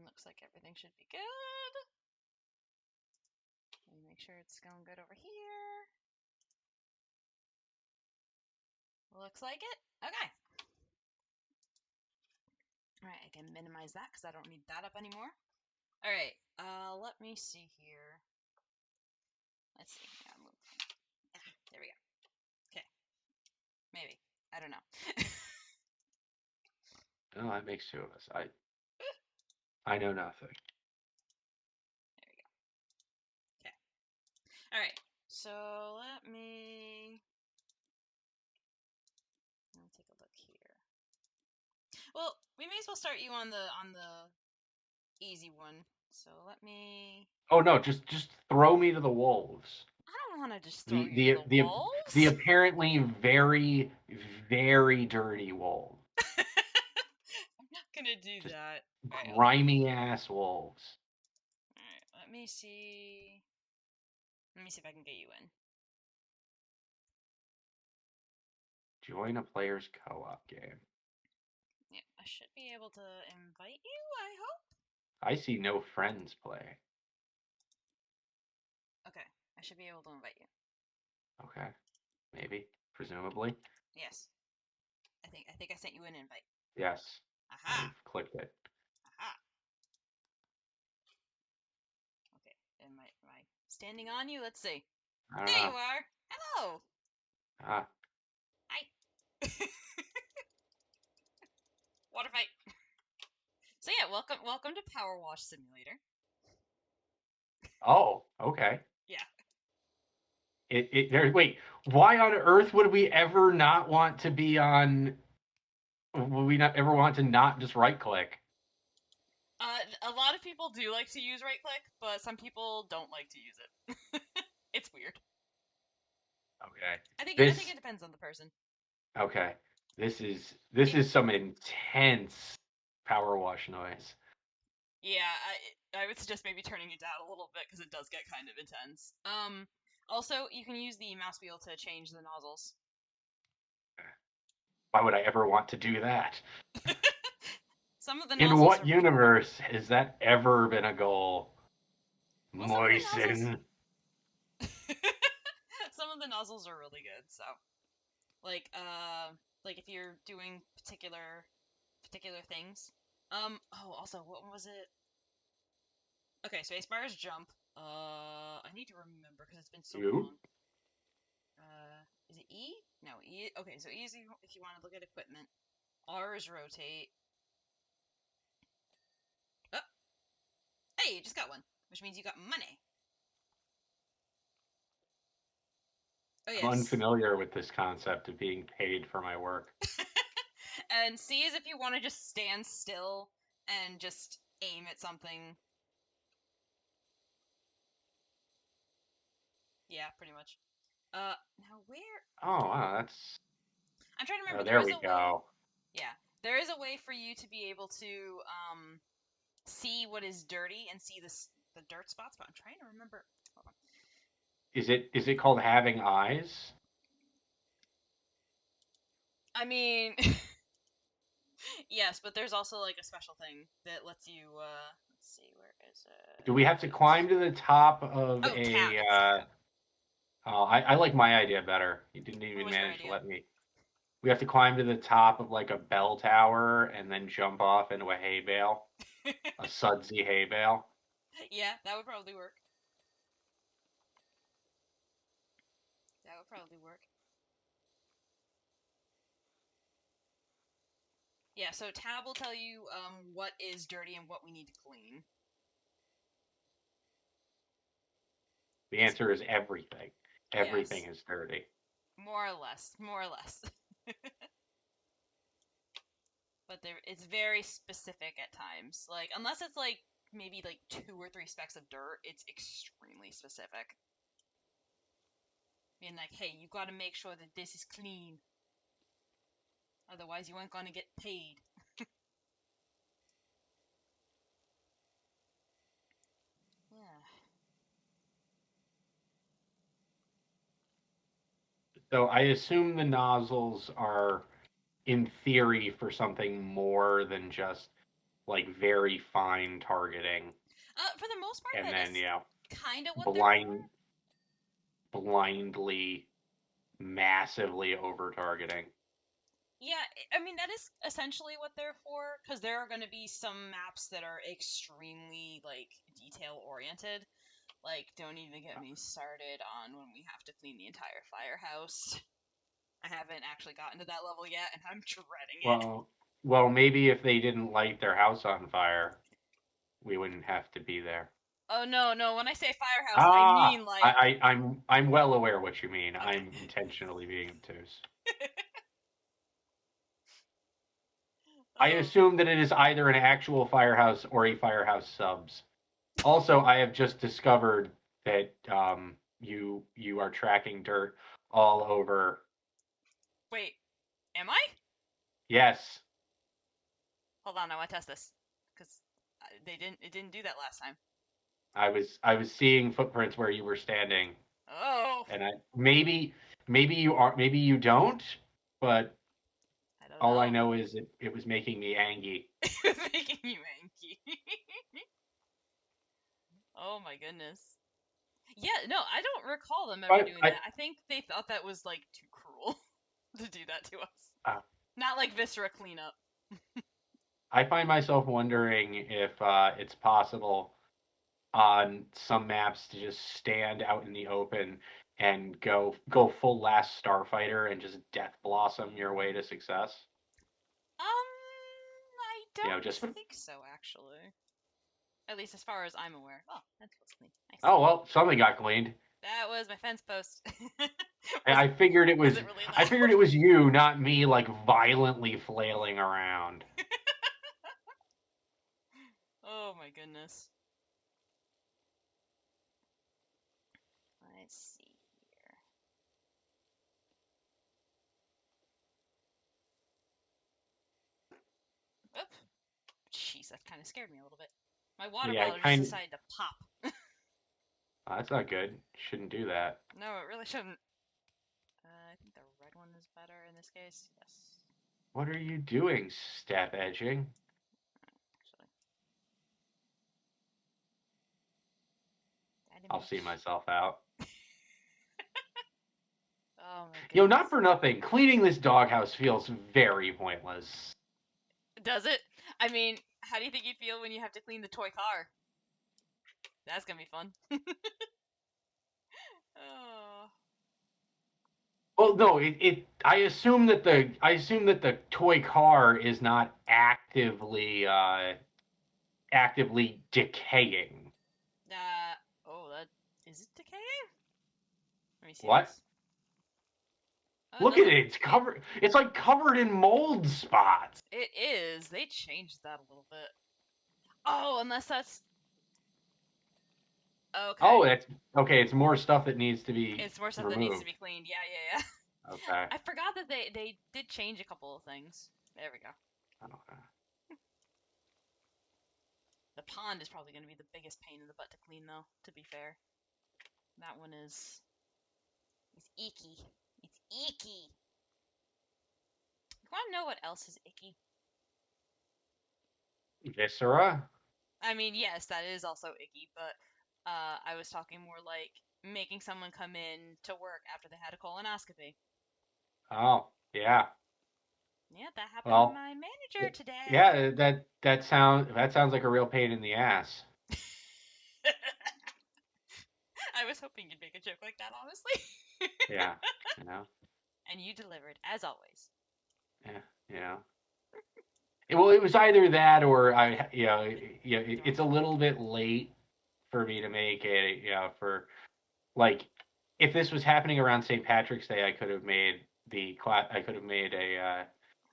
Looks like everything should be good. Let me make sure it's going good over here. Looks like it. Okay. All right, I can minimize that because I don't need that up anymore. All right, let me see here. Let's see. Yeah, move. There we go. Okay. Maybe. I don't know. Oh, that makes two of us. I know nothing. There we go. Okay. All right. So let me take a look here. Well, we may as well start you on the easy one. So let me. Oh no, just throw me to the wolves. I don't want to just throw The you to the the the the wolves. apparently very very dirty wolves. I'm not gonna do Just that. All right, hold on. grimy ass wolves. All right, let me see. Let me see if I can get you in. Join a player's co-op game. Yeah, I should be able to invite you. I hope. I see no friends play. Okay, I should be able to invite you. Okay, maybe, presumably. Yes, I think I sent you an invite. Yes, Aha, I've clicked it. aha. Okay, am I standing on you? Let's see. I don't There you know. are. Hello. Ah, Hi. Water fight. So yeah, welcome to Powerwash Simulator. oh, okay. Yeah. Wait, why on earth would we ever not want to be on? Would we not ever want to not just right click? A lot of people do like to use right click, but some people don't like to use it. It's weird. Okay. I think This it depends on the person. okay. This It is some intense power wash noise. Yeah, I would suggest maybe turning it down a little bit because it does get kind of intense. Also you can use the mouse wheel to change the nozzles. Why would I ever want to do that? Some of the In nozzles what are really good. universe has that ever been a goal? Well, some of the nozzles Moisten. some of the nozzles are really good. So, like like if you're doing particular things. Oh, also, what was it? Okay, so spacebar is jump. I need to remember because it's been so You? long. Is it E? No, E. Okay, so E is if you want to look at equipment. R is rotate. Oh, hey, you just got one, which means you got money. Oh I'm yes. unfamiliar with this concept of being paid for my work. And C is if you want to just stand still and just aim at something. Yeah, pretty much. Now where? Oh, wow, that's. I'm trying to Oh, remember. There there is we a way. go. Yeah, there is a way for you to be able to see what is dirty and see the dirt spots. But I'm trying to remember. Hold on. Is it called having eyes? I mean, yes, but there's also like a special thing that lets you. Let's see, where is Do we have to it? climb to the top of Oh, tab. a? It's tab. Oh, I like my idea better. You didn't What even was your manage to idea? let me. We have to climb to the top of like a bell tower and then jump off into a hay bale, a sudsy hay bale. Yeah, that would probably work. That would probably work. Yeah, so tab will tell you what is dirty and what we need to clean. The It's answer is everything. Everything yes, is dirty. more or less, more or less. But it's very specific at times. Like unless it's like maybe like 2 or 3 specks of dirt, it's extremely specific. Being like, hey, you got to make sure that this is clean, otherwise you ain't gonna get paid. Yeah. So I assume the nozzles are, in theory, for something more than just like very fine targeting, For the most part, and that then is kind of what they're for. blind blindly massively over targeting. Yeah, I mean that is essentially what they're for, because there are going to be some maps that are extremely like detail oriented. Like, don't even get me started on when we have to clean the entire firehouse. I haven't actually gotten to that level yet, and I'm dreading it. Well, well, maybe if they didn't light their house on fire, we wouldn't have to be there. Oh no, no! When I say firehouse, I Ah, mean like I'm well aware what you mean. okay. I'm intentionally being obtuse. I Oh, assume that it is either an actual firehouse or a firehouse subs. Also, I have just discovered that you are tracking dirt all over. wait, am I? Yes, Hold on, I want to test this because they didn't. It didn't do that last time. I was seeing footprints where you were standing, Oh, and I maybe you are maybe you don't, but I don't all I know. know is it was making me angry. It was making you angry. Oh my goodness. Yeah, no, I don't recall them ever I doing I that. I think they thought that was like too cruel to do that to us. uh, Not like Viscera cleanup. I find myself wondering if it's possible on some maps to just stand out in the open and go full Last Starfighter and just Death Blossom your way to success. I You know, don't just think so actually. At least as far as I'm aware. Oh, that feels clean. Nice. oh well, something got cleaned. That was my fence post. I was I figured it was was it really I figured loud? it was you, not me, like violently flailing around. Oh my goodness. Let's see here. Oop. Jeez, that kind of scared me a little bit. My water Yeah, bottle just kind. decided to pop. That's not good. Shouldn't do that. No, it really shouldn't. I think the red one is better in this case. Yes, What are you doing, step edging? actually. I'll see Animation. myself out. Oh my You know, not goodness. for nothing, cleaning this doghouse feels very pointless. Does it? I mean, how do you think you feel when you have to clean the toy car? That's gonna be fun. Oh. Well, no, I assume that the toy car is not actively decaying. Uh, oh, that is it decaying? Let me see What? this. Oh, it Look at doesn't. it. It's covered. It's like covered in mold spots. It is. They changed that a little bit. Oh, unless that's Oh, okay. that's okay. It's more stuff that needs to be It's more stuff that needs to be removed. cleaned. Yeah, yeah, yeah. Okay. I forgot that they did change a couple of things. There we go. Okay. The pond is probably going to be the biggest pain in the butt to clean, though. To be fair, that one is it's icky. It's icky. You want to know what else is icky? Viscera. I mean, yes, that is also icky, but I was talking more like making someone come in to work after they had a colonoscopy. Oh, yeah. Yeah, that happened to Well, my manager today. yeah. That sounds like a real pain in the ass. I was hoping you'd make a joke like that, honestly. Yeah. You know. And you delivered, as always. Yeah. Yeah. Well, it was either that or it's a Drama. little bit late for me to make for like if this was happening around St. Patrick's Day, I could have made I could have made a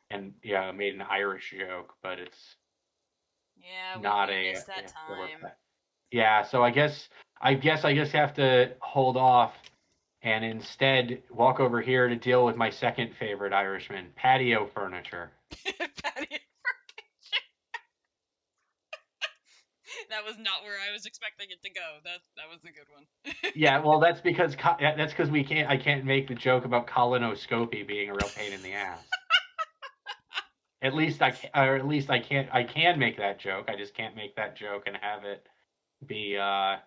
and yeah, made an Irish joke, but it's Yeah, not we a missed that yeah, so time. yeah, so I just have to hold off and instead walk over here to deal with my second favorite Irishman, patio furniture. Patio. That was not where I was expecting it to go. That was a good one. Yeah, well, that's because I can't make the joke about colonoscopy being a real pain in the ass. At least I can, or at least I can make that joke. I just can't make that joke and have it be you Have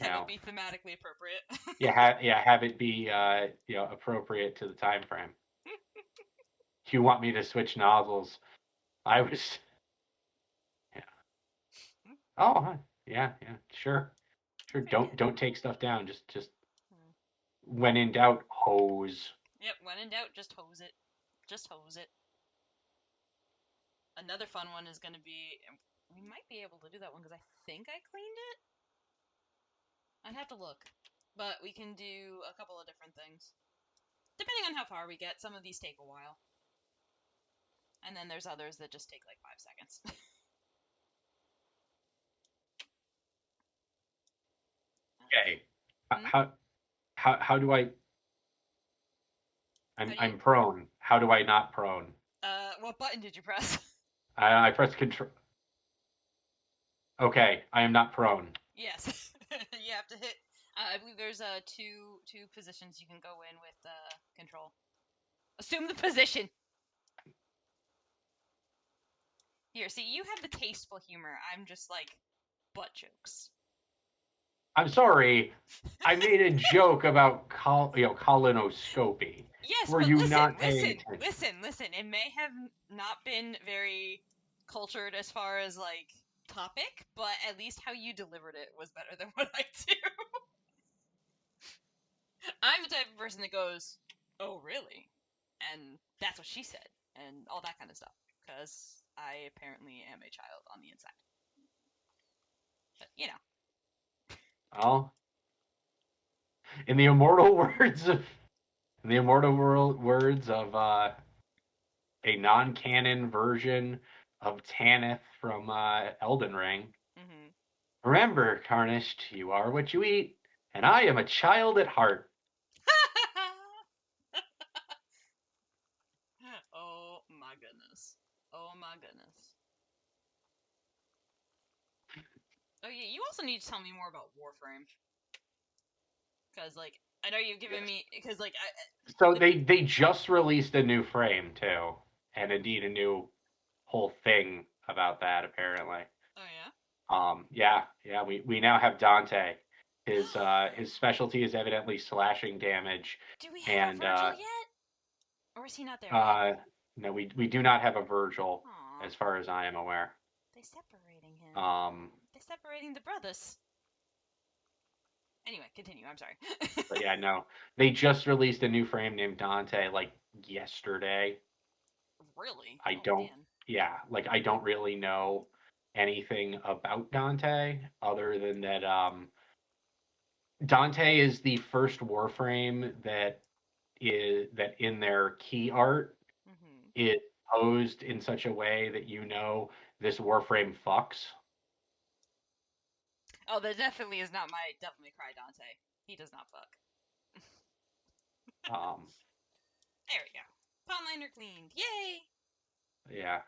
it know be thematically appropriate. have it be appropriate to the time frame. If you want me to switch nozzles, I was yeah. Oh, huh. Yeah, sure. Sure. Very good. Don't take stuff down. Just when in doubt, hose. Yep, when in doubt, just hose it. Just hose it. Another fun one is going to be. We might be able to do that one because I think I cleaned it. I'd have to look. But we can do a couple of different things. Depending on how far we get, some of these take a while. And then there's others that just take like 5 seconds. Okay. Hmm? How do I? How do you. I'm prone. How do I not prone? What button did you press? I press control. Okay, I am not prone. Yes. You have to hit. I believe there's two positions you can go in with control. Assume the position. Here, see, you have the tasteful humor. I'm just like butt jokes. I'm sorry. I made a joke about colonoscopy. Yes, Were but you listen, not paying listen, attention? listen, listen. It may have not been very cultured as far as like topic, but at least how you delivered it was better than what I do. I'm the type of person that goes, "Oh, really?" And that's what she said, and all that kind of stuff. Because I apparently am a child on the inside. But Oh, in the immortal words of a non-canon version of Tanith from Elden Ring. hmm Remember, Tarnished, you are what you eat, and I am a child at heart. Oh my goodness. Oh my goodness. Oh yeah, you also need to tell me more about Warframe, because like I know you've given Yes. me because like So the they just released a new frame too, and indeed a new whole thing about that apparently. oh yeah. Yeah, we now have Dante. His specialty is evidently slashing damage, Do we have a and Virgil yet, or is he not there yet? uh, no, we do not have a Virgil Aw, as far as I am aware. they separating him. Um, They separating the brothers. Anyway, continue. I'm sorry. but yeah, no, they just released a new frame named Dante like yesterday. Really? I Oh don't, man. yeah, like I don't really know anything about Dante other than that Dante is the first Warframe that in their key art hmm is posed in such a way that this Warframe fucks. Oh, that definitely is not my Devil May Cry Dante. He does not fuck. Um, There we go. Pawn liner cleaned. Yay! yeah,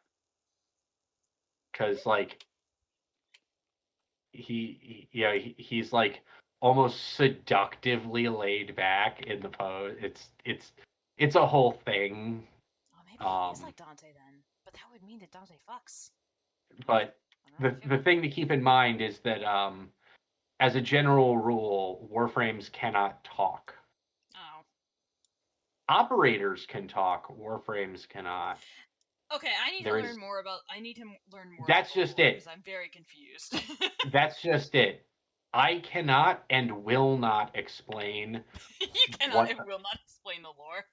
because like he's like almost seductively laid back in the pose. It's a whole thing. Oh, maybe he is Um, like Dante then. But that would mean that Dante fucks. but I don't know how the I feel the about that. thing to keep in mind is that as a general rule, Warframes cannot talk. Oh. Operators can talk. Warframes cannot. Okay, I need to There learn is more about. I need to learn more about That's the just lore because it. I'm very confused. That's just it. I cannot and will not explain You cannot what. and will not explain the lore.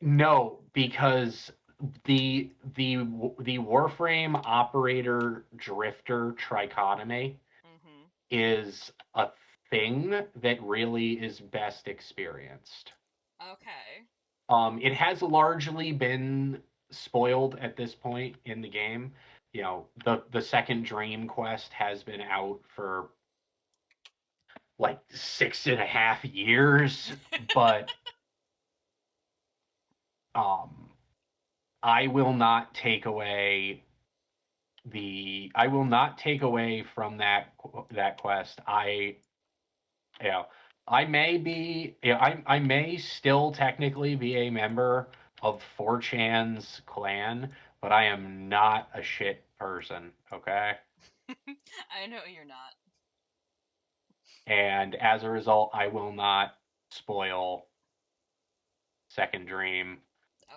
No, because the Warframe operator drifter trichotomy hmm is a thing that really is best experienced. Okay. It has largely been spoiled at this point in the game. The second Dream Quest has been out for like 6.5 years, but um, I will not take away from that quest. You know, I may still technically be a member of 4chan's clan, but I am not a shit person, okay? I know you're not. And as a result, I will not spoil Second Dream.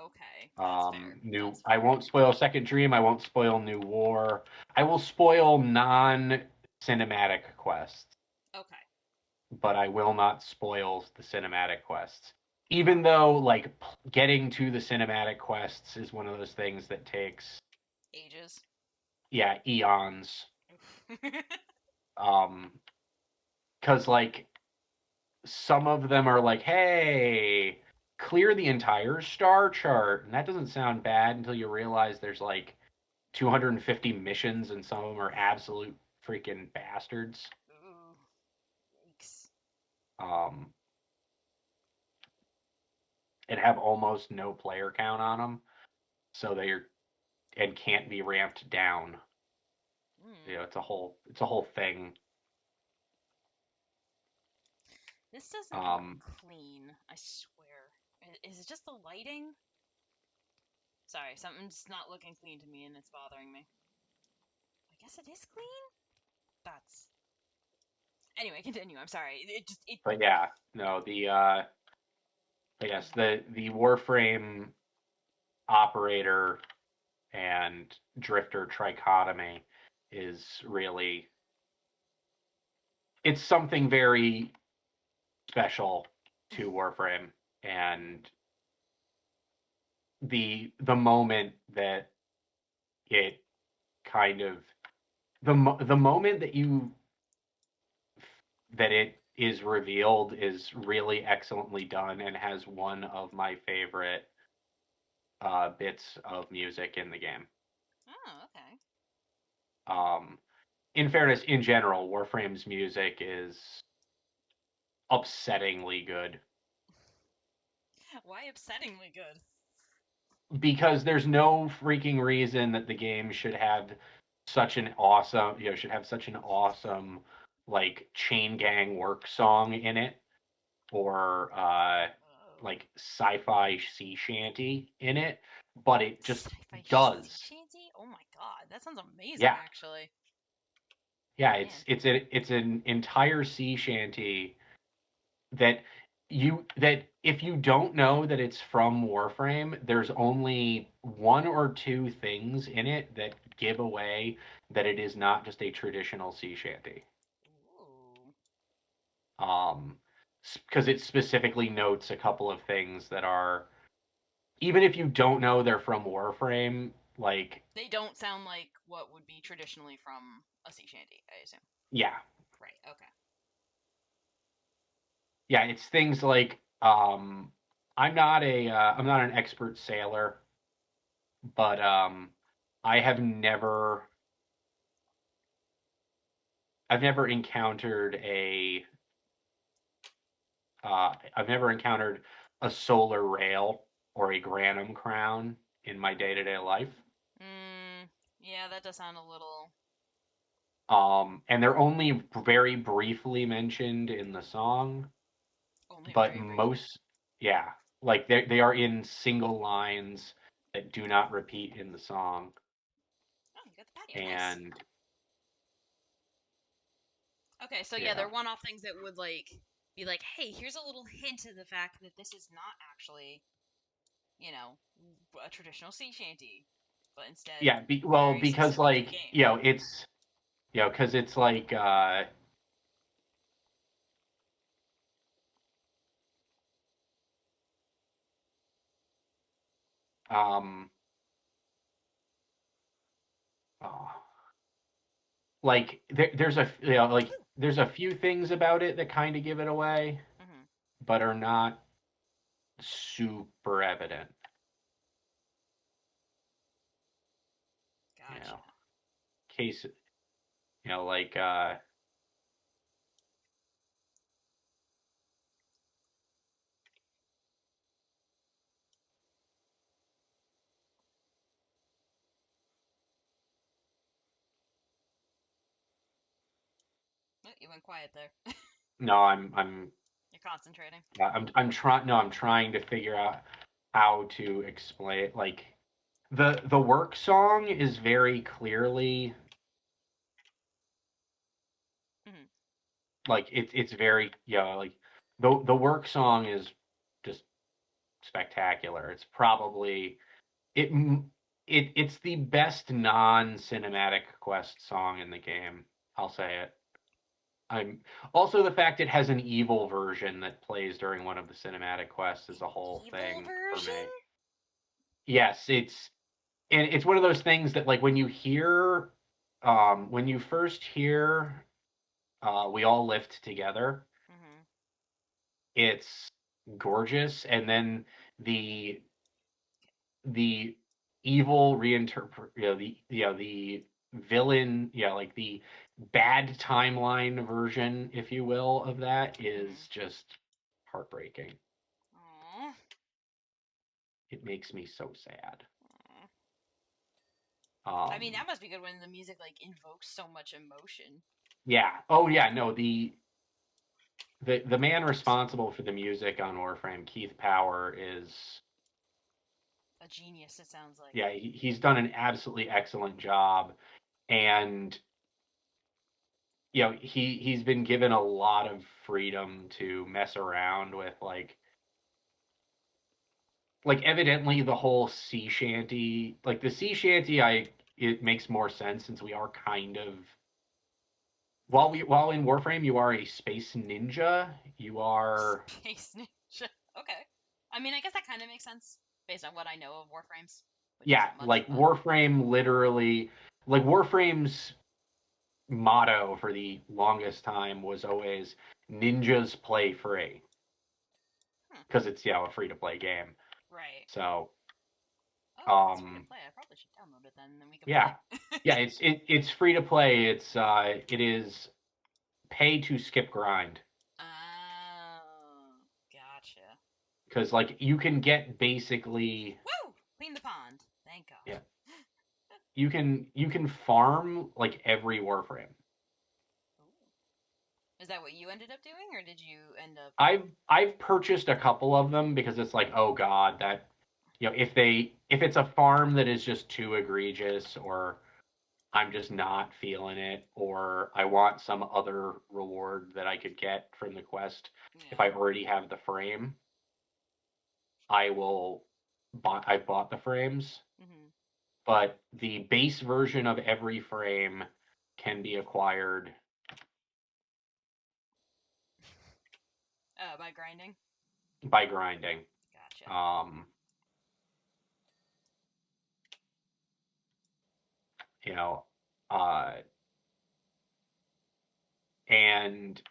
Okay, that's fair. New. That's I fair. won't spoil Second Dream. I won't spoil New War. I will spoil non-cinematic quests, Okay. but I will not spoil the cinematic quests. Even though, like, getting to the cinematic quests is one of those things that takes, Ages. yeah, eons. Oof. Um, because like some of them are like, hey, clear the entire star chart, and that doesn't sound bad until you realize there's like 250 missions, and some of them are absolute freaking bastards. Ooh, yikes. Um, and have almost no player count on them, so they're and can't be ramped down. You Hmm. know, it's a whole thing. This doesn't look Um, clean, I swear. Is it just the lighting? Sorry, something's not looking clean to me and it's bothering me. I guess it is clean? That's. Anyway, continue. I'm sorry. It just. It. but yeah, no, but yes, the Warframe operator and drifter trichotomy is really it's something very special to Warframe, and the moment that it kind of the moment that you that it is revealed is really excellently done and has one of my favorite bits of music in the game. Oh, okay. Um, in fairness, in general, Warframe's music is upsettingly good Why upsettingly good? because there's no freaking reason that the game should have such an awesome like chain gang work song in it, or Oh. like sci-fi sea shanty in it, but it just Sci-fi sea does. shanty? Oh my god, that sounds amazing, Yeah, actually. yeah, Man. it's an entire sea shanty that that if you don't know that it's from Warframe, there's only one or two things in it that give away that it is not just a traditional sea shanty. Ooh. Um, because it specifically notes a couple of things that are even if you don't know they're from Warframe, like They don't sound like what would be traditionally from a sea shanty, I assume. yeah, Right, okay. yeah, it's things like I'm not an expert sailor, but I have never I've never encountered I've never encountered a solar rail or a granum crown in my day-to-day life. Mm, yeah, that does sound a little. And they're only very briefly mentioned in the song, Only but very briefly. most, yeah, like they are in single lines that do not repeat in the song. Oh, you got the patio. Nice. And Okay, so yeah, yeah, they're one-off things that would like be like, hey, here's a little hint of the fact that this is not actually, you know, a traditional sea shanty, but instead yeah, well, very because specific to the like, game. it's because it's like um oh, like there's a few things about it that kind of give it away, Hmm. but are not super evident. You Gotcha. know, case like Oh, you went quiet there. no, You're concentrating. I'm trying no, I'm trying to figure out. how to explain like the work song is very clearly Hmm. like it's very like the work song is just spectacular. It's probably it it's the best non-cinematic quest song in the game. I'll say it. I'm also the fact it has an evil version that plays during one of the cinematic quests is An a whole evil thing for version? me. Yes, it's one of those things that like when you hear when you first hear we all lift together, Hmm. it's gorgeous, and then the the evil reinterpret the villain like the bad timeline version if you will of that is Hmm. just heartbreaking. Aww. It makes me so sad. Aw. I mean, um that must be good when the music like invokes so much emotion. yeah, oh yeah, no, the man responsible for the music on Warframe, Keith Power, is A genius, it sounds like. yeah, he's done an absolutely excellent job. And he's been given a lot of freedom to mess around with like evidently the whole sea shanty, like the sea shanty, I it makes more sense since we are kind of while in Warframe you are a space ninja, you are Space Ninja. Okay. I mean, I guess that kind of makes sense based on what I know of Warframes, which yeah, isn't much, like but Warframe literally like Warframe's motto for the longest time was always ninjas play free hmm. because it's a free to play game. Right. So Oh, if it's free to um play, I probably should download it then, and then we can yeah, play. yeah, it's free to play. It is pay to skip grind Oh, gotcha. because like you can get basically Woo! Clean the pond. Thank yeah God. you can farm like every Warframe. Ooh. Is that what you ended up doing, or did you end up? I've purchased a couple of them because it's like oh god that if it's a farm that is just too egregious or I'm just not feeling it, or I want some other reward that I could get from the quest. If Yeah. I already have the frame, I will buy. I bought the frames, Hmm. but the base version of every frame can be acquired By grinding. by grinding. Gotcha. Um, you know, uh, and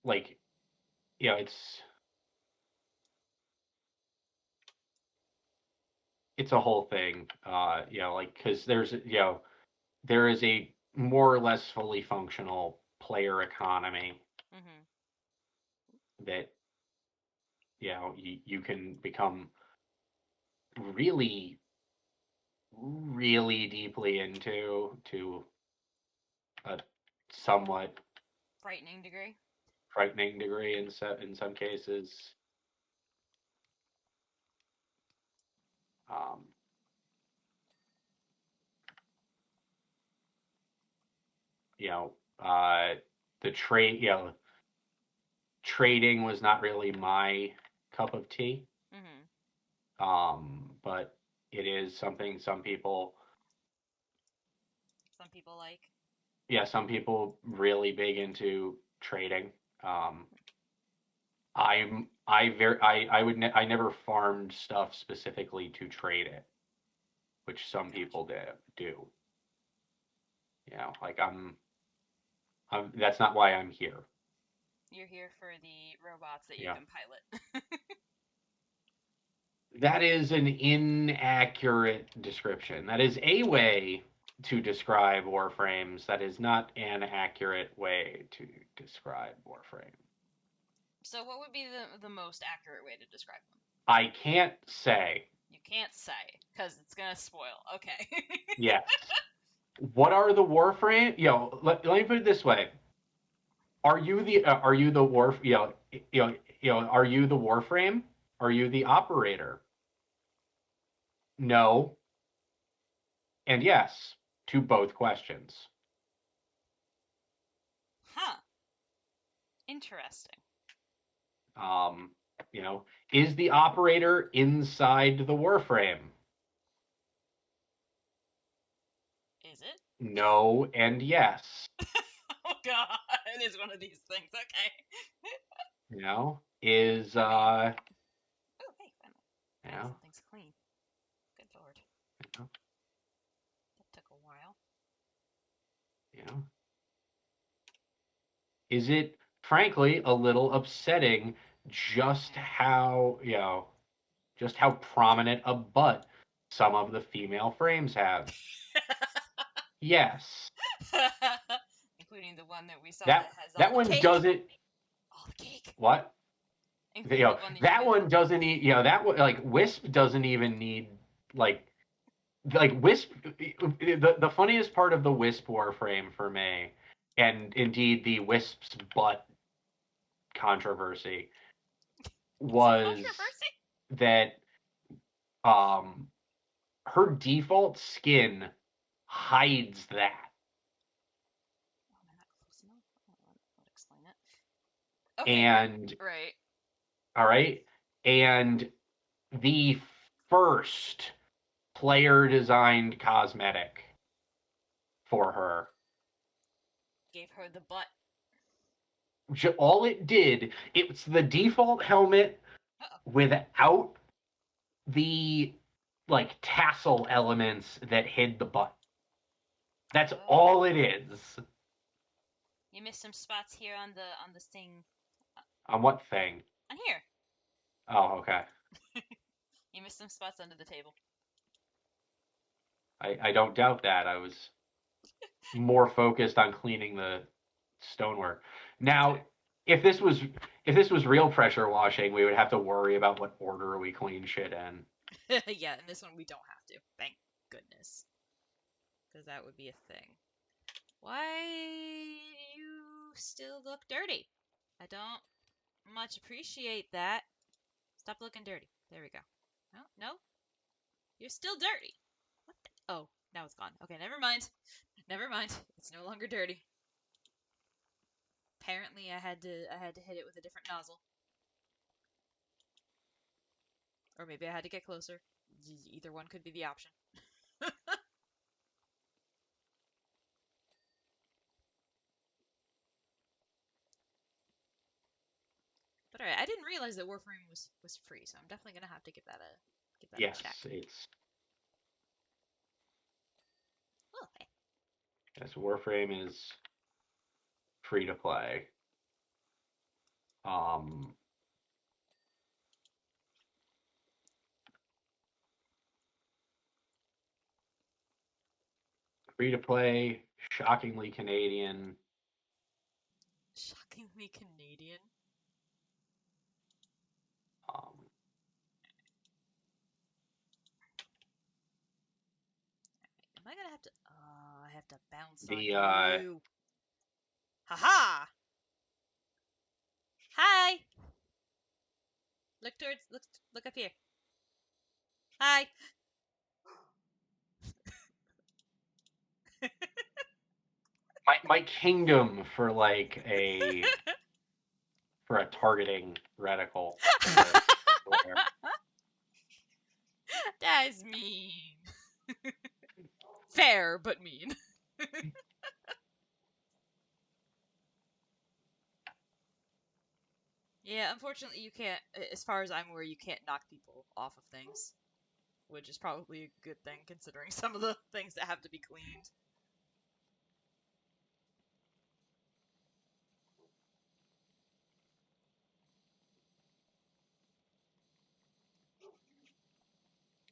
like it's a whole thing. Like because there's there is a more or less fully functional player economy Hmm. that you can become really really deeply into to a somewhat Frightening degree. frightening degree in some cases. Um, you know, uh, the trade trading was not really my cup of tea. Hmm. But it is something some people, Some people like. yeah, some people really big into trading. Um, I never farmed stuff specifically to trade it, which some Gotcha. people do. Like I'm that's not why I'm here. You're here for the robots that you Yeah. can pilot. That is an inaccurate description. That is a way to describe Warframes. That is not an accurate way to describe Warframe. So, what would be the most accurate way to describe them? I can't say. You can't say because it's gonna spoil. Okay. Yes. What are the Warframe? Let me put it this way. Are you the Are you the Are you the Warframe? Are you the operator? No and yes to both questions. Huh. Interesting. Um, you know, is the operator inside the warframe? Is it? No and yes. Oh god, it is one of these things. Okay. You know, is I mean, oh hey, finally, you finally know, something's clean. Good lord, you know, that took a while. you know, is it frankly a little upsetting just how just how prominent a butt some of the female frames have? Yes. Including the one that we saw that That has all that the one cake. doesn't All the cake. what? Including the one that you That had. one doesn't need, that one, like Wisp doesn't even need, like Wisp. The funniest part of the Wisp Warframe for me, and indeed the Wisp's butt controversy, Is it was controversy? that um her default skin hides that. Oh, am I not close enough? Oh, that explain it. Okay, And right. all right, and the first player designed cosmetic for her, Gave her the butt. all it did, it's the default helmet Uh without the like tassel elements that hid the butt. That's oh. all it is. You missed some spots here on the thing. Uh, On what thing? on here. Oh, okay. You missed some spots under the table. I don't doubt that. I was more focused on cleaning the stonework. That's Now, if this was if this was real pressure washing, we would have to worry about what order we clean shit in. fair. Yeah, in this one we don't have to. Thank goodness. Because that would be a thing. Why do you still look dirty? I don't much appreciate that. Stop looking dirty. There we go. No, no, you're still dirty. What the? Oh, now it's gone. Okay, never mind. Never mind. It's no longer dirty. Apparently, I had to hit it with a different nozzle, or maybe I had to get closer. Either one could be the option. But alright, I didn't realize that Warframe was free, so I'm definitely gonna have to give that a Yes, check. it's Oh, hey. yes, Warframe is free to play. Um, Free to play, shockingly Canadian. Shockingly Canadian. Um, Am I gonna have to? Oh, I have to bounce on the you. Haha! Hi. Look towards. Look up here. Hi. my kingdom for like a for a targeting reticle to wear. That is mean. Fair, but mean. Yeah, unfortunately, you can't. As far as I'm aware, you can't knock people off of things, which is probably a good thing considering some of the things that have to be cleaned.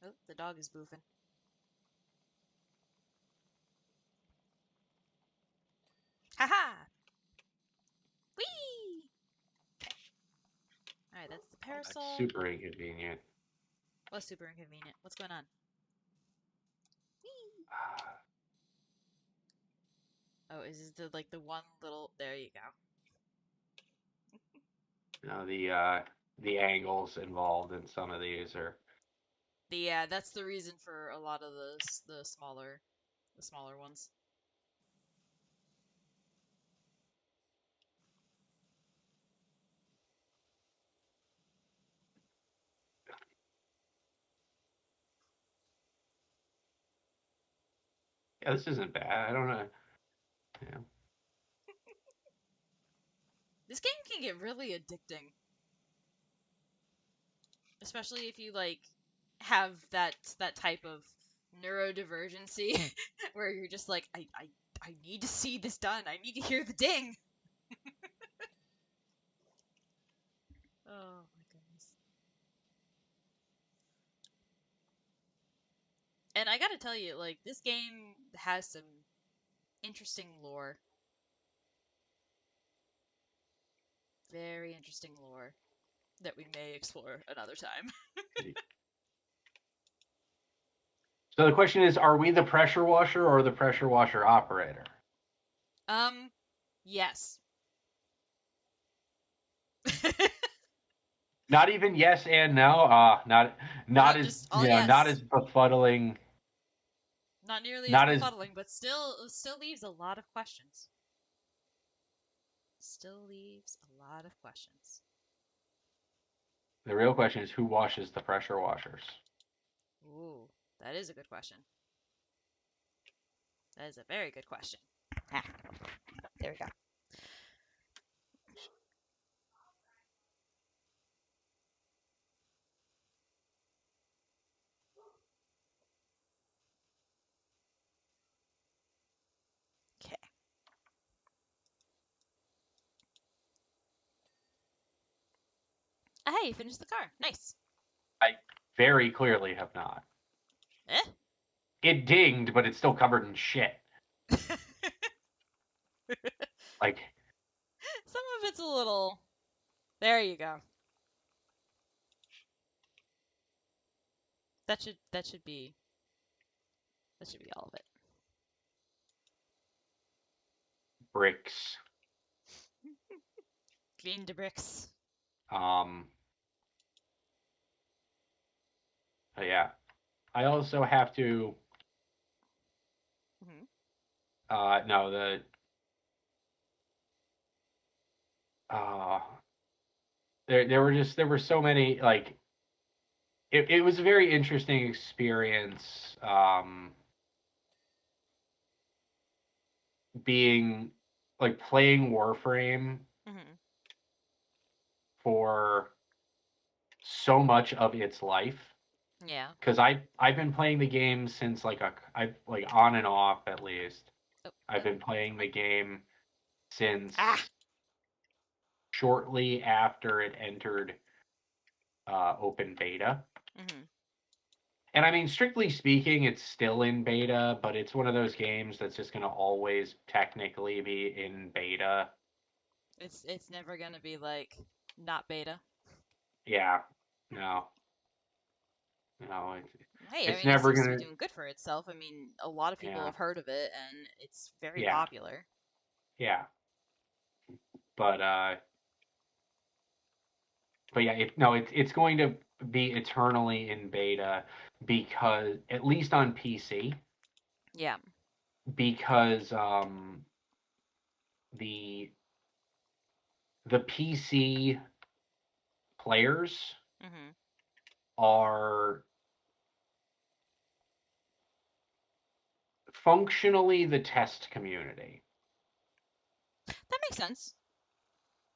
Oh, the dog is boofing. Haha! Whee! Alright, that's the That's parasol. super inconvenient. Was super inconvenient. What's going on? Whee! Oh, is this the one little? There you go. You know, the the angles involved in some of these are. Yeah, that's the reason for a lot of the smaller ones. Yeah, this isn't bad. I don't know. Yeah. This game can get really addicting, especially if you like have that type of neurodivergency where you're just like I need to see this done. I need to hear the ding. Oh my goodness. And I gotta tell you, like, this game has some interesting lore. Very interesting lore that we may explore another time. So the question is, are we the pressure washer or the pressure washer operator? Um, yes. Not even yes and no. Not Nope, as just all yes. befuddling. Not nearly as Not as befuddling, but still leaves a lot of questions. Still leaves a lot of questions. The real question is who washes the pressure washers? Ooh, that is a good question. That is a very good question. Ah, there we go. Okay. Ah, hey, you finished the car. Nice. I very clearly have not. Eh? It dinged, but it's still covered in shit. Like Some of it's a little. There you go. That should be all of it. bricks. Clean the bricks. Um, yeah. I also have to. Hmm. No, the. Uh, there were so many like it was a very interesting experience. Being like playing Warframe Hmm. for so much of its life Yeah. because I've been playing the game since I've like on and off at least. Oh, I've been playing the game ah. since shortly after it entered open beta. Hmm. And I mean, strictly speaking, it's still in beta, but it's one of those games that's just going to always technically be in beta. It's never gonna be like not beta. Yeah, no, no, Hey, I it's mean, it never seems to be gonna. doing good for itself. I mean, a lot of people Yeah, have heard of it, and it's very yeah, popular. yeah. But yeah, no, it's going to be eternally in beta because at least on PC Yeah. because the the PC players Hmm. are functionally the test community. That makes sense.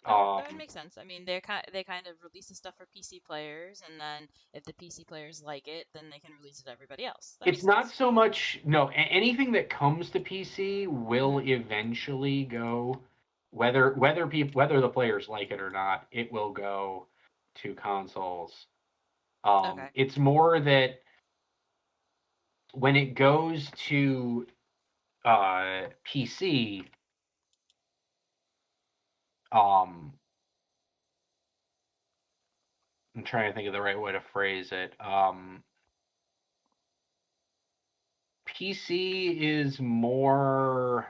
That would Um, make sense. I mean, they kind of release the stuff for PC players, and then if the PC players like it, then they can release it to everybody else. That it's makes not sense. so much no anything that comes to PC will Hmm. eventually go whether the players like it or not, it will go to consoles. Okay. It's more that when it goes to PC, um, I'm trying to think of the right way to phrase it. PC is more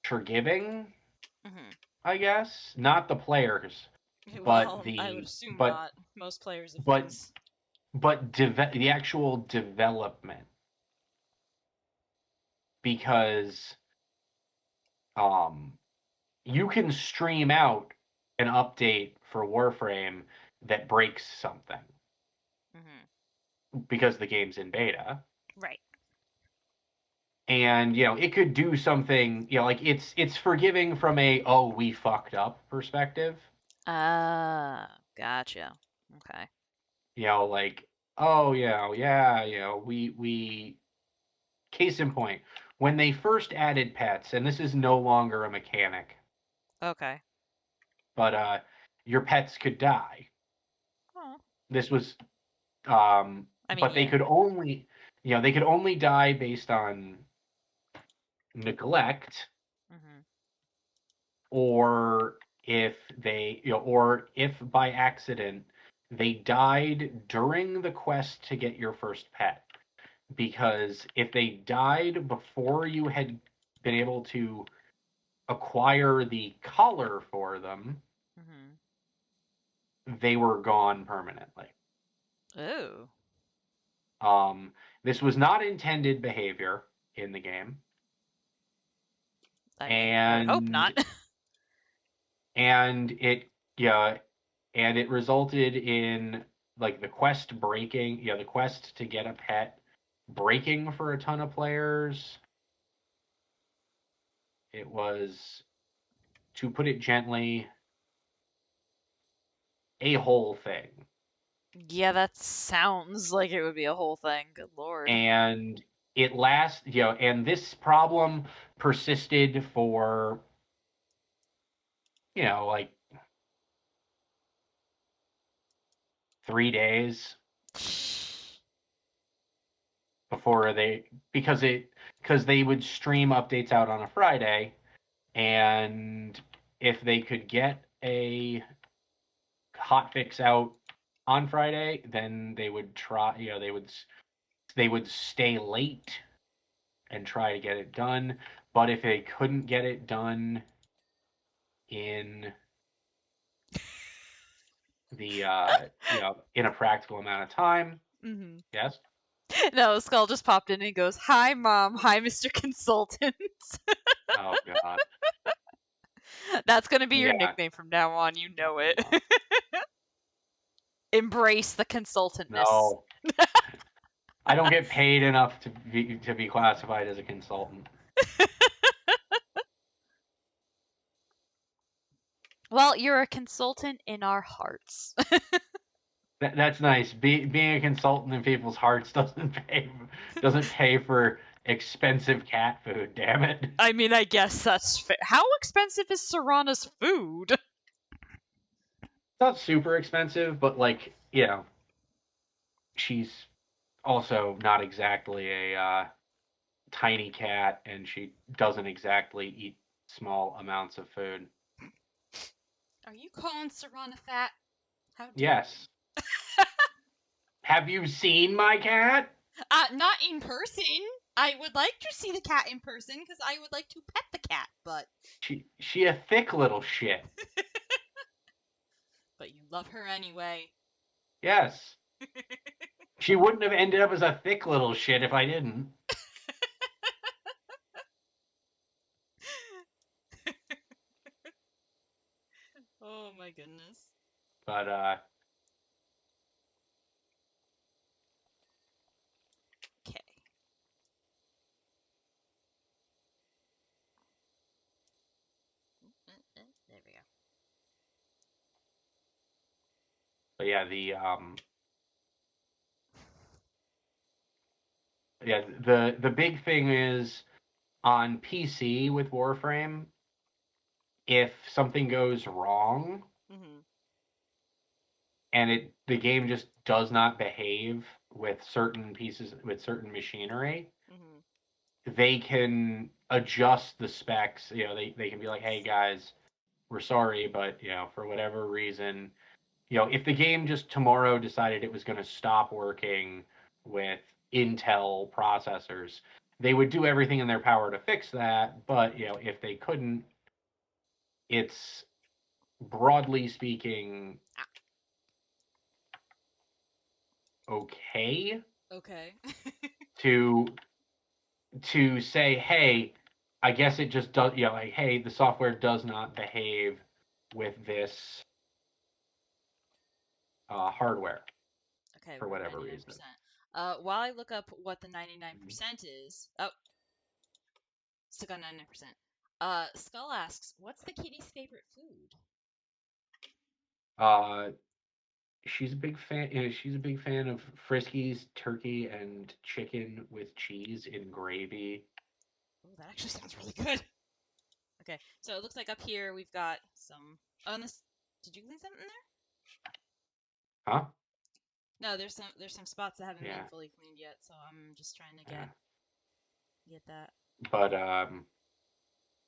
forgiving Hmm. I guess. Not the players, but Well, I would the assume but not. Most players of but things. the actual development, because um you can stream out an update for Warframe that breaks something Hmm. because the game's in beta. Right. And it could do something, like it's forgiving from a oh we fucked up perspective. Ah, gotcha. Okay. Like, oh yeah, we case in point, when they first added pets, and this is no longer a mechanic, Okay. but your pets could die. Oh. This was I mean, but they yeah. could only they could only die based on neglect, Hmm. or if they or if by accident they died during the quest to get your first pet. Because if they died before you had been able to acquire the collar for them, Hmm. they were gone permanently. Oh. Um, this was not intended behavior in the game, I mean, I would hope not. and and it yeah, and it resulted in like the quest breaking, the quest to get a pet breaking for a ton of players. It was, to put it gently, a whole thing. Yeah, that sounds like it would be a whole thing. Good lord. And it lasts, and this problem persisted for, like 3 days before because they would stream updates out on a Friday, and if they could get a hot fix out on Friday, then they would try, they would stay late and try to get it done. But if they couldn't get it done in the in a practical amount of time. Hmm. Yes. No, Skull just popped in and goes, "Hi, Mom. Hi, Mr. Consultant." Oh God. That's gonna be your Yeah. nickname from now on. You know it. No. Embrace the consultantness. No. I don't get paid enough to be classified as a consultant. Well, you're a consultant in our hearts. That's nice. Being a consultant in people's hearts doesn't pay for expensive cat food. Damn it. It's I mean, I guess that's fair. How expensive is Serana's food? not super expensive, but like she's also not exactly a tiny cat, and she doesn't exactly eat small amounts of food. Are you calling Serana fat? How dare you? Yes. Have you seen my cat? Not in person. I would like to see the cat in person because I would like to pet the cat, but She a thick little shit. you love her anyway. Yes. She wouldn't have ended up as a thick little shit if I didn't. Oh my goodness. But Okay. There we go. but yeah, the big thing is on PC with Warframe, if something goes wrong Mhm. and the game just does not behave with certain machinery, Mhm. they can adjust the specs. They can be like, hey guys, we're sorry, but for whatever reason, if the game just tomorrow decided it was going to stop working with Intel processors, they would do everything in their power to fix that. But if they couldn't, it's broadly speaking Ah, okay okay. to say, hey, I guess it just does, like, hey, the software does not behave with this hardware Okay, for we're at whatever reason. 99%. While I look up what the 99% is. Oh, still got 99%. Skull asks, what's the kitty's favorite food? Uh, she's a big fan. She's a big fan of Friskies, turkey, and chicken with cheese in gravy. Oh, that actually sounds really good. Okay, so it looks like up here we've got some. Oh, and this. Did you clean something there? Huh? No, there's some spots that haven't been Yeah, fully cleaned yet, so I'm just trying to yeah. get that. But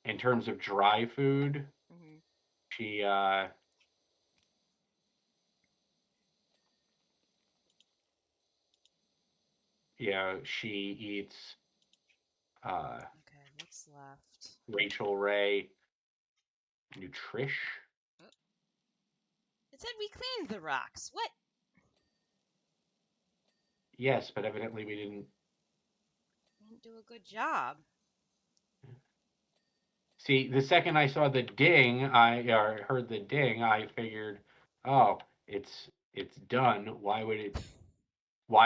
in terms of dry food, Hmm. she she eats uh Okay, what's left? Rachel Ray Nutrish. Oh, it said we cleaned the rocks. What? Yes, but evidently we didn't. We didn't do a good job. See, the second I saw the ding, I or heard the ding, I figured, oh, it's done. Why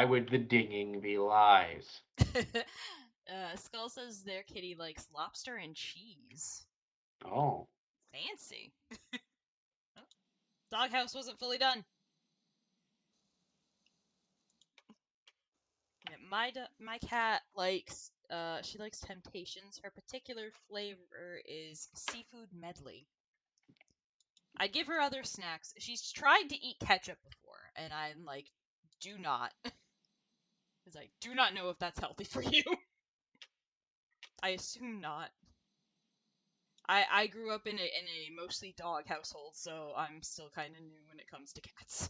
would the dinging be lies? Skull says their kitty likes lobster and cheese. Oh. Fancy. Oh, doghouse wasn't fully done. Yeah, my cat likes she likes Temptations. Her particular flavor is seafood medley. I'd give her other snacks. She's tried to eat ketchup before, and I'm like, do not. Because I do not know if that's healthy for you. I assume not. I grew up in a mostly dog household, so I'm still kind of new when it comes to cats.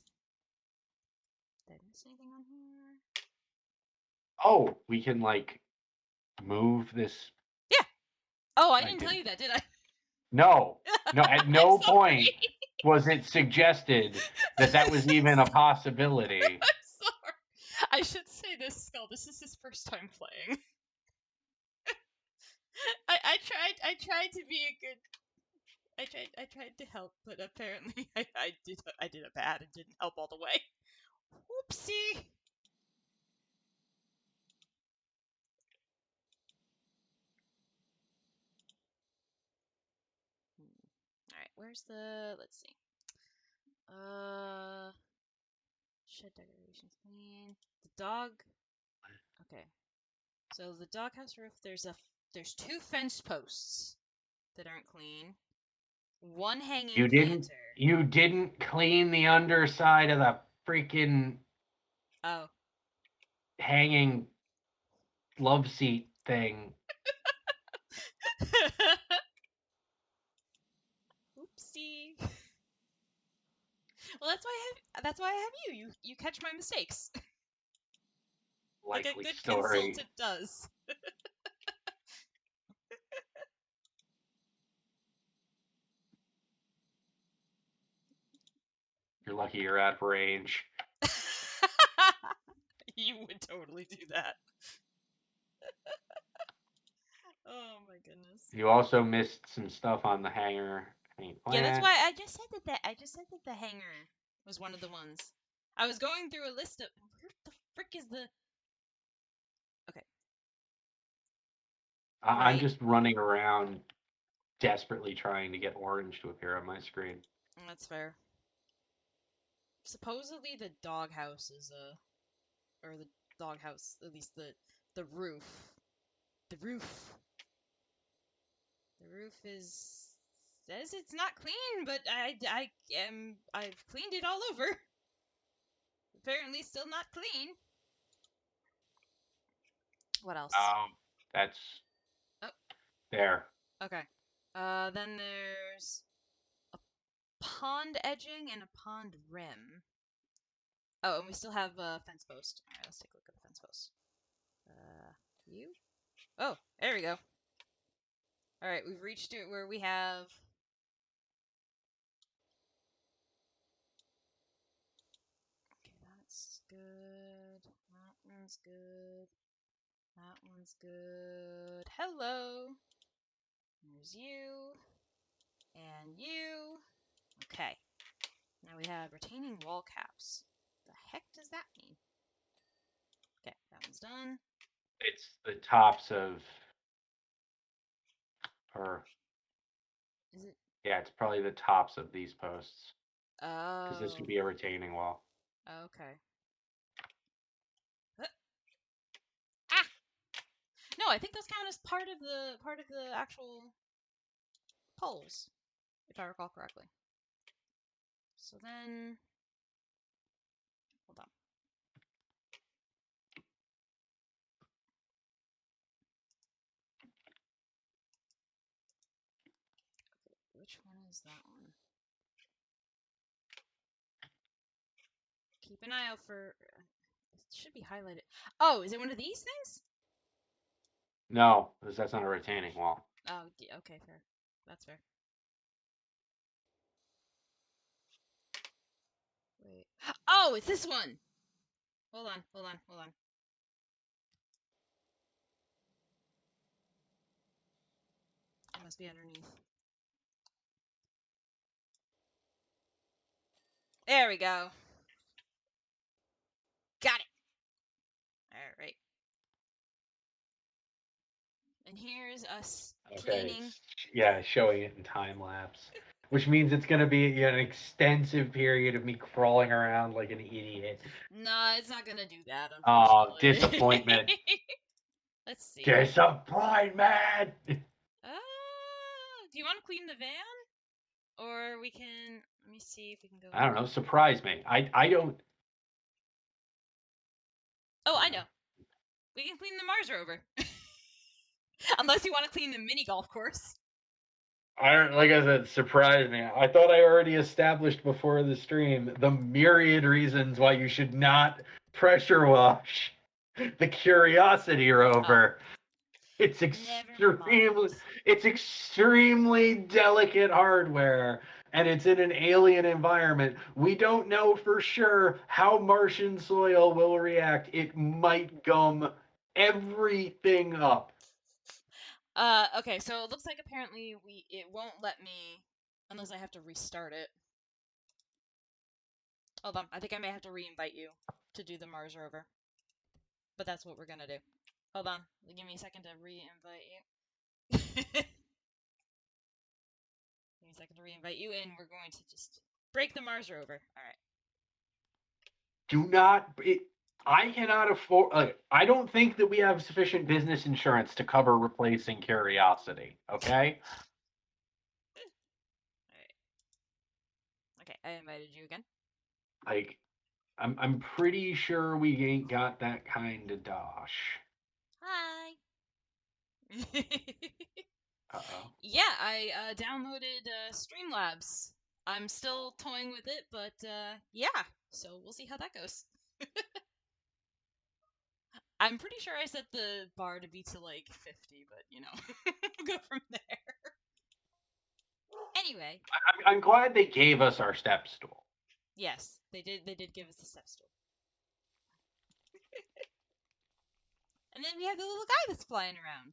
Did I miss anything on here? Oh, we can like move this. Yeah. Oh, I I didn't tell did. you that, did I? No. No, at I'm no sorry. point was it suggested that that was even a possibility. I'm sorry. I should say this, Skull. This is his first time playing. I tried to be a good. I tried to help, but apparently I did a bad and didn't help all the way. Whoopsie. All right, where's the? Let's see. Uh, shed decorations clean. The dog. Okay, so the doghouse roof. There's two fence posts that aren't clean. One hanging planter. You didn't clean the underside of the freaking Oh. hanging love seat thing. Oopsie. Well, that's why I have you. You catch my mistakes like a Likely good story. consultant does. You're lucky you're out of range. You would totally do that. Oh my goodness. You also missed some stuff on the hanging Yeah, that's plant. why I just said that the hanger was one of the ones. I was going through a list of where the frick is the okay, I'm right. just running around desperately trying to get orange to appear on my screen. That's fair. Supposedly the doghouse is or the doghouse, at least the roof. The roof. The roof is says it's not clean, but I've cleaned it all over. Apparently still not clean. What else? That's Oh, there. okay. Then there's pond edging and a pond rim. Oh, and we still have a fence post. All right, let's take a look at the fence post. You? Oh, there we go. All right, we've reached it where we have one's good. That one's good. Hello. There's you. And you. Okay. Now we have retaining wall caps. The heck does that mean? Okay, that one's done. It's the tops of, or Is it? yeah, it's probably the tops of these posts because this would Oh. be a retaining wall. Okay. Huh. Ah! No, I think those count as part of the actual poles, if I recall correctly. So then, hold on. Which one is that one? Keep an eye out for. It should be highlighted. Oh, is it one of these things? No, because that's not a retaining wall. Oh, okay, fair. That's fair. Wait. Oh, it's this one. Hold on, hold on, hold on. It must be underneath. There we go. Got it. All right. And here's us Okay, cleaning. it's yeah, showing it in time lapse, which means it's gonna be an extensive period of me crawling around like an idiot. Nah, it's not gonna do that, Oh, unfortunately. disappointment. Let's see. Disappointment. Do you want to clean the van? Or we can. Let me see if we can go I don't in. know. Surprise me. I don't. Oh, I I don't know. know. We can clean the Mars rover. Unless you want to clean the mini golf course. I don't, like I said, surprise me. I thought I already established before the stream the myriad reasons why you should not pressure wash the Curiosity Oh, rover. It's never extremely mind. it's extremely delicate hardware and it's in an alien environment. We don't know for sure how Martian soil will react. It might gum everything up. Okay, so it looks like apparently it won't let me unless I have to restart it. Hold on, I think I may have to re-invite you to do the Mars rover. But that's what we're gonna do. Hold on, give me a second to re-invite you. Give me a second to re-invite you, and we're going to just break the Mars rover. All right. Do not it, I cannot afford I don't think that we have sufficient business insurance to cover replacing Curiosity, okay? All right. Okay, I invited you again. Like I'm pretty sure we ain't got that kind of dosh. Hi. Uh-oh. Yeah, I downloaded Streamlabs. I'm still toying with it, but yeah. So we'll see how that goes. I'm pretty sure I set the bar to be to like 50, but we'll go from there. Anyway, I'm glad they gave us our step stool. yes, they did. They did give us the step stool, and then we have the little guy that's flying around,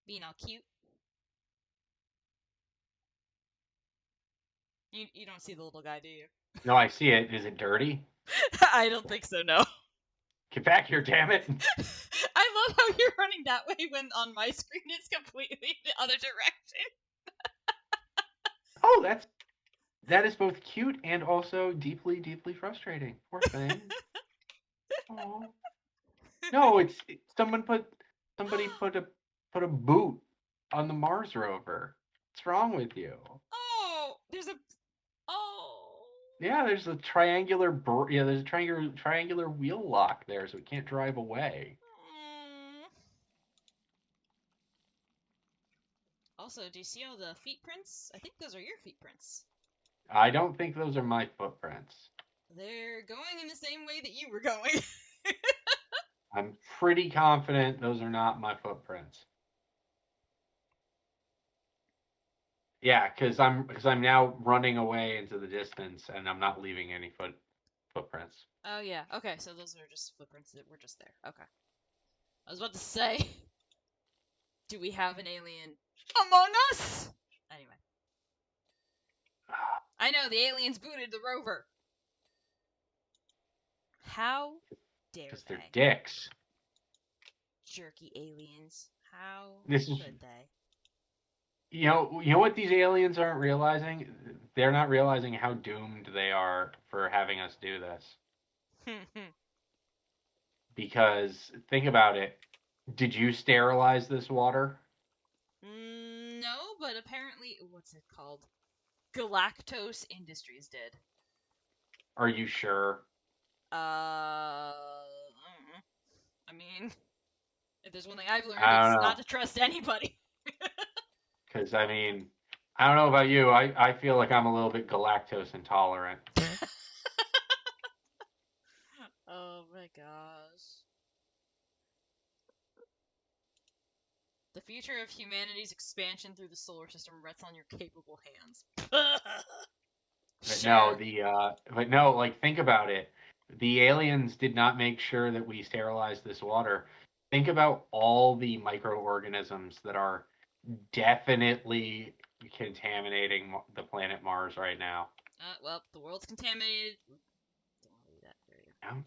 being all cute. You don't see the little guy, do you? No, I see it. Is it dirty? I don't think so. No. Get back here, damn it. I love how you're running that way when on my screen it's completely the other direction. Oh, that is both cute and also deeply, deeply frustrating. Poor thing. Oh. No, someone put a boot on the Mars rover. What's wrong with you? Oh, there's a. Oh. Yeah, there's a triangular wheel lock there, so it can't drive away. Mm. Also, do you see all the feet prints? I think those are your feet prints. I don't think those are my footprints. They're going in the same way that you were going. I'm pretty confident those are not my footprints. Yeah, because I'm now running away into the distance and I'm not leaving any footprints. Oh yeah. Okay, so those are just footprints that were just there. Okay. I was about to say, do we have an alien among us? Anyway, I know the aliens booted the rover. How dare Because they're they? dicks. Jerky aliens. How This is, could they? you know what these aliens aren't realizing? They're not realizing how doomed they are for having us do this. Because think about it. Did you sterilize this water? No, but apparently, what's it called? Galactose Industries did. Are you sure? I mean, if there's one thing I've learned, I it's don't not know. to trust anybody. Because, I mean, I don't know about you. I feel like I'm a little bit galactose intolerant. Oh my gosh. The future of humanity's expansion through the solar system rests on your capable hands. But no, Sure. like think about it. The aliens did not make sure that we sterilized this water. Think about all the microorganisms that are definitely contaminating the planet Mars right now. Well, the world's contaminated. Don't want to leave that. There you go. Yeah.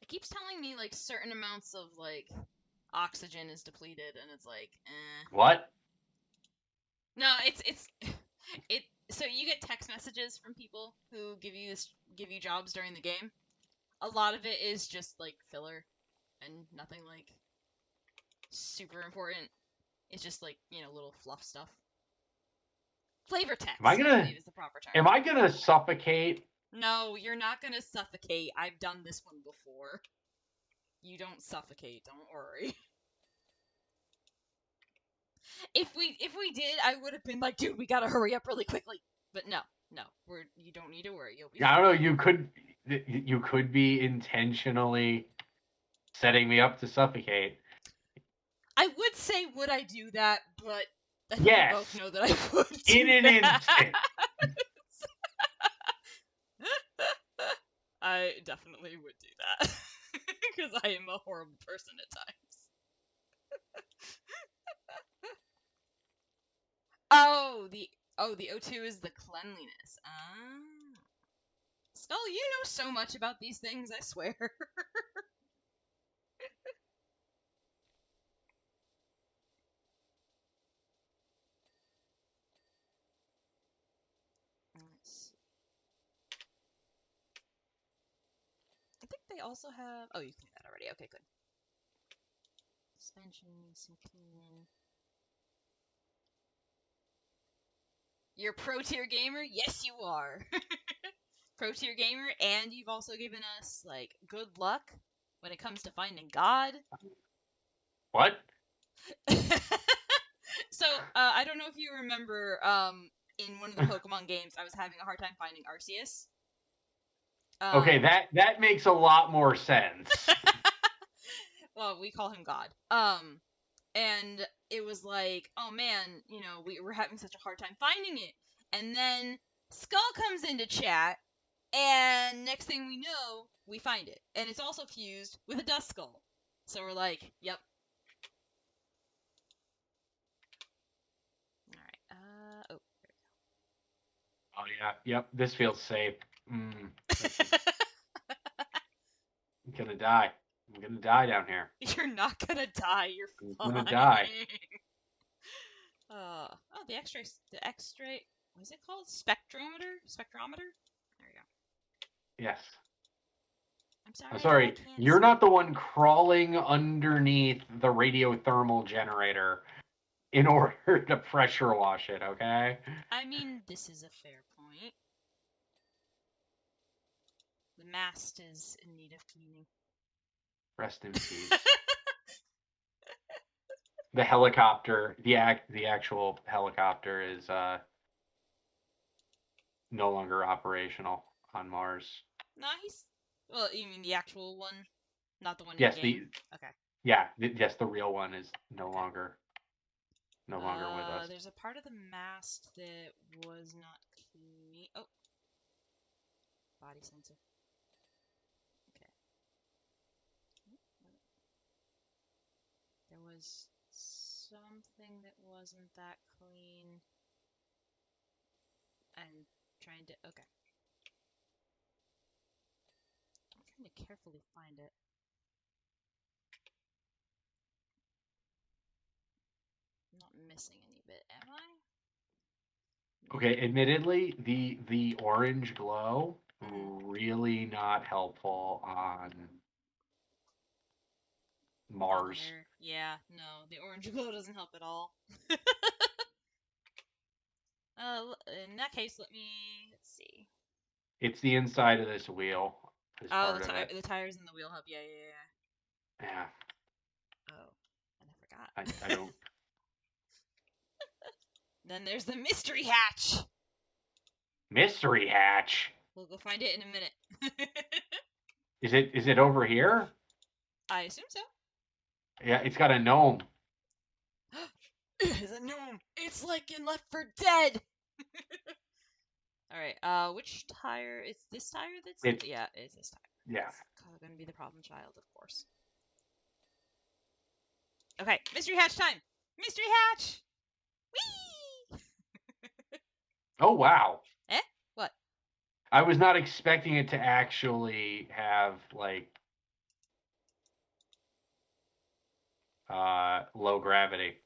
It keeps telling me like certain amounts of like oxygen is depleted, and it's like, eh. What? No, it's it. So you get text messages from people who give you jobs during the game. A lot of it is just like filler and nothing like super important. It's just like little fluff stuff. Flavor Am I text, I gonna believe is the proper term. am I gonna suffocate? No, you're not gonna suffocate. I've done this one before. You don't suffocate. Don't worry. If we did, I would have been like, dude, we gotta hurry up really quickly. But no, no, you don't need to worry. You'll be I don't know. fine. You could be intentionally setting me up to suffocate. I would say would I do that, but I think we both Yes, know that I would in do an that. instant. I definitely would do that because I am a horrible person at times. Oh, the O2 is the cleanliness. Ah. Skull, you know so much about these things, I swear. Let's see. I think they also have. Oh, you can do that already. Okay, good. Suspension needs some cleaning. You're pro tier gamer? Yes, you are. Pro tier gamer, and you've also given us like good luck when it comes to finding God. What? So I don't know if you remember in one of the Pokemon games, I was having a hard time finding Arceus. Okay, Um, that makes a lot more sense. well, we call him God. And it was like, oh man, we were having such a hard time finding it. And then Skull comes into chat, and next thing we know, we find it. And it's also fused with a Dust Skull. So we're like, yep. Alright. Oh. Oh yeah, yep. This feels safe. This is I'm gonna die. I'm gonna die down here. You're not gonna die, you're I'm gonna fine. die. Oh, the X-ray, what is it called? Spectrometer? There you go. Yes. I'm I'm sorry, but I sorry. can't You're not speak. the one crawling underneath the radiothermal generator in order to pressure wash it. Okay. I mean, this is a fair point. The mast is in need of cleaning. Rest in peace. The helicopter, the actual helicopter is no longer operational on Mars. Nah, he's. Well, you mean the actual one, not the one in Yes, game? Okay. yes, the real one is Okay. no longer with us. There's a part of the mast that was not Oh, body sensor. Okay. There was something that wasn't that clean. I'm trying to. Okay. I'm trying to carefully find it. I'm not missing any bit, am I? Okay, admittedly, the orange glow Mm-hmm. really not helpful on Mars. Other. Yeah, no, the orange glow doesn't help at all. In that case, let me. Let's see. It's the inside of this wheel is Oh, part of it. the tires in the wheel hub. Yeah, yeah, Yeah, yeah. Oh, and I I forgot. don't. Then there's the mystery hatch. Mystery hatch. We'll go find it in a minute. Is it over here? I assume so. Yeah, it's got a gnome. It's a gnome. It's like in Left 4 Dead. All right. Which tire? It's this tire that's. It's Yeah, it's this tire. yeah. It's gonna be the problem child, of course. Okay, mystery hatch time. Mystery hatch. Whee! Oh wow. Eh? What? I was not expecting it to actually have like low gravity.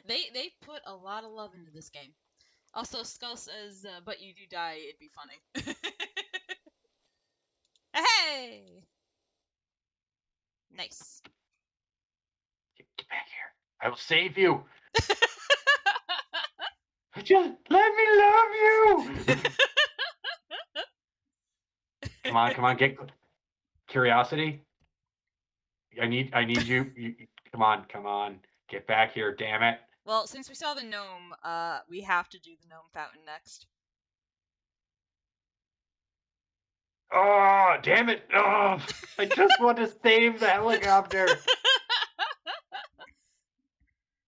They put a lot of love into this game. Also, Skull says, "But you do die. It'd be funny." Hey! Nice. Get back here. I will save you. Just let me love you. Come on, get curiosity. I need you. Come on. Get back here, damn it. Well, since we saw the gnome, we have to do the gnome fountain next. Oh, damn it. Oh, I just want to save the helicopter.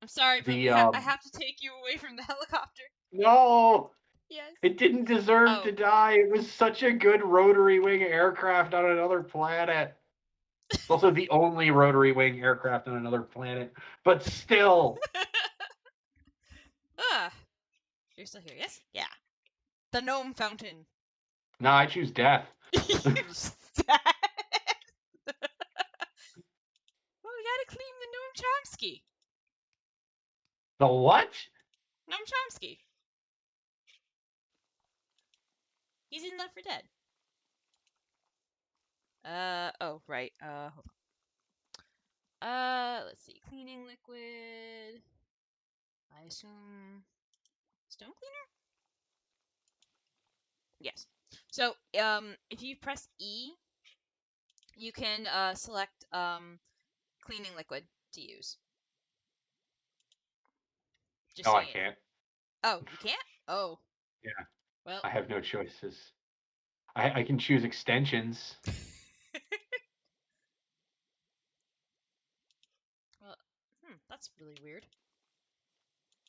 I'm sorry, but The I have to take you away from the helicopter. no, Yes. it didn't deserve to Oh. die. It was such a good rotary wing aircraft on another planet. It's also the only rotary wing aircraft on another planet. But still. Ah, you're still here, yes? Yeah. The gnome fountain. Nah, I choose death. You sad. Well, we gotta clean the gnome Chomsky. The what? Gnome Chomsky. He's in Left 4 Dead. Oh, right. Hold on. Let's see. Cleaning liquid. I assume stone cleaner? Yes. So, if you press E, you can select cleaning liquid to use. Just No, so I you. can't. Oh, you can't? Oh, Yeah, well. I have no choices. I can choose extensions. Well, that's really weird.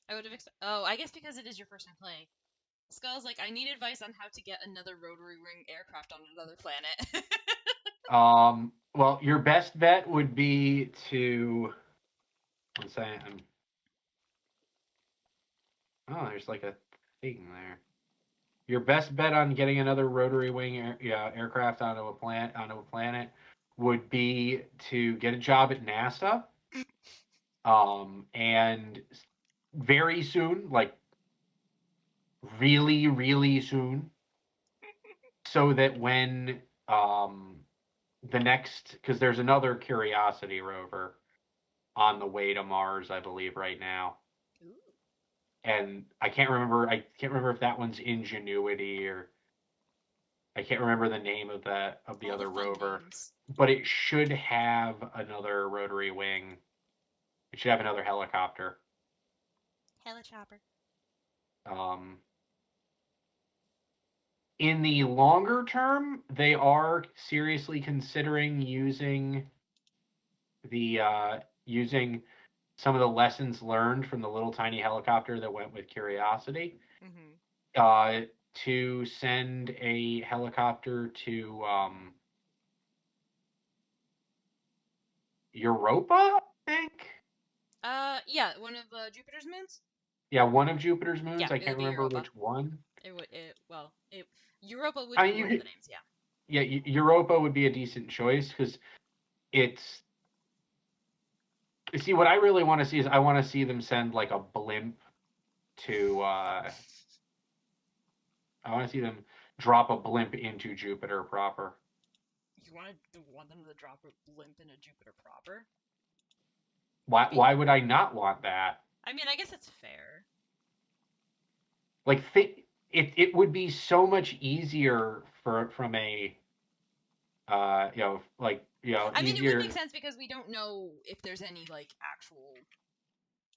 I would have oh, I guess because it is your first time playing. Skull's like, I need advice on how to get another rotary wing aircraft on another planet. Well, your best bet would be to. One second. Oh, there's like a thing there. Your best bet on getting another rotary wing aircraft onto a planet would be to get a job at NASA. And very soon, like really, really soon, so that when the next, because there's another Curiosity rover on the way to Mars, I believe, right now. Ooh. And I can't remember. I can't remember if that one's Ingenuity or I can't remember the name of the All the other fun rover. names. But it should have another rotary wing. It should have another helicopter. Helichopper. Um, in the longer term, they are seriously considering using some of the lessons learned from the little tiny helicopter that went with Curiosity Mm-hmm. uh, to send a helicopter to Europa, I think. Yeah, one of Jupiter's moons. Yeah, one of Jupiter's Yeah, moons. I it would can't be remember Europa. which one. It would. It well. It Europa would I be mean, you one of the could, names. Yeah. yeah, Europa would be a decent choice because it's. See, what I really want to see is I want to see them send like a blimp to. I want to see them drop a blimp into Jupiter proper. You want them to drop a blimp into Jupiter proper? Why? I mean, Why would I not want that? I guess it's fair. Like, it would be so much easier for from a I mean, it would make easier. sense because we don't know if there's any like actual.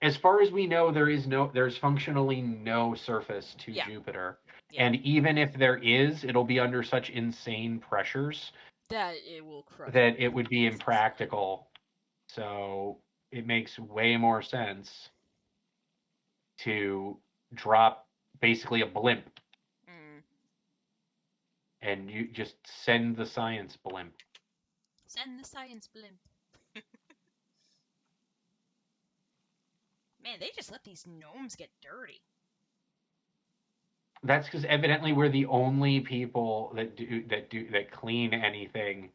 As far as we know, there's functionally no surface to Yeah. Jupiter. Yeah. And even if there is, it'll be under such insane pressures That it will crush that it everything would it be passes. impractical. So it makes way more sense to drop basically a blimp Yeah. Mm. and you just send the science blimp. Send the science blimp. Man, they just let these gnomes get dirty. That's because evidently we're the only people that clean anything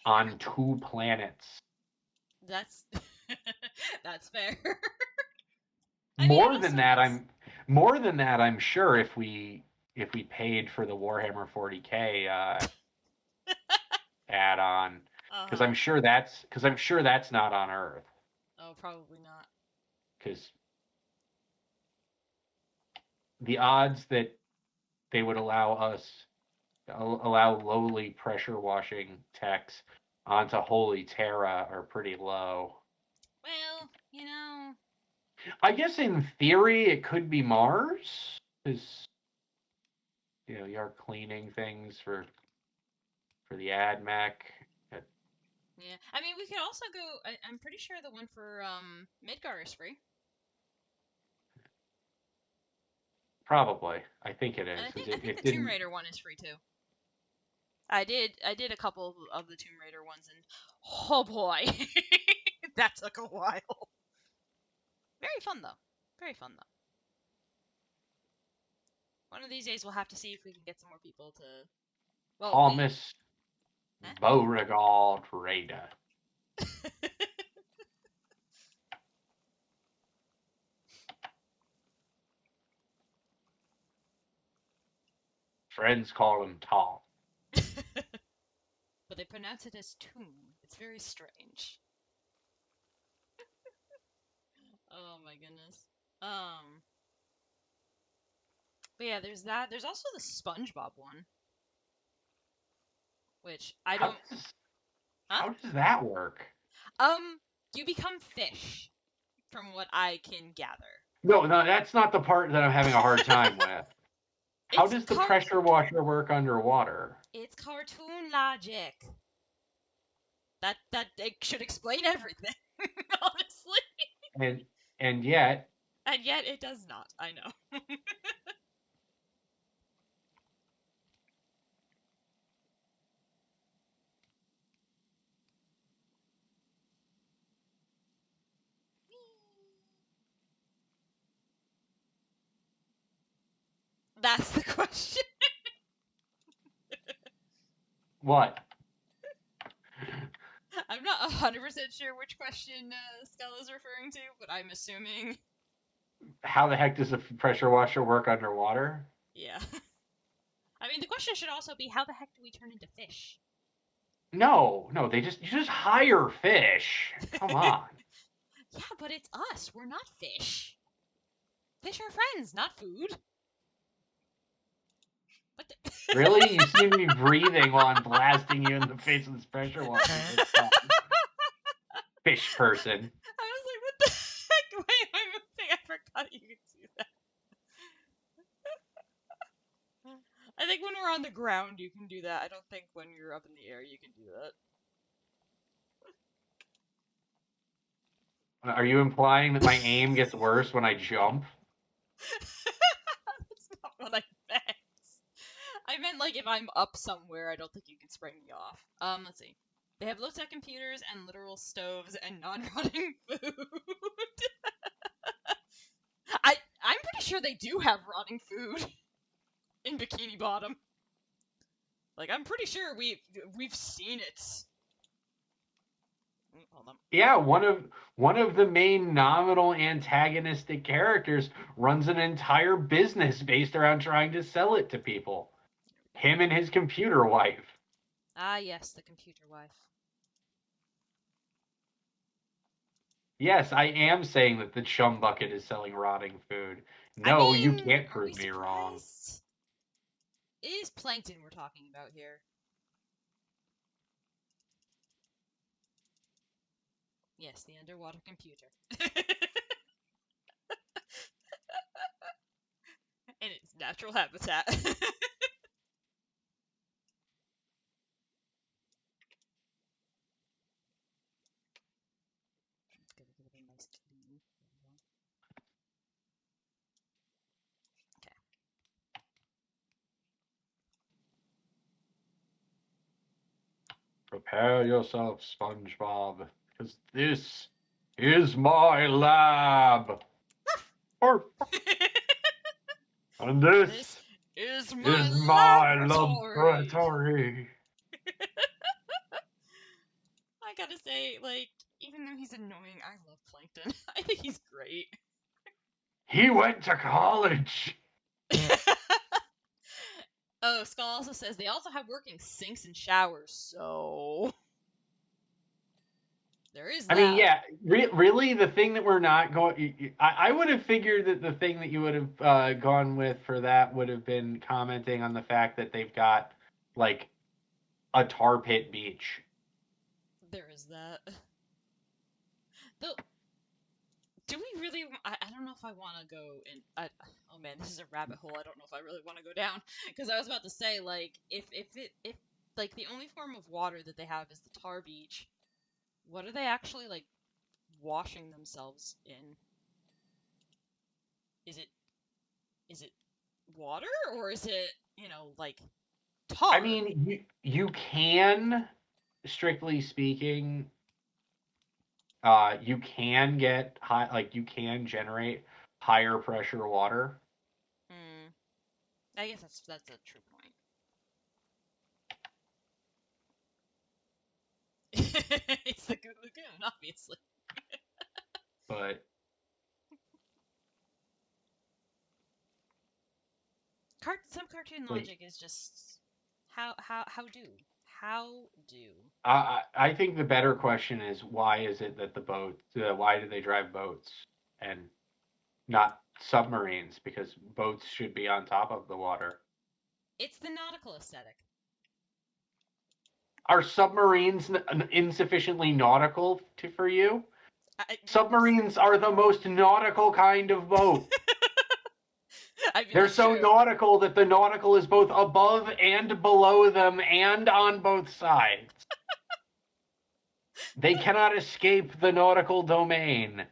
on two planets. That's that's fair. I mean, it More than also that, makes. I'm sure if we paid for the Warhammer 40K add-on, Uh because huh. I'm sure that's not on Earth. Oh, probably not. Because the odds that they would allow lowly pressure washing techs onto Holy Terra are pretty low. Well, I guess in theory it could be Mars, because you are cleaning things for the AdMech. yeah. I mean, we could also go. I'm pretty sure the one for Midgar is free, Probably, I think it and is because I think it the Tomb didn't. Raider one is free too. I did a couple of the Tomb Raider ones, and oh boy, that took a while. Very fun though. Very fun though. One of these days we'll have to see if we can get some more people to. Well, we. Thomas Huh? Beauregard Raider. Friends call him Tom. But they pronounce it as tomb. It's very strange. Oh my goodness. Um, but yeah, there's that. There's also the SpongeBob one, which I How don't. does Huh? how does that work? Um, you become fish, from what I can gather. No, no, that's not the part that I'm having a hard time with. How It's does the cart. pressure washer work underwater? It's cartoon logic. That it should explain everything, honestly. And and yet, And yet it does not. I know. That's the question. what? I'm not 100% sure which question Skella's referring to, but I'm assuming. How the heck does a pressure washer work underwater? Yeah. I mean, the question should also be how the heck do we turn into fish? No, no, you just hire fish. Come on. Yeah, but it's us. We're not fish. Fish are friends, not food. What the? Really? You seem to be breathing while I'm blasting you in the face with this pressure washer. It's fun. Fish person. I was like, what the heck? Why am I moving? I forgot you could do that. I think when we're on the ground, you can do that. I don't think when you're up in the air, you can do that. Are you implying that my aim gets worse when I jump? I meant like if I'm up somewhere, I don't think you can spray me off. Let's see. They have low-tech computers and literal stoves and non-rotting food. I'm pretty sure they do have rotting food in Bikini Bottom. Like I'm pretty sure we've seen it. Hold on. Yeah, one of the main nominal antagonistic characters runs an entire business based around trying to sell it to people. There we go. Him and his computer wife. Ah, yes, the computer wife. Yes, I am saying that the chum bucket is selling rotting food. I No, you mean, can't are we prove me wrong. surprised? It is plankton we're talking about here. Yes, the underwater computer. In its natural habitat. Gotta give it a nice clean. Okay. Prepare yourself, SpongeBob, because this is my lab. And This this is is my my laboratory. laboratory. I gotta say, like, even though he's annoying, I love Plankton. I think he's great. He went to college. Oh, Skull also says they also have working sinks and showers, so there is I mean, that. yeah, really, the thing that we're not going. I would have figured that the thing that you would have gone with for that would have been commenting on the fact that they've got like a tar pit beach. There is that. Though, do we really? I don't know if I want to go in. Oh man, this is a rabbit hole. I don't know if I really want to go down because I was about to say like if like the only form of water that they have is the tar beach, what are they actually like washing themselves in? Is it is it water or is it like I tar? mean, you can, strictly speaking, you can get high, like you can generate higher pressure water. Hmm. I guess that's a true point. It's the Good Lagoon, obviously. But Some cartoon like, logic is just how do I think the better question is why is it that why do they drive boats and not submarines? Because boats should be on top of the water. it's the nautical aesthetic. Are submarines insufficiently nautical for you? I, Submarines are the most nautical kind of boat. I mean They're that's so true. nautical that the nautical is both above and below them and on both sides. They cannot escape the nautical domain.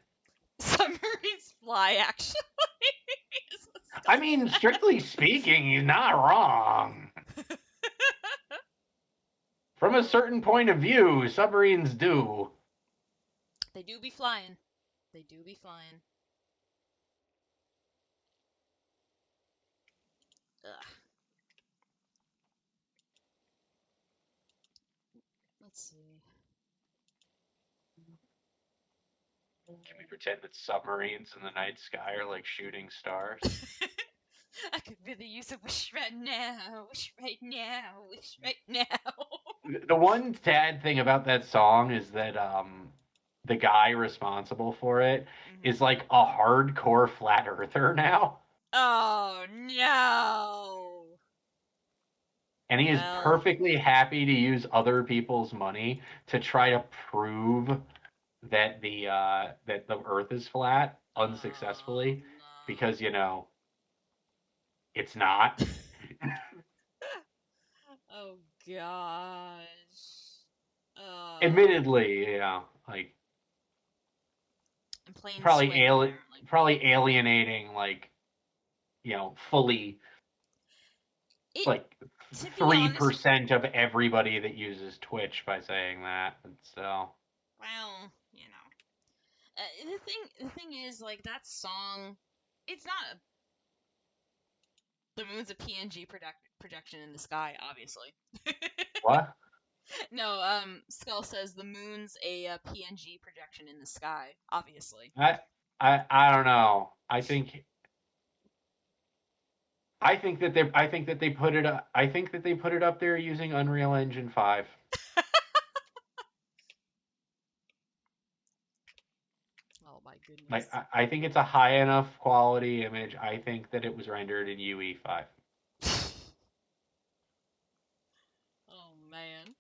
Submarines fly actually. Is what I Skull mean, strictly speaking, he's not wrong. said. From a Oh, certain point of view, submarines do. they do be flying. They do be flying. Ugh. Let's see. Can we pretend that submarines in the night sky are like shooting stars? I could really use a wish right now. Wish right now. Wish right now. The one sad thing about that song is that the guy responsible for it Hmm. is like a hardcore flat earther now. Oh no. And he is Well. perfectly happy to use other people's money to try to prove that the Earth is flat Oh unsuccessfully, because no. it's not. Oh gosh. Admittedly, like And plain probably swim apparently. probably alienating, fully It, like to be three honest, percent of everybody that uses Twitch by saying that. And so well, the thing is, like, that song, it's not the moon's a PNG projection in the sky, obviously. what? No, Skull says the moon's a PNG projection in the sky, obviously. I I don't know. I think that they put it up, I think that they put it up there using Unreal Engine 5. Oh my Like goodness. I think it's a high enough quality image. I think that it was rendered in UE5. Oh man.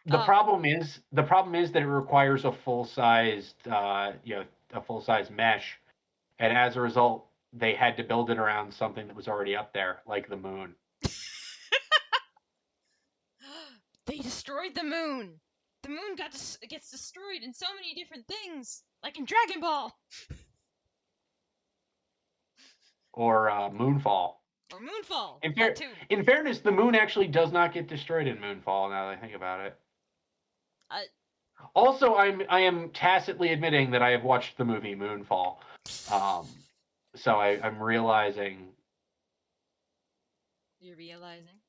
The Um, problem is the problem is that it requires a full sized a full size mesh, and as a result, they had to build it around something that was already up there, like the moon. they destroyed the moon. The moon gets destroyed in so many different things, like in Dragon Ball Or Moonfall. or Moonfall. In, That fair, too. in fairness, the moon actually does not get destroyed in Moonfall. Now that I think about it. Uh, Also, I am tacitly admitting that I have watched the movie Moonfall. Um, so I'm realizing, you're realizing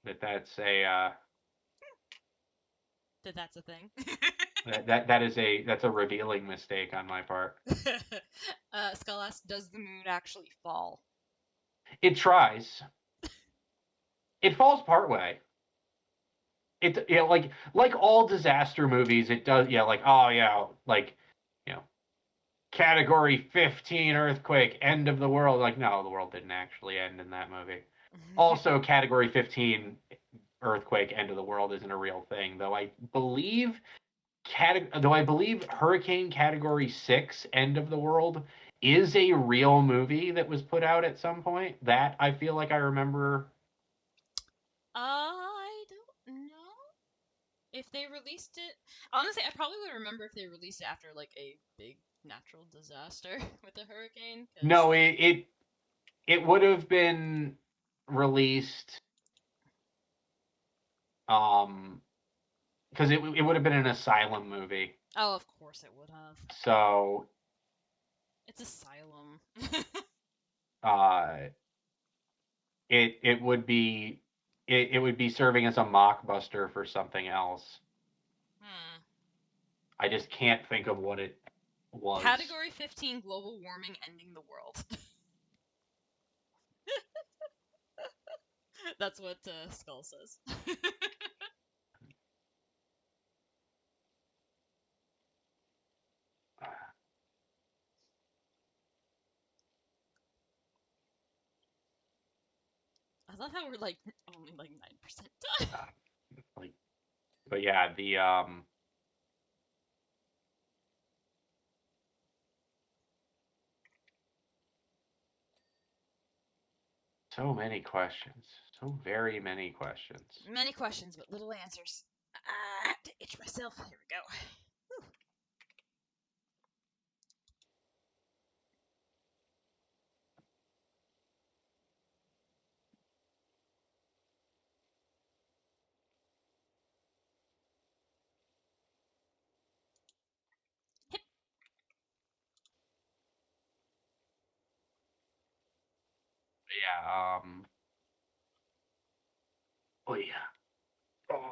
that that's a that that's a thing. that's a revealing mistake on my part. Skull asks, does the moon actually fall? It tries. It falls partway. It like all disaster movies, it does. Yeah, like, oh yeah, like, you know category 15 earthquake, end of the world. Like, no, the world didn't actually end in that movie. Also, category 15 earthquake, end of the world isn't a real thing, though I believe hurricane category 6, end of the world, is a real movie that was put out at some point. That I feel like I remember. I don't know if they released it. Honestly, I probably would remember if they released it after like a big natural disaster with a hurricane, because No, it would have been released, um because it would have been an asylum movie. oh, of course it would have. So It's Asylum. uh it would be it would be serving as a mockbuster for something else. Hmm. I just can't think of what it was. Category 15: global warming ending the world. That's what Skull says. I love how we're like only like 9% done. Uh, like, but yeah, the so many questions, so very many questions. Many questions, but little answers. I have to itch myself. Here we go. Hip. Yeah, oh yeah. Oh,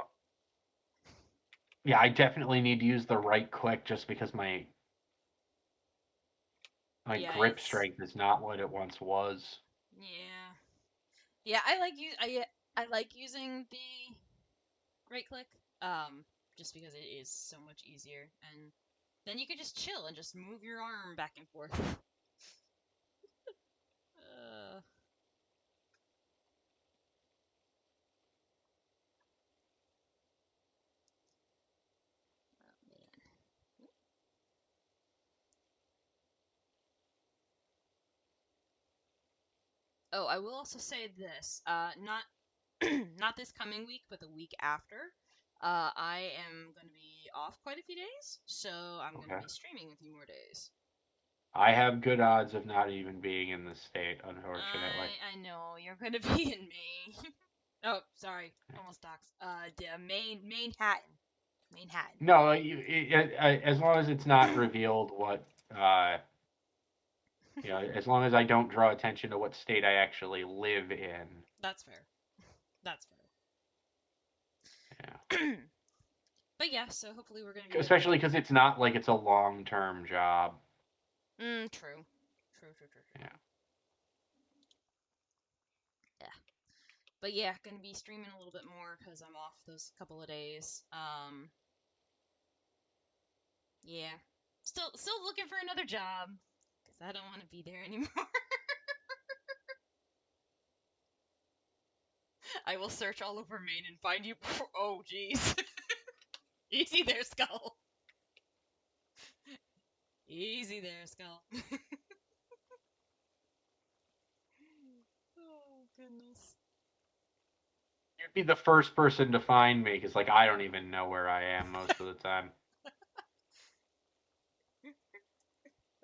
yeah, I definitely need to use the right click just because my Yeah, grip it's strength is not what it once was. yeah, yeah. I like using the right click. Just because it is so much easier, and then you could just chill and just move your arm back and forth. Uh, oh man. Oh, I will also say this. Not not this coming week, but the week after. I am going to be off quite a few days, so I'm going to Okay. be streaming a few more days. I have good odds of not even being in the state, unfortunately. I know you're gonna be in Maine. Oh, sorry, almost docs. Manhattan, Manhattan. No, as long as it's not revealed what, as long as I don't draw attention to what state I actually live in. That's fair. That's Yeah. fair. But yeah, so hopefully we're gonna be good. Especially because it's not like it's a long-term job. True. True, true, true, true. Yeah. Yeah. But yeah, gonna be streaming a little bit more because I'm off those couple of days. Yeah. Still looking for another job because I don't want to be there anymore. I will search all over Maine and find you. Oh, jeez. Easy there, Skull. Easy there, Skull. Oh, goodness. You'd be the first person to find me because, like, I don't even know where I am most of the time.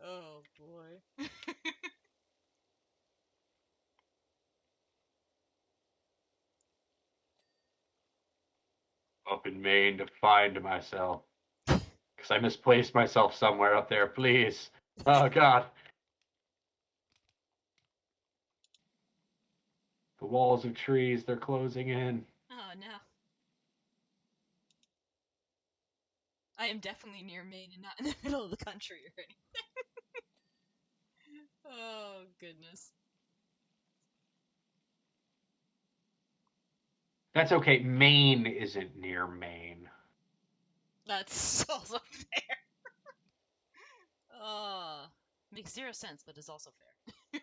Oh, boy. Up in Maine to find myself because I misplaced myself somewhere up there. Please. Oh God. The walls of trees, they're closing in. Oh, no. I am definitely near Maine and not in the middle of the country or anything. Oh, goodness. That's okay. Maine isn't near Maine. That's also fair. Oh, makes zero sense, but is also fair.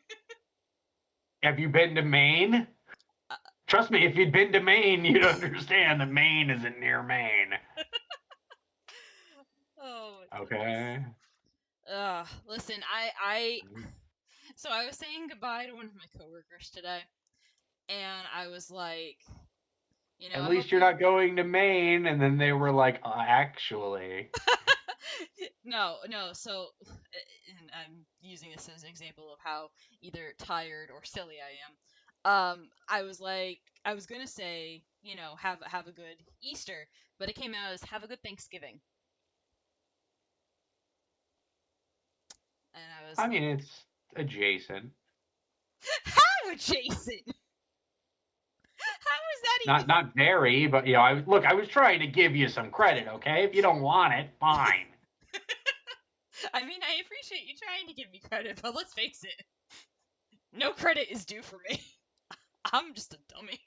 Have you been to Maine? Uh, Trust me, if you'd been to Maine, you'd understand that Maine isn't near Maine. oh my goodness. Okay. Listen, so I was saying goodbye to one of my coworkers today, and I was like, At I least hope you're you. not going to Maine. And then they were like, actually. No, no. So, and I'm using this as an example of how either tired or silly I am. I was like, I was gonna say, have a good Easter, but it came out as have a good Thanksgiving, and I was I like, mean, it's adjacent. how adjacent? How is that even? Not very, but I was trying to give you some credit, okay? If you don't want it, fine. I mean, I appreciate you trying to give me credit, but let's face it, no credit is due for me. I'm just a dummy.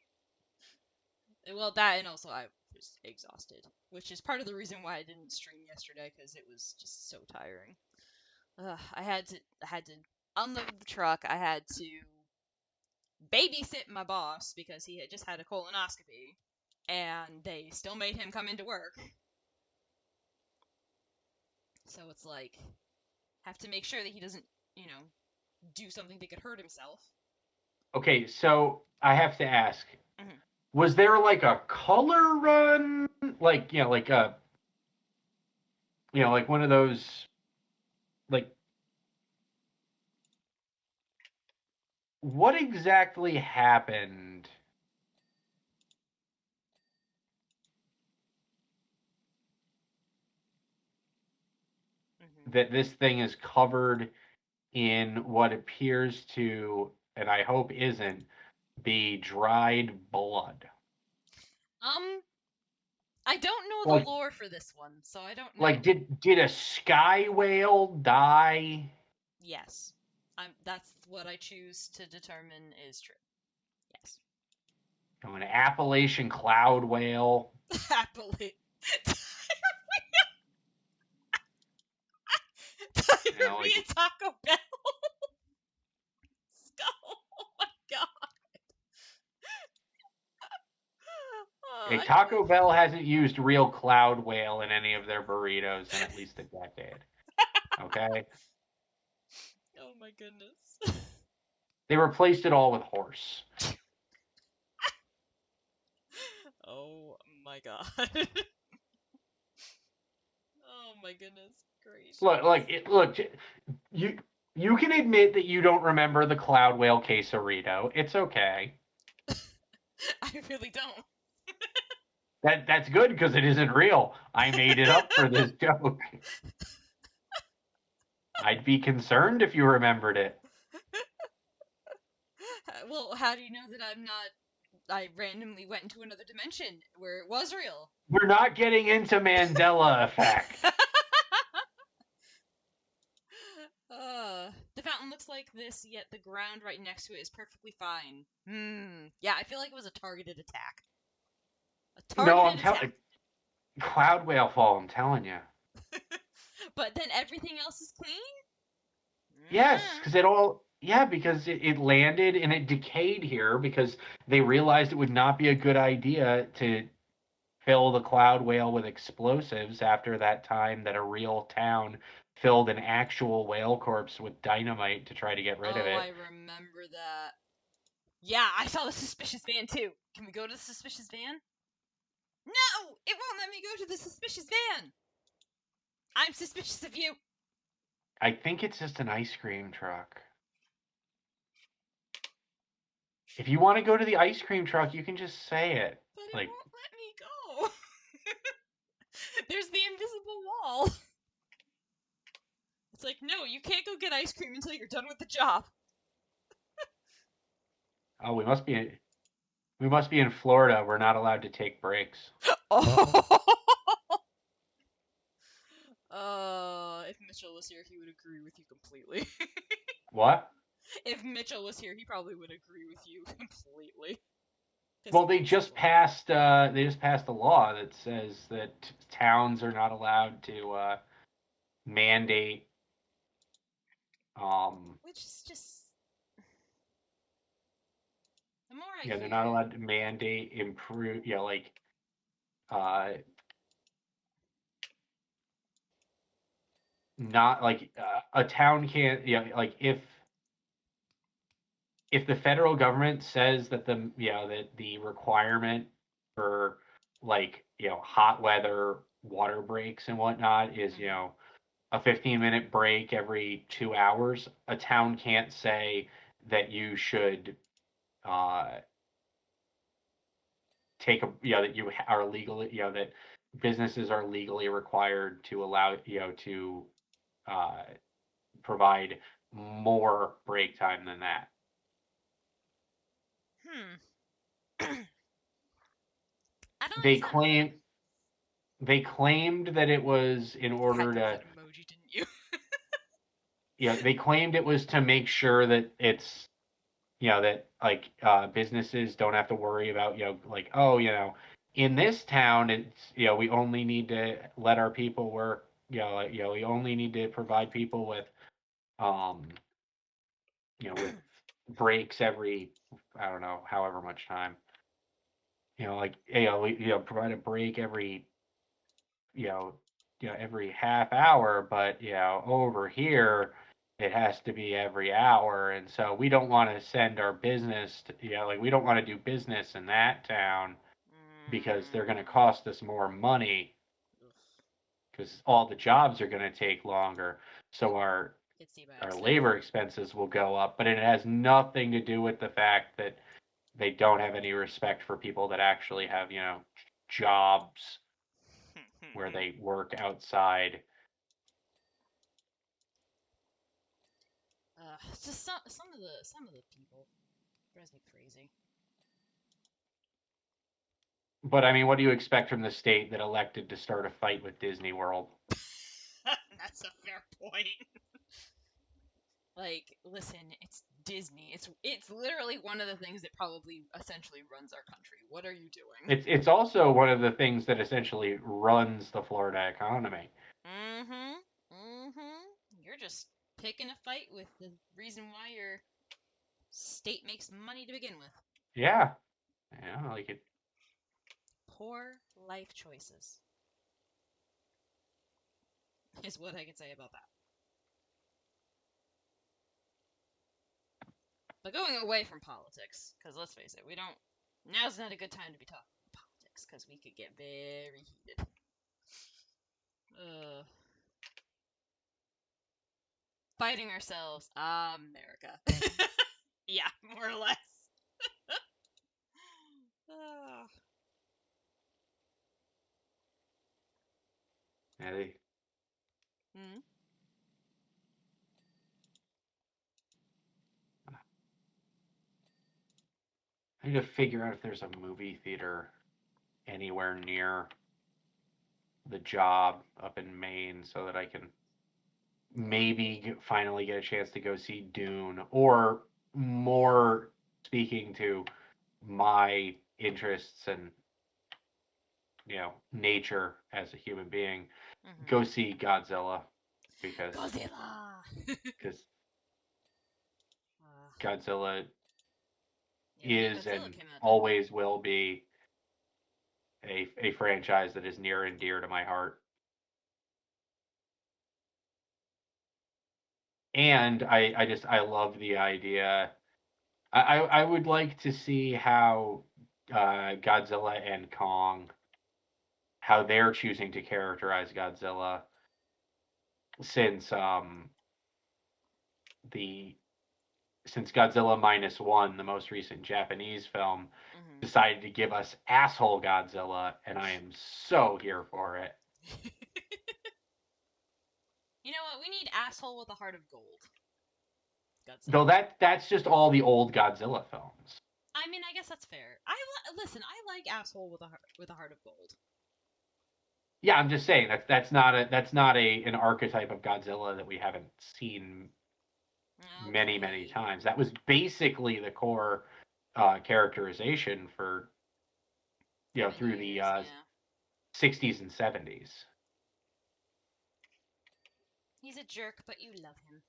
Well, that and also I was exhausted, which is part of the reason why I didn't stream yesterday because it was just so tiring. I had to unload the truck. I had to babysit my boss because he had just had a colonoscopy, and they still made him come into work. So it's like have to make sure that he doesn't, you know, do something that could hurt himself. Okay, so I have to ask, Hmm. was there like a color run? Like, like one of those, like, what exactly happened Hmm. that this thing is covered in what appears to, and I hope isn't, be dried blood? Um, I don't know the Like, lore for this one, so I don't like know. did a sky whale die? Yes, that's what I choose to determine is true. Yes. An Appalachian cloud whale? Happily. Like Diarrhea Taco Bell skull. Oh my god. Oh, a I can't. Taco Bell hasn't used real cloud whale in any of their burritos in at least a decade. Okay, Oh my goodness. they replaced it all with horse. Oh my god. Oh my goodness Look, gracious. look, you. You can admit that you don't remember the cloud whale quesarito. It's okay. I really don't. That's good because it isn't real. I made it up for this joke. I'd be concerned if you remembered it. Well, how do you know that I'm not? I randomly went into another dimension where it was real. We're not getting into Mandela effect. The fountain looks like this, yet the ground right next to it is perfectly fine. Yeah, I feel like it was a targeted attack. A No, targeted I'm attack. telling cloud whale fall. I'm telling you. But then everything else is clean? Yes, Mm. because it all. Yeah, because it landed and it decayed here because they realized it would not be a good idea to fill the cloud whale with explosives after that time that a real town filled an actual whale corpse with dynamite to try to get rid of Oh, I it. remember that. Yeah, I saw the suspicious van too. Can we go to the suspicious van? No! It won't let me go to the suspicious van! I'm suspicious of you! I think it's just an ice cream truck. If you want to go to the ice cream truck, you can just say it. But it Like, won't let me go! There's the invisible wall! It's like, no, you can't go get ice cream until you're done with the job. oh, we must be in Florida. We're not allowed to take breaks. Oh! If Mitchell was here, he would agree with you completely. What? If Mitchell was here, he probably would agree with you completely. Because he Well, wants his life. they just passed a law that says that towns are not allowed to mandate um Which is just. The more I yeah, they're hear not it. allowed to mandate improve like uh not like a town can't like if the federal government says that that the requirement for like hot weather water breaks and whatnot is Mm-hmm. a 15-minute break every 2 hours, a town can't say that you should uh, take a that you are legally that businesses are legally required to allow to uh, provide more break time than that. Hmm. I don't They understand that. claim they claimed that it was in You had order to do to that emoji, didn't you? they claimed it was to make sure that it's that like businesses don't have to worry about like oh in this town it's we only need to let our people work like, we only need to provide people with um with breaks every I don't know however much time like we provide a break every you know, every half hour, but over here it has to be every hour, and so we don't want to send our business to, like we don't want to do business in that town because they're going to Mm. cost us more money because all the jobs are going to take longer, so It's by our accident. labor expenses will go up, but it has nothing to do with the fact that they don't have any respect for people that actually have jobs where they work outside. It's just some of the people drives me crazy. But I mean, what do you expect from the state that elected to start a fight with Disney World? That's a fair point. Like, listen, it's Disney. It's literally one of the things that probably essentially runs our country. What are you doing? It's also one of the things that essentially runs the Florida economy. Mm-hmm. Mm-hmm. You're just picking a fight with the reason why your state makes money to begin with. Yeah, yeah, like it. Poor life choices is what I can say about that. But going away from politics, because let's face it, we don't. Now's not a good time to be talking politics, because we could get very heated. fighting ourselves. America. Yeah, more or less. Ah. Eddie, Mm. I need to figure out if there's a movie theater anywhere near the job up in Maine so that I can maybe finally get a chance to go see Dune, or more speaking to my interests and nature as a human being, Mm-hmm. go see Godzilla because Godzilla. because Uh, Godzilla yeah, the new is Godzilla and came out, didn't it? always will be a franchise that is near and dear to my heart. And I love the idea. I would like to see how Godzilla and Kong, how they're choosing to characterize Godzilla, since the since Godzilla minus one, the most recent Japanese film, Mm-hmm. decided to give us asshole Godzilla, and I am so here for it. You know what? We need asshole with a heart of gold. Though Godzilla. that's just all the old Godzilla films. I mean, I guess that's fair. Listen. I like asshole with a heart of gold. Yeah, I'm just saying that's not a an archetype of Godzilla that we haven't seen many Okay. times. That was basically the core characterization for For many through the years, yeah. 60s and 70s. He's a jerk, but you love him.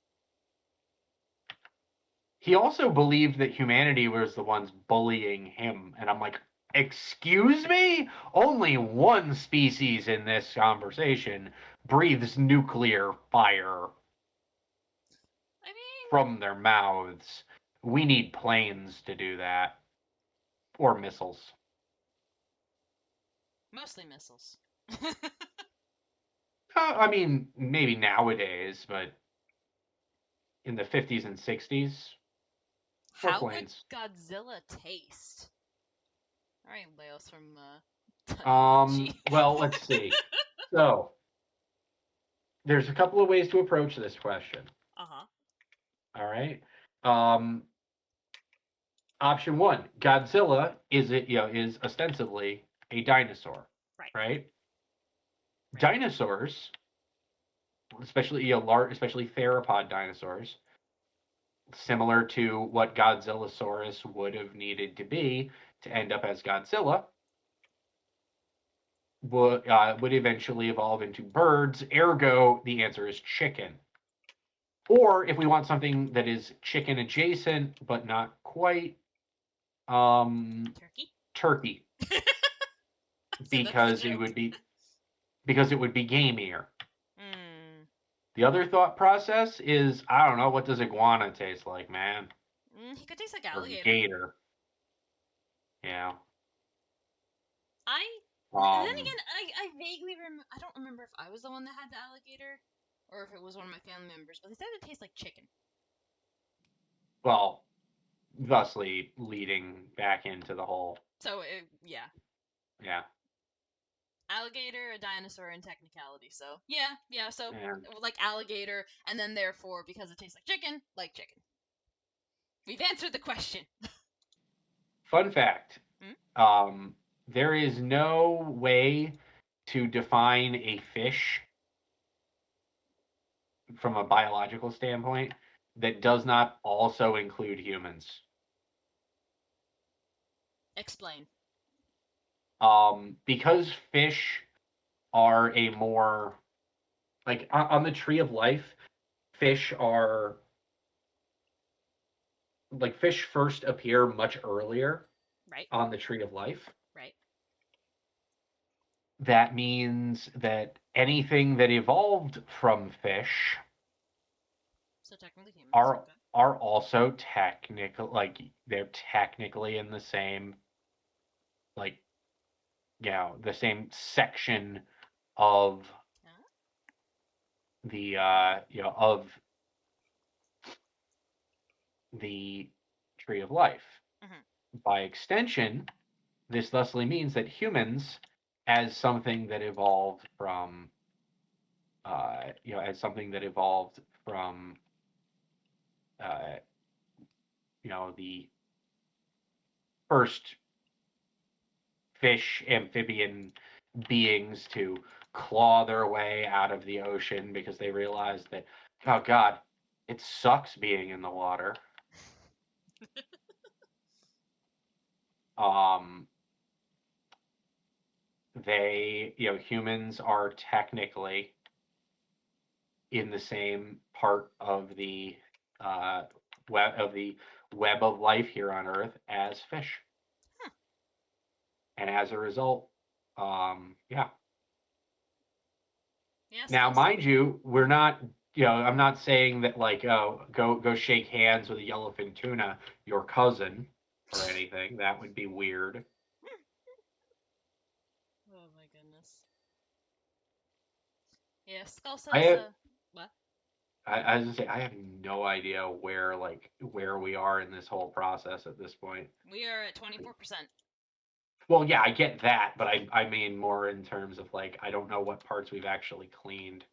He also believed that humanity was the ones bullying him, and I'm like, excuse me? Only one species in this conversation breathes nuclear fire I mean, from their mouths. We need planes to do that, or missiles. mostly missiles. I mean, maybe nowadays, but in the 50s and 60s, more How would planes. Godzilla taste? All right, Leos from Tanamachi. Well, let's see. So, there's a couple of ways to approach this question. Uh huh. All right. Um, Option one: Godzilla is ostensibly a dinosaur, Right. right? Right. Dinosaurs, especially large, especially theropod dinosaurs, similar to what Godzillasaurus would have needed to be to end up as Godzilla, would eventually evolve into birds. Ergo, the answer is chicken. Or if we want something that is chicken adjacent but not quite, um, Turkey. turkey, So that's the because it joke. would be because it would be gamier. Hmm. The other thought process is, I don't know, what does iguana taste like, man? He could taste like Or alligator. gator, you know? I then Um, again, I vaguely remember. I don't remember if I was the one that had the alligator, or if it was one of my family members. But they said it tastes like chicken. well, thusly leading back into the whole, So yeah, yeah, alligator, a dinosaur in technicality. So yeah, yeah. So and like alligator, and then therefore because it tastes like chicken. We've answered the question. fun fact, Hmm? um, there is no way to define a fish from a biological standpoint that does not also include humans. Explain. Because fish are a more like on the tree of life, fish are like fish first appear much earlier Right. on the tree of life. Right. That means that anything that evolved from fish So technically humans. are Okay. are also technical, like they're technically in the same, like the same section of Huh? the of the tree of life. Hmm. By extension, this thusly means that humans, as something that evolved from, as something that evolved from, uh, the first fish amphibian beings to claw their way out of the ocean because they realized that, oh God, it sucks being in the water. Um, humans are technically in the same part uh, of the web of life here on Earth as fish, Huh. and as a result, yeah. Yeah, Now, Skull said. mind you, we're not. I'm not saying that like, oh, go shake hands with a yellowfin tuna, your cousin, or anything. That would be weird. Oh my goodness. Yeah, Skull I says, have, what? I was gonna say I have no idea where we are in this whole process at this point. We are at 24%. Well, yeah, I get that, but I mean more in terms of like I don't know what parts we've actually cleaned.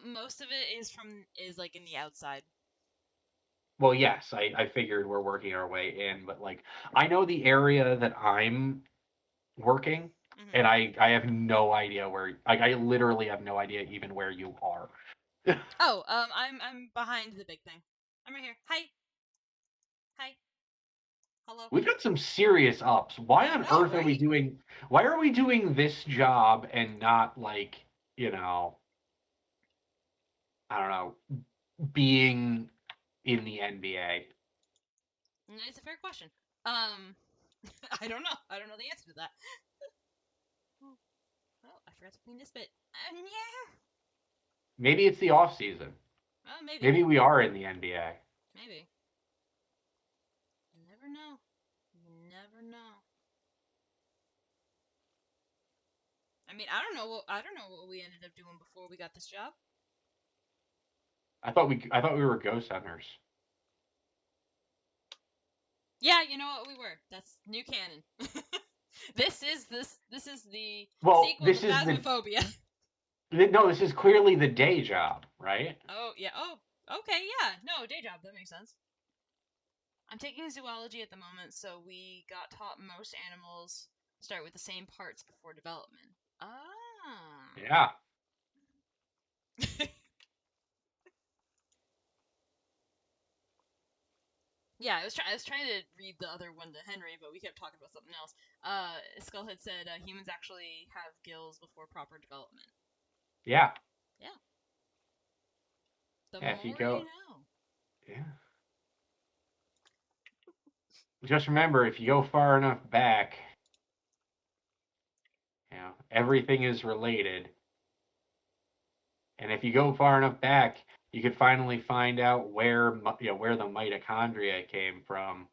Most of it is like in the outside. Well, yes, I figured we're working our way in, but like I know the area that I'm working, Hmm. and I have no idea where. Like I literally have no idea even where you are. Oh, I'm behind the big thing. I'm right here. Hi, hi, hello. We've got some serious ups. Why I on know, earth are we right? doing? Why are we doing this job and not like you know I don't know being in the NBA? It's a fair question. Um, I don't know. I don't know the answer to that. Oh, oh, I forgot to clean this bit. Yeah. Maybe it's the off season. Maybe, Maybe we are in the NBA. maybe. You never know. You never know. I mean, I don't know what we ended up doing before we got this job. I thought we were ghost hunters. Yeah, you know what we were. That's new canon. This is the Well, sequel to Phasmophobia. no, this is clearly the day job, right? Oh yeah. Oh, okay. Yeah. No, day job. That makes sense. I'm taking zoology at the moment, so we got taught most animals start with the same parts before development. Ah. Yeah. Yeah, I was trying to read the other one to Henry, but we kept talking about something else. Skull had said humans actually have gills before proper development. Yeah. Yeah, the Yeah. If you more you go, know. yeah. Just remember, if you go far enough back, everything is related. And if you go far enough back, you could finally find out where the mitochondria came from.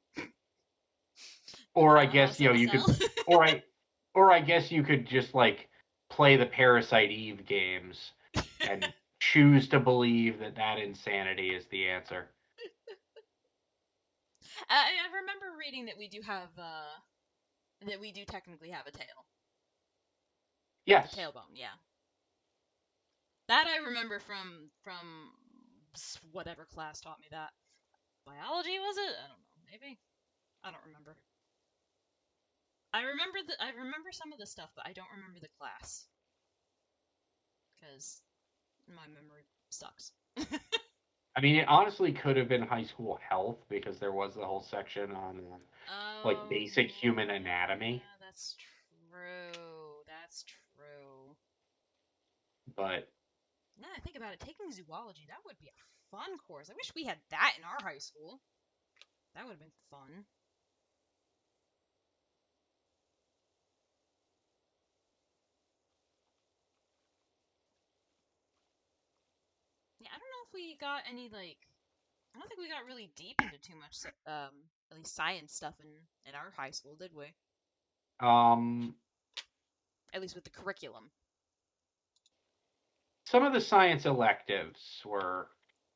The Or I guess powerhouse of the you cell. could, or I guess you could just like play the Parasite Eve games and choose to believe that insanity is the answer. I remember reading that we do have that we do technically have a tail, like the Yes. tailbone. Yeah, that I remember from whatever class taught me that. Biology was it? I don't know. Maybe I don't remember. I remember some of the stuff, but I don't remember the class because my memory sucks. I mean, it honestly could have been high school health because there was the whole section on like Oh basic human anatomy. yeah, that's true. That's true. But Now that I think about it, taking zoology, that would be a fun course. I wish we had that in our high school. That would have been fun. Yeah, I don't know if we got any like I don't think we got really deep into too much at least science stuff in our high school, did we? um, At least with the curriculum. some of the science electives were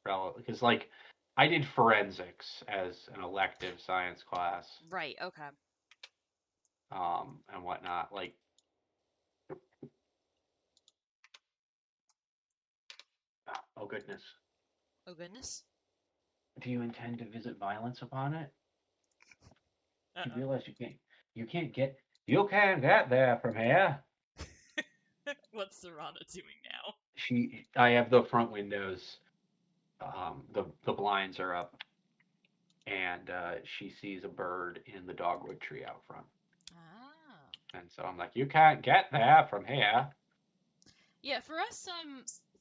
relevant because like I did forensics as an elective science class, Right. Okay. and whatnot. Like, oh goodness, Oh goodness. do you intend to visit violence upon it? Uh You oh. realize you can't get there from here. What's Serana doing now? I have the front windows, the blinds are up, and she sees a bird in the dogwood tree out front. Ah. And so I'm like, you can't get there from here. Yeah, for us,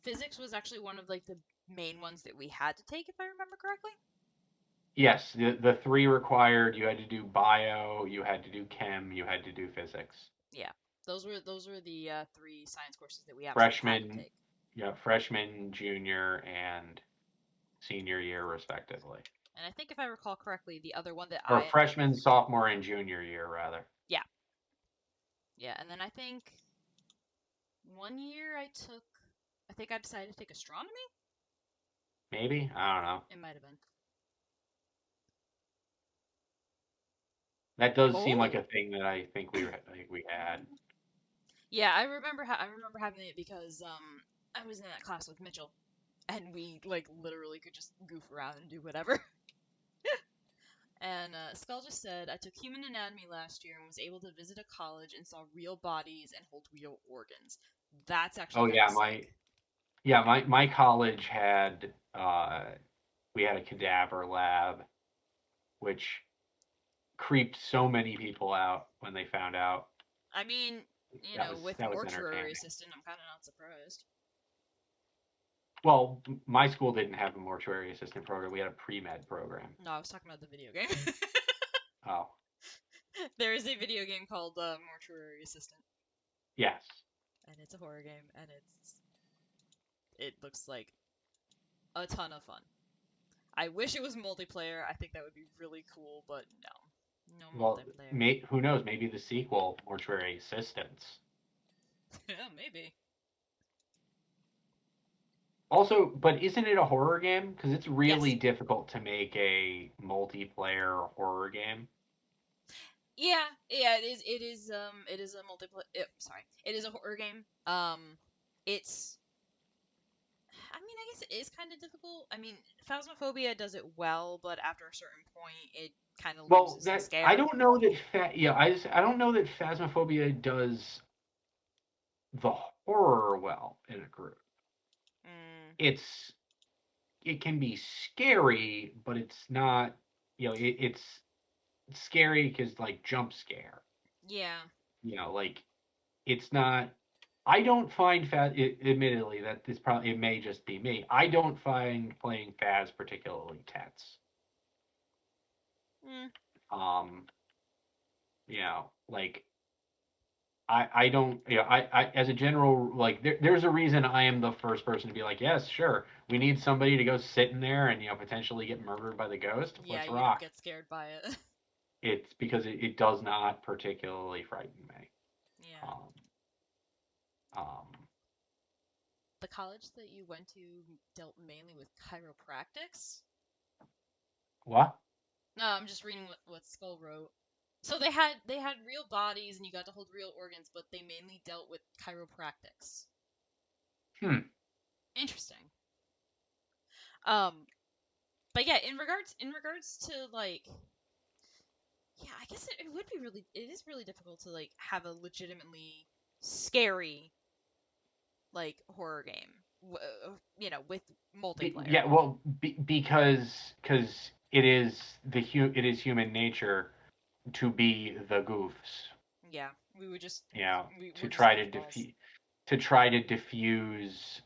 physics was actually one of like the main ones that we had to take, if I remember correctly. Yes, the three required, you had to do bio, you had to do chem, you had to do physics. Yeah, those were the three science courses that we absolutely had to Freshman, take. yeah, freshman, junior, and senior year, respectively. And I think if I recall correctly, the other one that Or I ended up, freshman, sophomore, and junior year, rather. yeah, yeah, and then I think one year I think I decided to take astronomy. Maybe? I don't know. It might have been. That does seem like Oh, a thing that I think we had. yeah, I remember having it because I was in that class with Mitchell, and we like literally could just goof around and do whatever. And Skull just said, I took human anatomy last year and was able to visit a college and saw real bodies and hold real organs. That's actually Oh kind of yeah, sick. my college had we had a cadaver lab, which creeped so many people out when they found out. I mean, you know, with That was mortuary entertaining. assistant, I'm kind of not surprised. Well, my school didn't have a mortuary assistant program. We had a pre-med program. No, I was talking about the video game. Oh, There is a video game called Mortuary Assistant, yes. and it's a horror game, and it looks like a ton of fun. I wish it was multiplayer. I think that would be really cool, but no, no Well, multiplayer. who knows? Maybe the sequel, Mortuary Assistants. Yeah, maybe. Also, but isn't it a horror game? Because it's really Yes. difficult to make a multiplayer horror game. Yeah, yeah, it is. It is. It is a multiplayer. Sorry, it is a horror game. It's. I mean, I guess it is kind of difficult. I mean, Phasmophobia does it well, but after a certain point, it kind of Well, loses the that I scare. don't know that I don't know that Phasmophobia does the horror well in a group. Mm, It's it can be scary, but it's not, it's scary because like jump scare. yeah, Like it's not. I don't find admittedly that this probably it may just be me. I don't find playing Faz particularly tense. mm, Um, like I don't, I as a general, like there's a reason I am the first person to be like, yes, sure, we need somebody to go sit in there and potentially get murdered by the ghost. yeah. Let's You don't rock. get scared by it. It's because it does not particularly frighten me. Yeah. Um, um, The college that you went to dealt mainly with chiropractics. what? No, I'm just reading what Skull wrote. So they had real bodies and you got to hold real organs, but they mainly dealt with chiropractics. Hmm. Interesting. Um, but yeah, in regards to like, yeah, I guess it would be really it is really difficult to like have a legitimately scary like horror game, you know, with multiplayer. Yeah, well, because it is human nature to be the goofs. Yeah, we would just To we're just try to goofballs. diffuse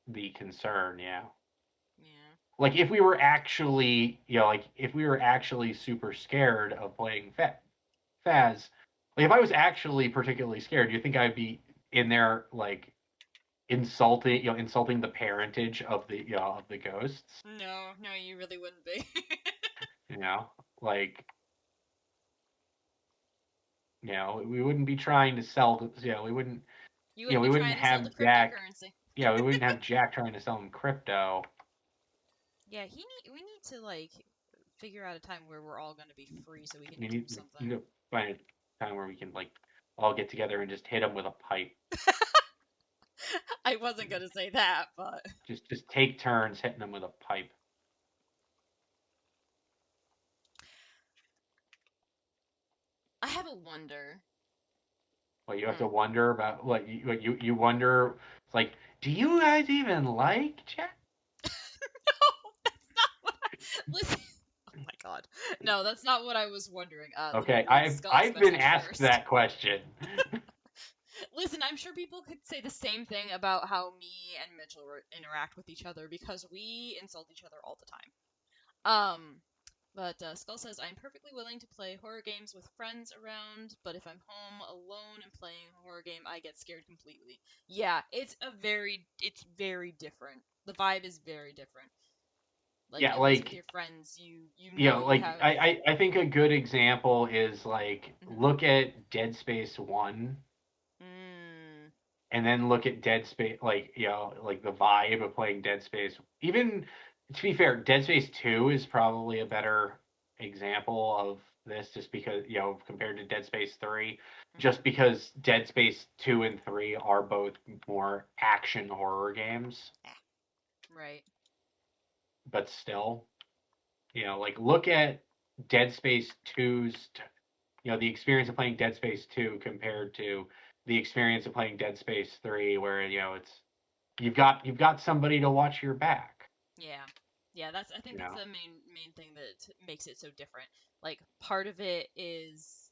the concern. Yeah. Yeah. Like if we were actually, like if we were actually super scared of playing Faz, like if I was actually particularly scared, do you think I'd be in there like insulting the parentage of the ghosts? No, no, you really wouldn't be. You know, like we wouldn't be trying to sell. We wouldn't. You wouldn't be We wouldn't trying to sell the have Jack. cryptocurrency. Yeah, we wouldn't have Jack trying to sell him crypto. Yeah, we need to like figure out a time where we're all gonna be free so we can We do need something. to find a time where we can like all get together and just hit them with a pipe. I wasn't gonna say that, but Just take turns hitting them with a pipe. I have a wonder. Well, you have Hmm. to wonder about what you wonder. It's like, do you guys even like chat? No, that's not what I listen. Oh my god. No, that's not what I was wondering. Let me Okay, read Skull's I've been message asked first. that question. Listen, I'm sure people could say the same thing about how me and Mitchell interact with each other because we insult each other all the time. But Skull says, I'm perfectly willing to play horror games with friends around, but if I'm home alone and playing a horror game, I get scared completely. Yeah, it's very different. The vibe is very different. Like Yeah, at least with like your friends, you you know know, you like have. I think a good example is like Mhm. look at Dead Space 1 Mm. and then look at Dead Space like like the vibe of playing Dead Space. Even to be fair, Dead Space 2 is probably a better example of this just because, compared to Dead Space 3, just Mhm. because Dead Space 2 and 3 are both more action horror games, Ah, right. but still, like look at Dead Space 2's the experience of playing Dead Space 2 compared to the experience of playing Dead Space 3 where you've got somebody to watch your back, Yeah. Yeah, I think you that's know. the main thing that makes it so different. Like part of it is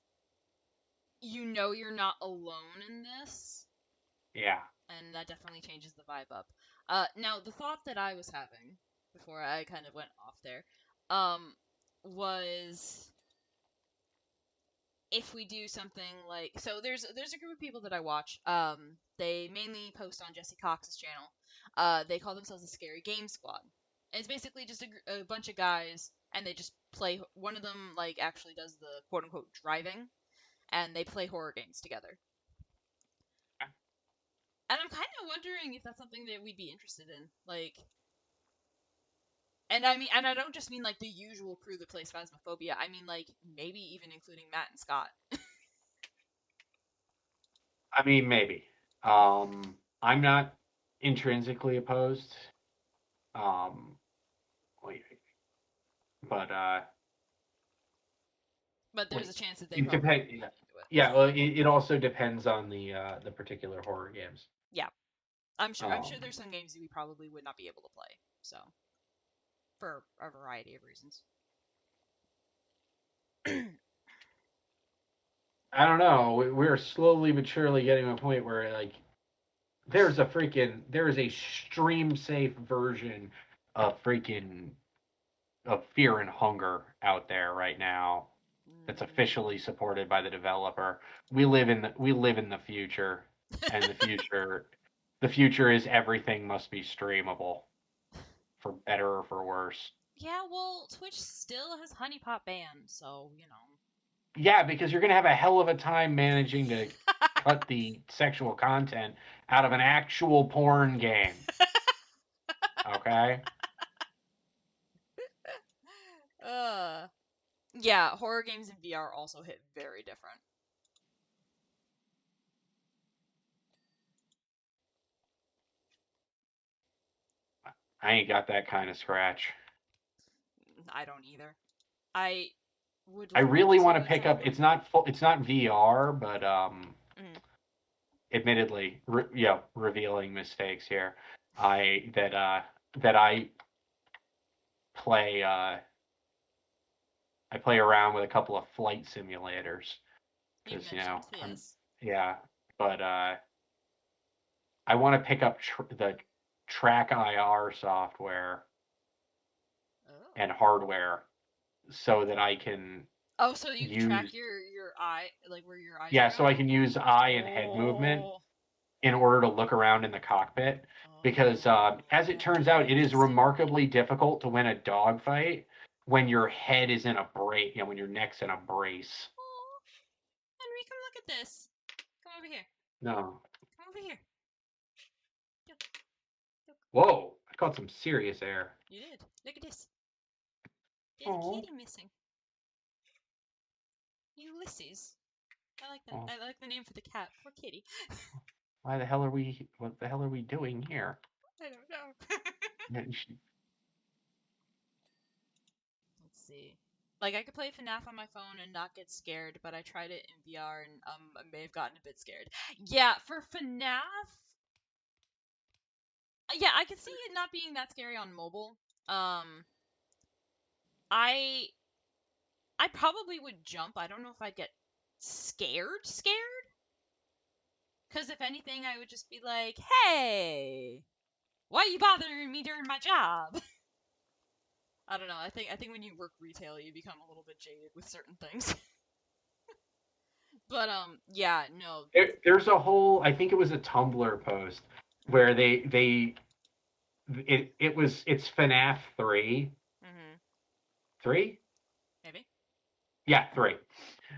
you're not alone in this, Yeah. and that definitely changes the vibe up. Now the thought that I was having before I kind of went off there, um, was if we do something like there's a group of people that I watch. They mainly post on Jesse Cox's channel. They call themselves the Scary Game Squad. And it's basically just a bunch of guys, and they just play. One of them like actually does the quote unquote driving, and they play horror games together. And I'm kind of wondering if that's something that we'd be interested in, like. And I mean, and I don't just mean like the usual crew that plays Phasmophobia. I mean like maybe even including Matt and Scott. I mean, maybe. I'm not intrinsically opposed. Um, wait, but But there's a wait, chance that they it probably depends. wouldn't be Yeah, into it. yeah. Well, it also depends on the particular horror games. Yeah, I'm sure Um, there's some games that we probably would not be able to play. So for a variety of reasons. I don't know. We're slowly but surely getting to a point where like there is a stream safe version of Fear and Hunger out there right now that's officially Mm. supported by the developer. We live in the future, and the future is everything must be streamable for better or for worse. Yeah, well, Twitch still has honeypot bans, so you know. Yeah, because you're gonna have a hell of a time managing to cut the sexual content out of an actual porn game. Okay? uh, yeah, horror games in VR also hit very different. I ain't got that kind of scratch. I don't either. I would I love really want to to pick try up. one. It's not VR, but Mm. admittedly, revealing mistakes here. I that play uh, I play around with a couple of flight simulators You because mentioned I'm this. yeah, but I want to pick up the Track IR software Oh. and hardware so that I can Oh, so you can track use your eye, like where your eyes are yeah, so I going? can use eye and head movement Oh. in order to look around in the cockpit. Because Oh, as it that could turns be out, it is interesting. remarkably difficult to win a dogfight when your head is in a brace, when your neck's in a brace. Oh, Henry, come look at this. Come over here. No. Come over here. Yo, yo. Whoa. caught some serious air. You did. Look at this. There's a Oh, kitty missing. Ulysses. I like that. oh, I like the name for the cat. Poor kitty. why the hell are we? What the hell are we doing here? I don't know. Let's see. Like I could play FNAF on my phone and not get scared, but I tried it in VR and I may have gotten a bit scared. Yeah, for FNAF, yeah, I could see it not being that scary on mobile. Um, I I probably would jump. I don't know if I'd get scared. Because if anything, I would just be like, "Hey, why are you bothering me during my job?" I don't know. I think when you work retail, you become a little bit jaded with certain things. But yeah, no. There's a whole. I think it was a Tumblr post where it's FNAF 3. Mhm. 3? Maybe. Yeah, 3.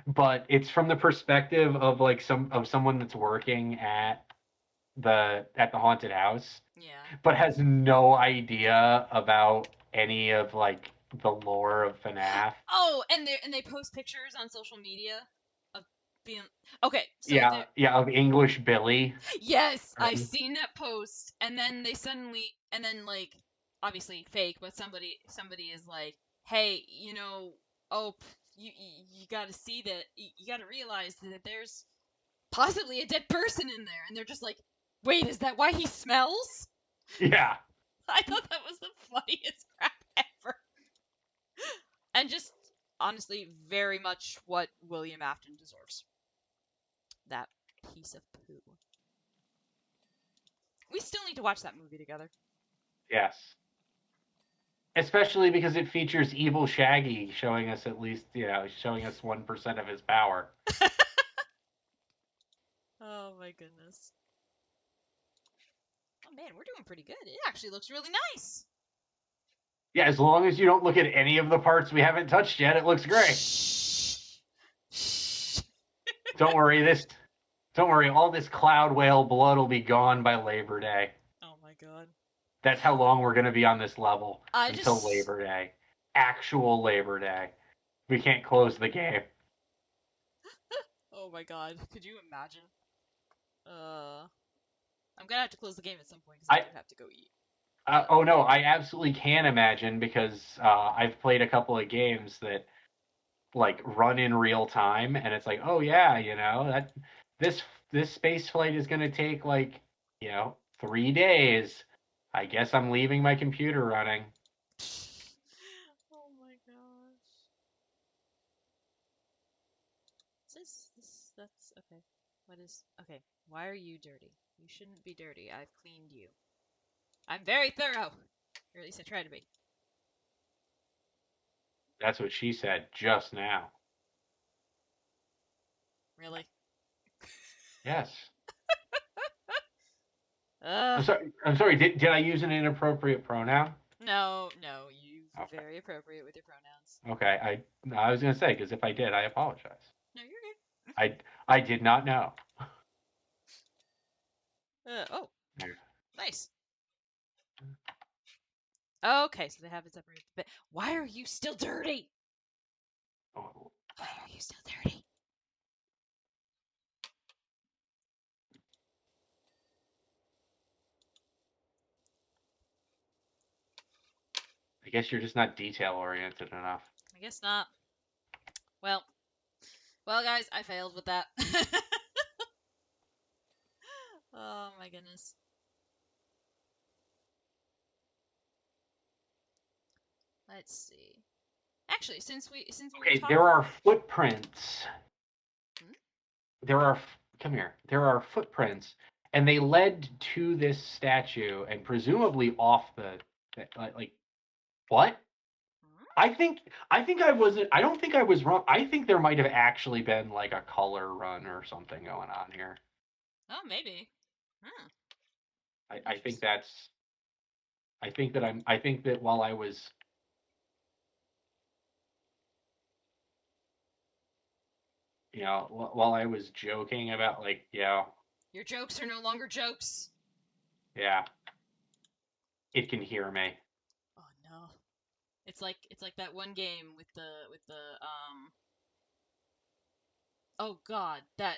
But it's from the perspective of like someone that's working at the haunted house, Yeah. but has no idea about any of like the lore of FNAF. Oh, and they post pictures on social media of being okay. So there, Yeah, yeah, of English Billy. yes, I've Right? seen that post, and then they suddenly, and then like, obviously fake, but somebody is like, hey, oh, you got to see that, you got to realize that there's possibly a dead person in there, and they're just like, wait, is that why he smells? Yeah, I thought that was the funniest crap ever, and just honestly, very much what William Afton deserves. That piece of poo. We still need to watch that movie together. yes. Especially because it features evil Shaggy showing us at least, showing us 1% of his power. Oh my goodness. Oh man, we're doing pretty good. It actually looks really nice. Yeah, as long as you don't look at any of the parts we haven't touched yet, it looks great. Shh. Shh. Don't worry, all this cloud whale blood will be gone by Labor Day. Oh my god. That's how long we're going to be on this level I until just. Labor Day. Actual Labor Day. We can't close the game. Oh my god. Could you imagine? Uh. I'm gonna have to close the game at some point because I I do have to go eat. But. Oh no, I absolutely can imagine because I've played a couple of games that like run in real time, and it's like, oh yeah, that this this space flight is going to take like 3 days. I guess I'm leaving my computer running. Oh my gosh. That's okay. What is. Okay. Why are you dirty? You shouldn't be dirty. I've cleaned you. I'm very thorough. Or at least I try to be. That's what she said just now. Really? Yes. Uh. I'm sorry. Did I use an inappropriate pronoun? No, no, you Okay. very appropriate with your pronouns. Okay. I was going to say because if I did, I apologize. No, you're good. I I did not know. Oh, nice. Okay, so they have it separated. But why are you still dirty? Oh, Why are you still dirty? I guess you're just not detail oriented enough. I guess not. Well, guys, I failed with that. Oh my goodness. Let's see. Actually, since we were Okay, there talking. are footprints. Hmm? There are Come here. There are footprints, and they led to this statue, and presumably off like what? Hmm? I think I wasn't. I don't think I was wrong. I think there might have actually been like a color run or something going on here. Oh, maybe. Hmm. I think Interesting. that's. I think that while I was while I was joking about like Your jokes are no longer jokes. yeah it can hear me. Oh no. It's like that one game with the oh god, that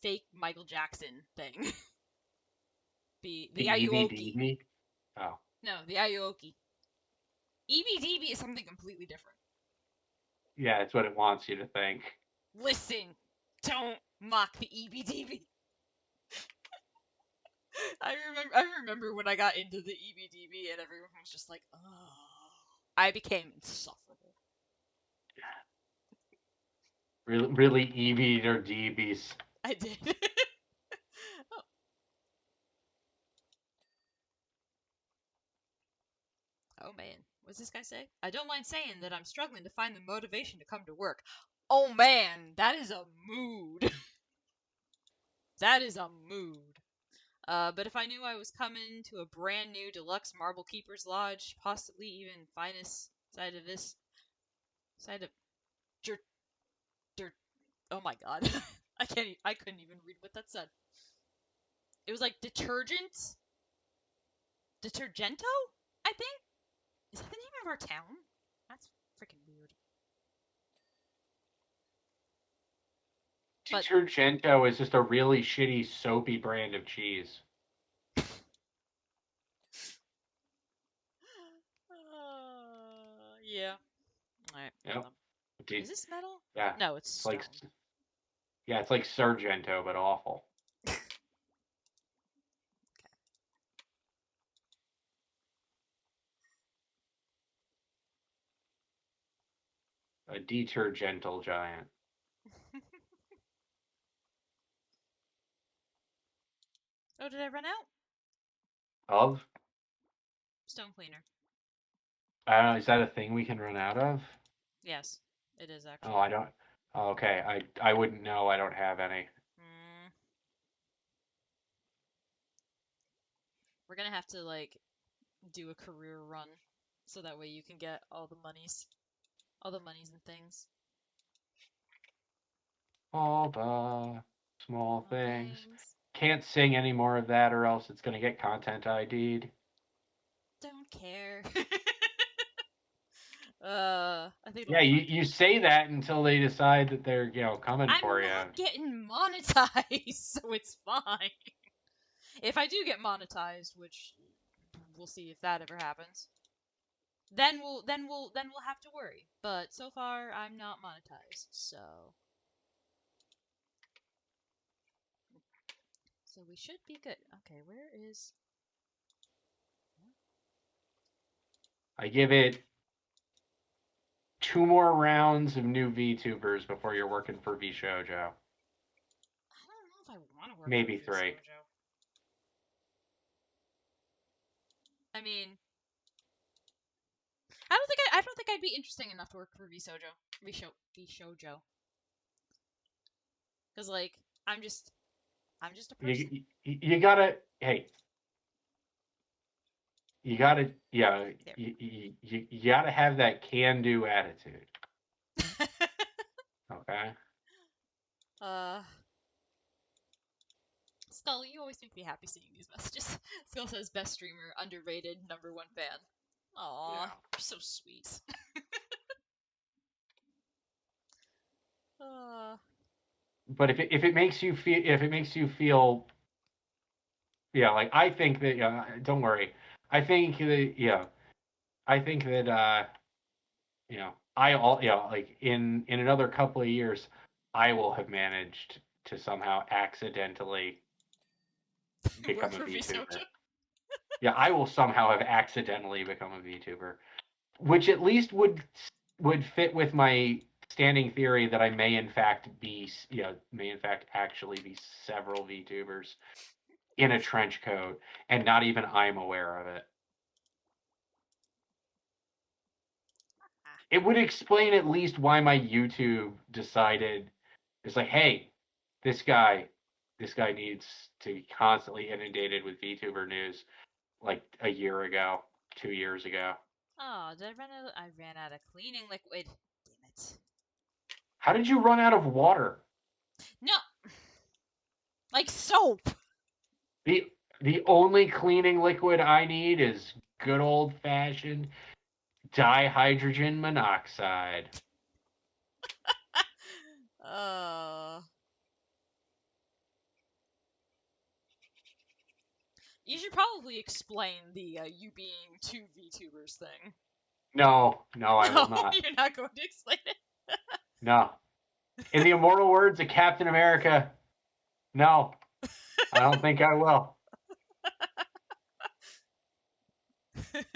fake Michael Jackson thing. The The Ayuoki. EVDB. Oh, No, the Ayuoki. EBDB is something completely different. yeah, it's what it wants you to think. Listen, don't mock the EBDB. I remember when I got into the EBDB and everyone was just like, "Oh." I became insufferable. Really, really EV or DBs. I did. Oh, oh man, what's this guy say? I don't mind saying that I'm struggling to find the motivation to come to work. Oh man, that is a mood. That is a mood. But if I knew I was coming to a brand new deluxe Marble Keeper's Lodge, possibly even finest side of dirt, dirt. Oh my god, I can't. I couldn't even read what that said. It was like detergento. I think is that the name of our town? That's freaking weird. But Detergento is just a really shitty soapy brand of cheese. yeah. All right, hold Yep. on. Is this metal? Yeah. No, it's It's like stone. yeah, it's like Sargento, but awful. Okay. A detergental giant. Oh, did I run out? Of? Stone cleaner. Is that a thing we can run out of? Yes, it is Oh, actually. I don't. Oh, okay, I wouldn't know. I don't have any. Mm, we're gonna have to like do a career run, so that way you can get all the monies and things. All the small All things. things. Can't sing any more of that, or else it's gonna get content ID'd. Don't care. I think it'll Yeah, be you, fine. you say that until they decide that they're coming I'm for you. not getting monetized, so it's fine. If I do get monetized, which we'll see if that ever happens, then we'll have to worry. But so far, I'm not monetized, so we should be good. Okay, where is? I give it 2 more rounds of new VTubers before you're working for VShojo. I don't know if I want to work for Maybe V 3. Shoujo. I mean, I don't think I'd be interesting enough to work for V Shoujo. V Shoujo. Because like I'm just a person. You gotta, hey, you gotta, yeah, There. you gotta have that can-do attitude. Okay. uh, Skull, you always make me happy seeing these messages. Skull says best streamer, underrated, #1 fan. Aw, Yeah. you're so sweet. uh, But if it makes you feel, yeah, like I think that, don't worry. I think that, I think that, I all, like in another couple of years, I will have managed to somehow accidentally work become a for V Shoujo. VTuber. Yeah, I will somehow have accidentally become a VTuber, which at least would fit with my standing theory that I may in fact be, may in fact actually be several VTubers in a trench coat, and not even I'm aware of it. Ah, It would explain at least why my YouTube decided it's like, hey, this guy, this guy needs to be constantly inundated with VTuber news like a year ago, 2 years ago. oh, did I run out? I ran out of cleaning liquid. Damn it. How did you run out of water? No, like soap. The the only cleaning liquid I need is good old fashioned dihydrogen monoxide. uh, you should probably explain the you being two VTubers thing. No, no, I will No, not. you're not going to explain No. In the immortal words of Captain America, no, I don't think I will. it.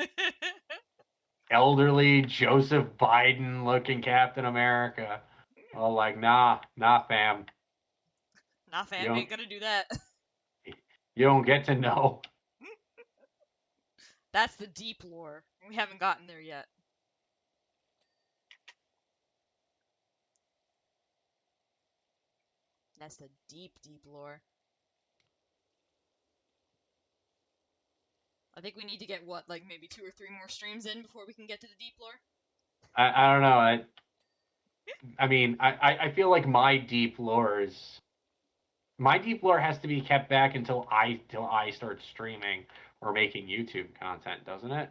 Elderly Joseph Biden looking Captain America. Oh, like, nah, nah, fam. Nah, You fam, you don't, ain't gonna do that. you don't get to know. That's the deep lore. We haven't gotten there yet. That's the deep, deep lore. I think we need to get what, like maybe 2 or 3 more streams in before we can get to the deep lore. I don't know. I mean, I feel like my deep lore has to be kept back until I start streaming or making YouTube content, doesn't it?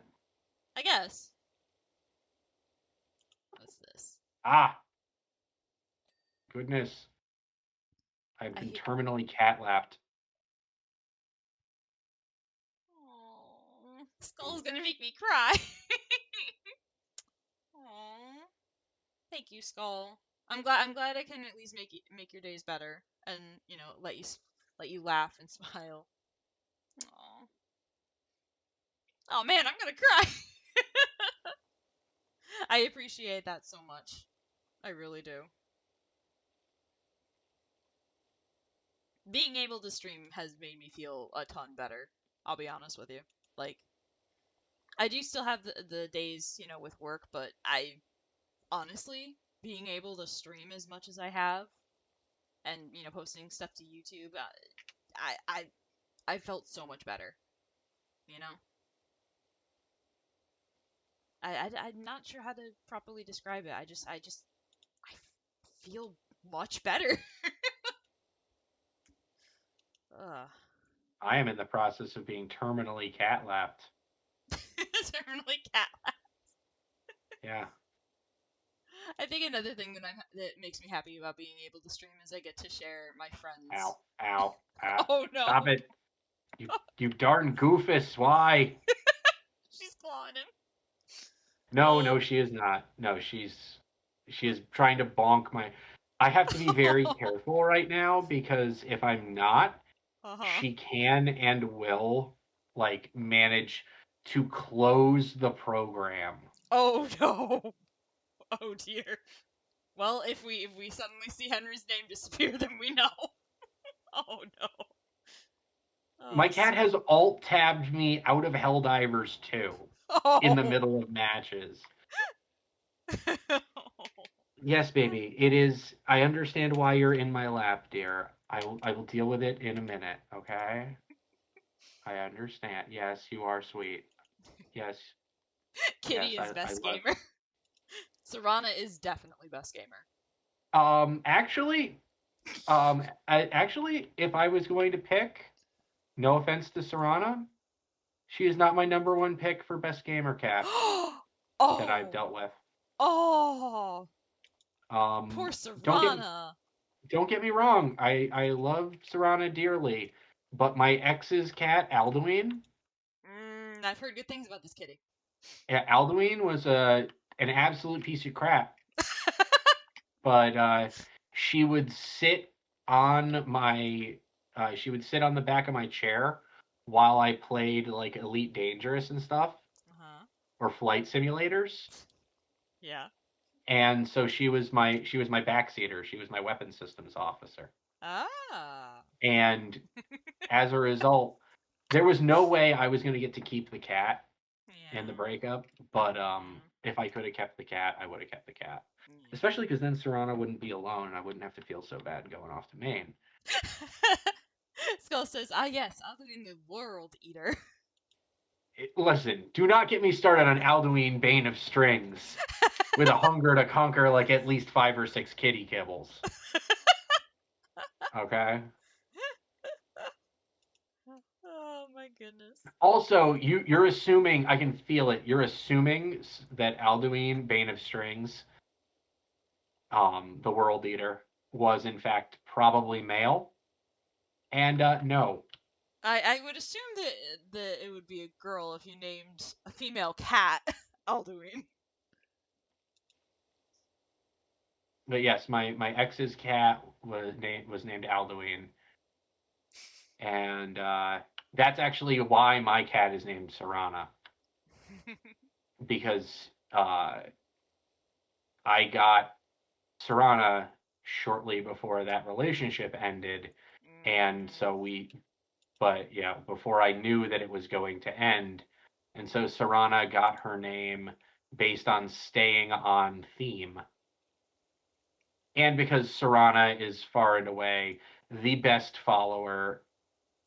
I guess. What's this? Ah, goodness. I've I been hear. terminally cat lapped. Aww. Skull's gonna make me cry. Aww. Thank you, Skull. I'm glad I can at least make your days better and let you laugh and smile. Aww. Oh man, I'm gonna cry. I appreciate that so much. I really do. Being able to stream has made me feel a ton better. I'll be honest with you. Like, I do still have the days, with work, but I honestly, being able to stream as much as I have and, posting stuff to YouTube, I, I, I felt so much better, you know? I'm not sure how to properly describe it. I feel much better. Ugh. I am in the process of being terminally cat lapped. Terminally cat. Yeah. I think another thing that makes me happy about being able to stream is I get to share my friends. Ow, ow, ow. Oh no, Stop it. You darn goofus. Why? she's clawing him. No, no, Oh. she is not. No, she is trying to bonk my. I have to be very careful right now because if I'm not, Uh-huh. she can and will like manage to close the program. Oh no. Oh dear. Well, if we suddenly see Henry's name disappear, then we know. Oh no. My Oh cat has sweet. alt tabbed me out of Helldivers 2 in the Oh. middle of matches. Yes, baby. It is. I understand why you're in my lap, dear. I will deal with it in a minute, okay? I understand. Yes, you are sweet. Yes, Kitty yes, is I best love. gamer. Serana is definitely best gamer. Actually, if I was going to pick, no offense to Serana, she is not my number one pick for best gamer cat that I've Oh. dealt with. Oh. Poor Um, don't get Serana. don't get me wrong. I love Serana dearly, but my ex's cat Alduin, I've heard good things about this kitty. yeah, Alduin was an absolute piece of crap. But she would sit on my she would sit on the back of my chair while I played like Elite Dangerous and stuff Uh-huh. or flight simulators. Yeah. And so she was my backseater. She was my weapon systems officer. Ah. And as a result, there was no way I was going to get to keep the cat in the Yeah. breakup. But Yeah. if I could have kept the cat, I would have kept the cat. Yeah. Especially because then Serrano wouldn't be alone, and I wouldn't have to feel so bad going off to Maine. Skull says, ah, yes, other than the world eater. Listen, do not get me started on Alduin Bane of Strings with a hunger to conquer like at least 5 or 6 kitty kibbles. Okay? Oh my goodness. Also, you're assuming, I can feel it. You're assuming that Alduin, Bane of Strings, the world eater, was in fact probably male. And no. I would assume that it would be a girl if you named a female cat Alduin. But yes, my ex's cat was named Alduin, and that's actually why my cat is named Serana, because I got Serana shortly before that relationship ended, and Mm, so but yeah, before I knew that it was going to end, and so Serana got her name based on staying on theme, and because Serana is far and away the best follower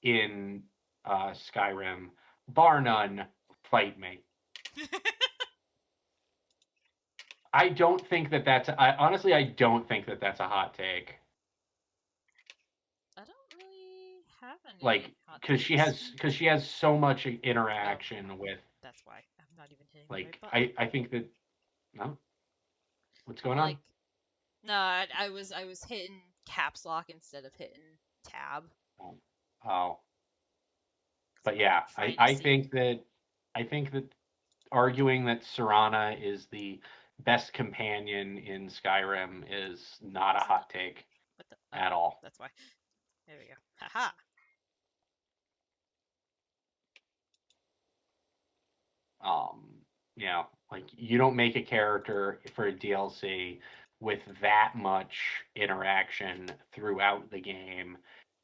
in Skyrim, bar none. Fight me. I don't think that that's. I honestly, I don't think that that's a hot take. I don't really have any Like, hot takes. because she has so much Oh, interaction with. that's why I'm not even hitting the right Like, button. I think that. No, what's I'm going like, on? no, I was hitting caps lock instead of hitting tab Oh, oh. because But I'm like yeah, trying to see. I think that arguing that Serana is the best companion in Skyrim is not a Is it not? hot take What the? Oh, at all. that's why. There we go. Haha. Um, like you don't make a character for a DLC with that much interaction throughout the game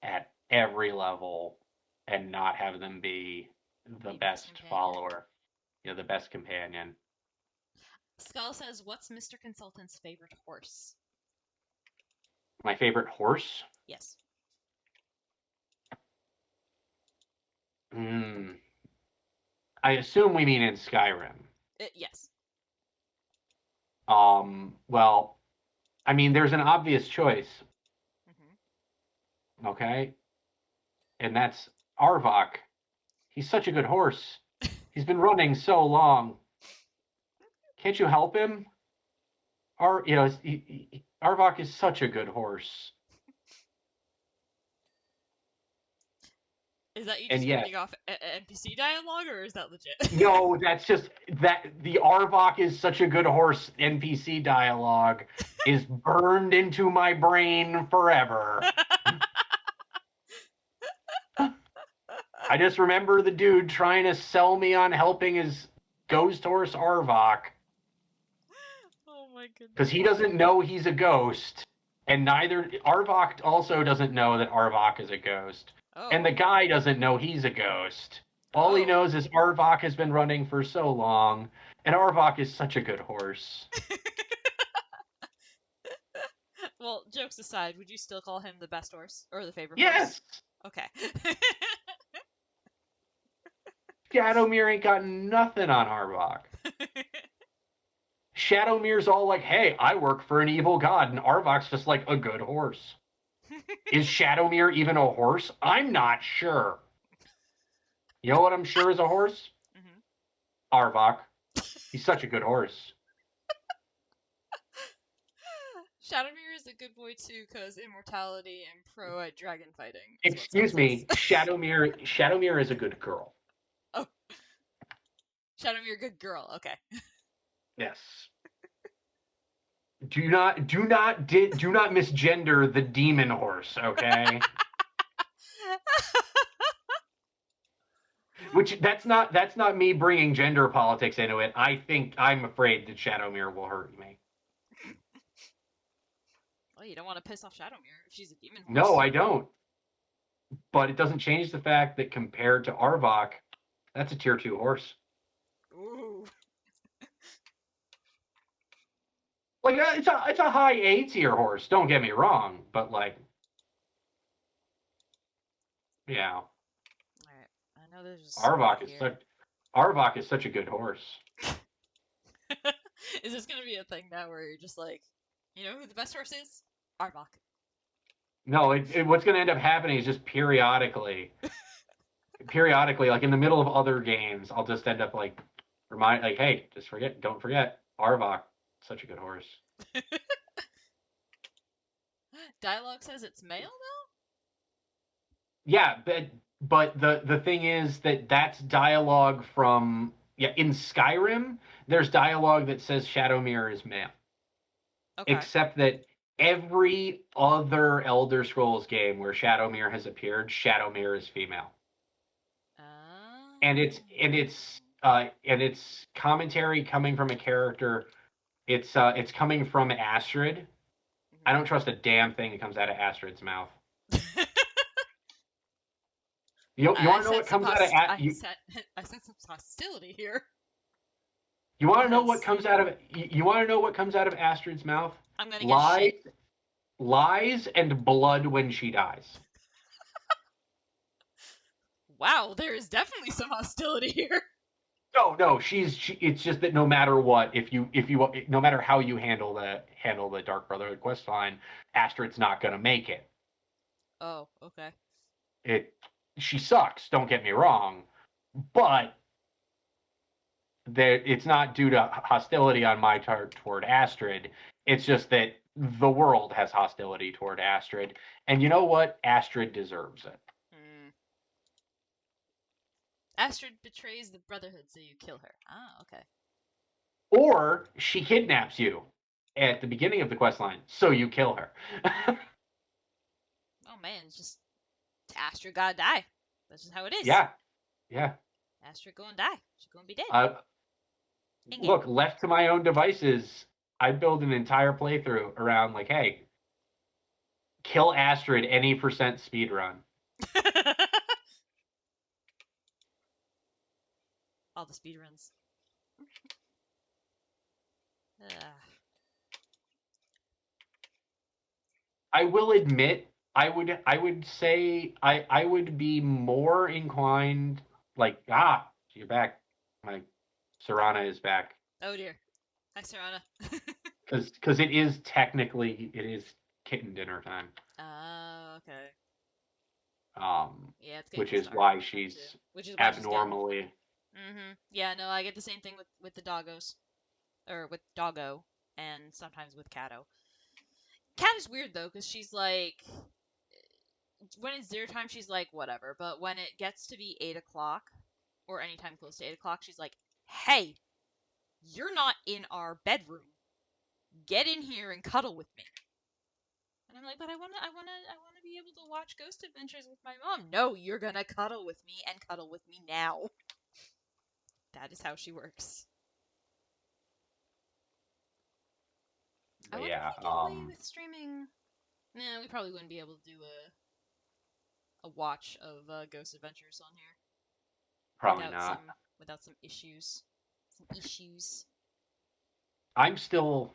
at every level and not have them be the The best best companion. follower, the best companion. Skull says, "What's Mr. Consultant's favorite horse?" My favorite horse? Yes. Hmm. I assume we mean in Skyrim. Yes. Well, I mean, there's an obvious choice, Hmm. okay? And that's Arvok. He's such a good horse. He's been running so long. Can't you help him? Arvok is such a good horse. Is that you And just yes, reading off NPC dialogue, or is that legit? no, that's just that the Arvok is such a good horse NPC dialogue is burned into my brain forever. I just remember the dude trying to sell me on helping his ghost horse Arvok Oh my because he goodness. doesn't know he's a ghost, and neither Arvok also doesn't know that Arvok is a ghost, and Oh. the guy doesn't know he's a ghost. All he Oh. knows is Arvok has been running for so long, and Arvok is such a good horse. Well, jokes aside, would you still call him the best horse or the favorite horse? Yes, Okay. Shadowmere ain't got nothing on Arvok. Shadowmere's all like, "Hey, I work for an evil god," and Arvok's just like a good horse. Is Shadowmere even a horse? I'm not sure. You know what I'm sure is a horse? Hmm. Arvok. He's such a good horse. Shadowmere is a good boy too, cause immortality and pro at dragon fighting is what Skull Excuse says. me, Shadowmere is a good girl. Oh, Shadowmere, good girl. Okay. Yes. Do not misgender the demon horse, okay? Which that's not me bringing gender politics into it. I'm afraid that Shadowmere will hurt me. Well, you don't want to piss off Shadowmere if she's a demon No, horse. I don't. But it doesn't change the fact that compared to Arvok, that's a tier 2 horse. Ooh. Like it's a high A tier horse. Don't get me wrong, but like yeah, Alright. I know there's a spot Arvok is here. such Arvok is such a good horse. Is this gonna be a thing now where you're just like, you know who the best horse is? Arbok. No, what's going to end up happening is just periodically periodically, like in the middle of other games, I'll just end up like hey, don't forget Arvok, such a good horse. Dialogue says it's male Yeah, but the thing is that that's dialogue from in Skyrim. There's dialogue that says Shadowmere is male, though. Okay. except that every other Elder Scrolls game where Shadowmere has appeared, Shadowmere is female, and Oh. it's commentary coming from a character. It's coming from Astrid. I don't trust a damn thing that comes out of Astrid's mouth. Mhm. You I want to know sense what some comes out of I sense some hostility here. you want to know what Yes. comes out of you want to know what comes out of Astrid's mouth? I'm gonna guess Lies, shit. lies, and blood when she dies. Wow, there is definitely some hostility here. No, no, it's just that no matter what, if you no matter how you handle the Dark Brotherhood quest line, Astrid's not gonna make it. Oh, okay. It she sucks. Don't get me wrong, but that it's not due to hostility on my part toward Astrid. It's just that the world has hostility toward Astrid, and you know what? Astrid deserves it. Hmm. Astrid betrays the Brotherhood, so you kill her. Ah, okay. Or she kidnaps you at the beginning of the quest line, so you kill her. Oh man, it's just Astrid gotta die. That's just how it is. Yeah, yeah. Astrid gonna die. She's gonna be dead. Uh, In game. Look, left to my own devices, I'd build an entire playthrough around like, hey, kill Astrid any percent speed run. All the speedruns. I will admit, I would say I would be more inclined like you're back. My Serana is back Oh dear. Hi, Serana. because it is kitten dinner time. Oh, okay. Yeah, it's getting Which close is to our why dinner time too. she's Which is why she's getting. abnormally. Yeah, no, I get the same thing with the doggos, or with doggo, and sometimes with Cato. Cat is weird though, because she's like, when it's dinner time, she's like whatever, but when it gets to be 8 o'clock or anytime close to 8 o'clock, she's like, "Hey, you're not in our bedroom. Get in here and cuddle with me." And I'm like, "But I wanna be able to watch Ghost Adventures with my mom." No, you're gonna cuddle with me and cuddle with me now. That is how she works. I But wonder if yeah, we get away with streaming. Nah, we probably wouldn't be able to do a watch of Ghost Adventures on here probably not. without some issues. Some issues. I'm still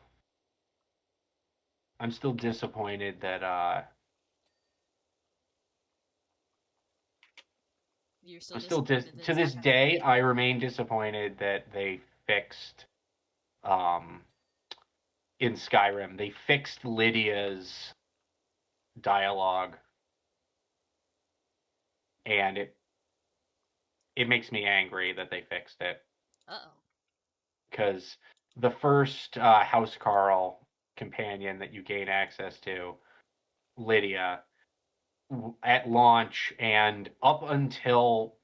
I'm still disappointed that You're still I'm still disappointed that to Zach this has to day wait. I remain disappointed that they fixed um in Skyrim they fixed Lydia's dialogue, and it makes me angry that they fixed it Uh-oh. because the first House Carl companion that you gain access to, Lydia, at launch and up until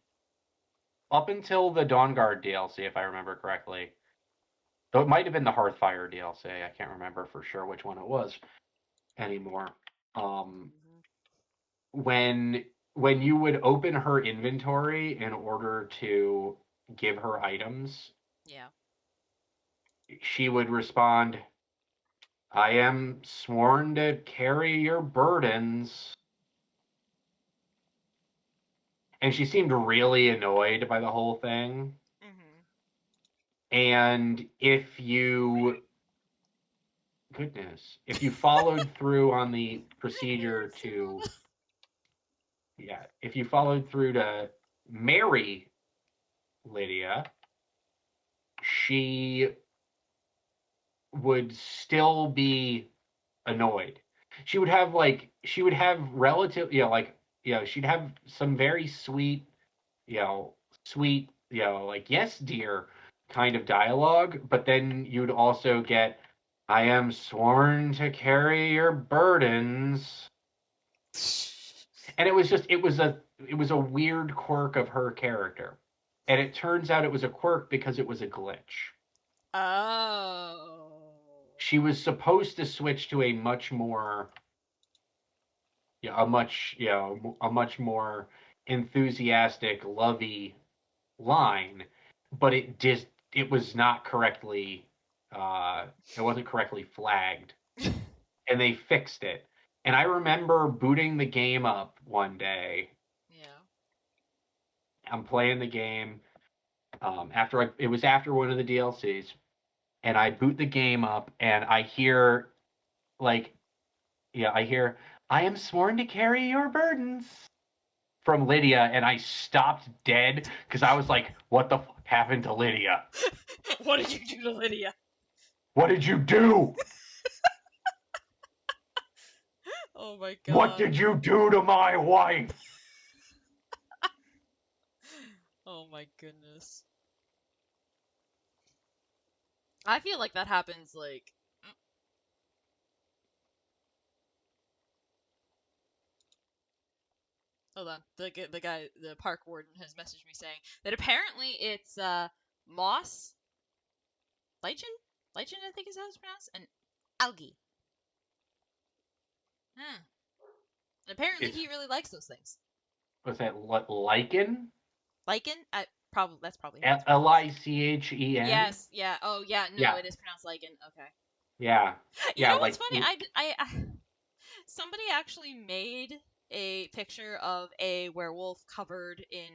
the Dawnguard DLC, if I remember correctly. Though it might have been the Hearthfire DLC. I can't remember for sure which one it was anymore. Um, Hmm. when when you would open her inventory in order to give her items, Yeah. she would respond, "I am sworn to carry your burdens." And she seemed really annoyed by the whole thing. Hmm. And if you followed through on the procedure to, Serana. yeah, if you followed through to marry Lydia, she would still be annoyed. She would have relative, she'd have some very sweet you know, sweet, like, yes, dear kind of dialogue, but then you'd also get, I am sworn to carry your burdens. And it was a weird quirk of her character. And it turns out it was a quirk because it was a glitch. Oh. She was supposed to switch to a much more a much more enthusiastic, lovey line, but it was not correctly it wasn't correctly flagged, and they fixed it. And I remember booting the game up one day. Yeah. I'm playing the game it was after one of the DLCs, and I boot the game up, and I hear like I hear, I am sworn to carry your burdens from Lydia, and I stopped dead because I was like, what the fuck happened to Lydia? What did you do to Lydia? What did you do? Oh my What god. did you do to my wife? Oh my goodness. I feel like that happens like hold on. The guy, the park warden has messaged me saying that apparently it's moss, lichen, lichen I think is how it's pronounced, and algae. Hmm. Apparently It's he really likes those things. was that lichen? Lichen? Probably that's probably how it's pronounced. Lichen? Yes, yeah. Oh, yeah. No, Yeah, it is pronounced lichen. Okay. yeah, You yeah. know what's Like funny? Somebody actually made a picture of a werewolf covered in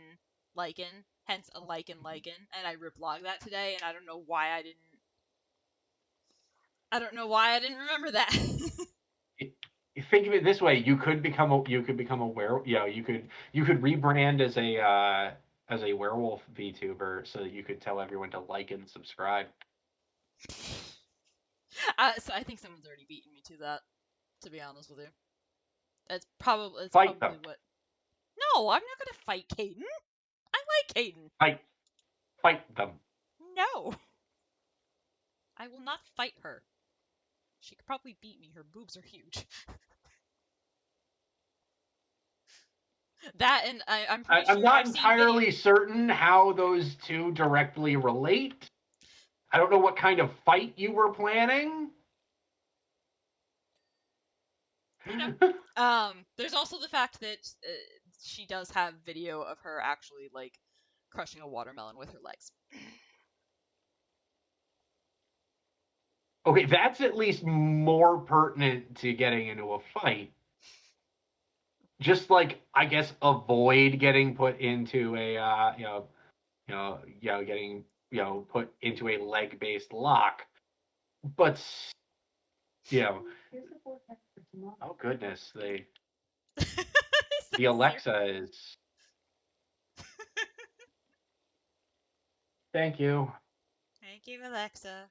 lichen, hence a lichen, and I reblogged that today, and I don't know why I didn't. I don't know why I didn't remember that. think of it this way: you could become a werewolf. You could rebrand as a werewolf VTuber so that you could tell everyone to like and subscribe. So I think someone's already beaten me to that. To be honest with you, it's Fight them. probably what. No, I'm not gonna fight Caden. I like Caden. Fight fight them. No, I will not fight her. She could probably beat me. Her boobs are huge. That and I'm pretty I'm sure not I've seen video. entirely certain how those two directly relate. I don't know what kind of fight you were planning. You know. There's also the fact that she does have video of her actually like crushing a watermelon with her legs. Okay, that's at least more pertinent to getting into a fight. Just like, I guess, avoid getting put into a getting put into a leg-based lock. But you know, oh goodness, the Alexa is. Thank you. Thank you, Alexa.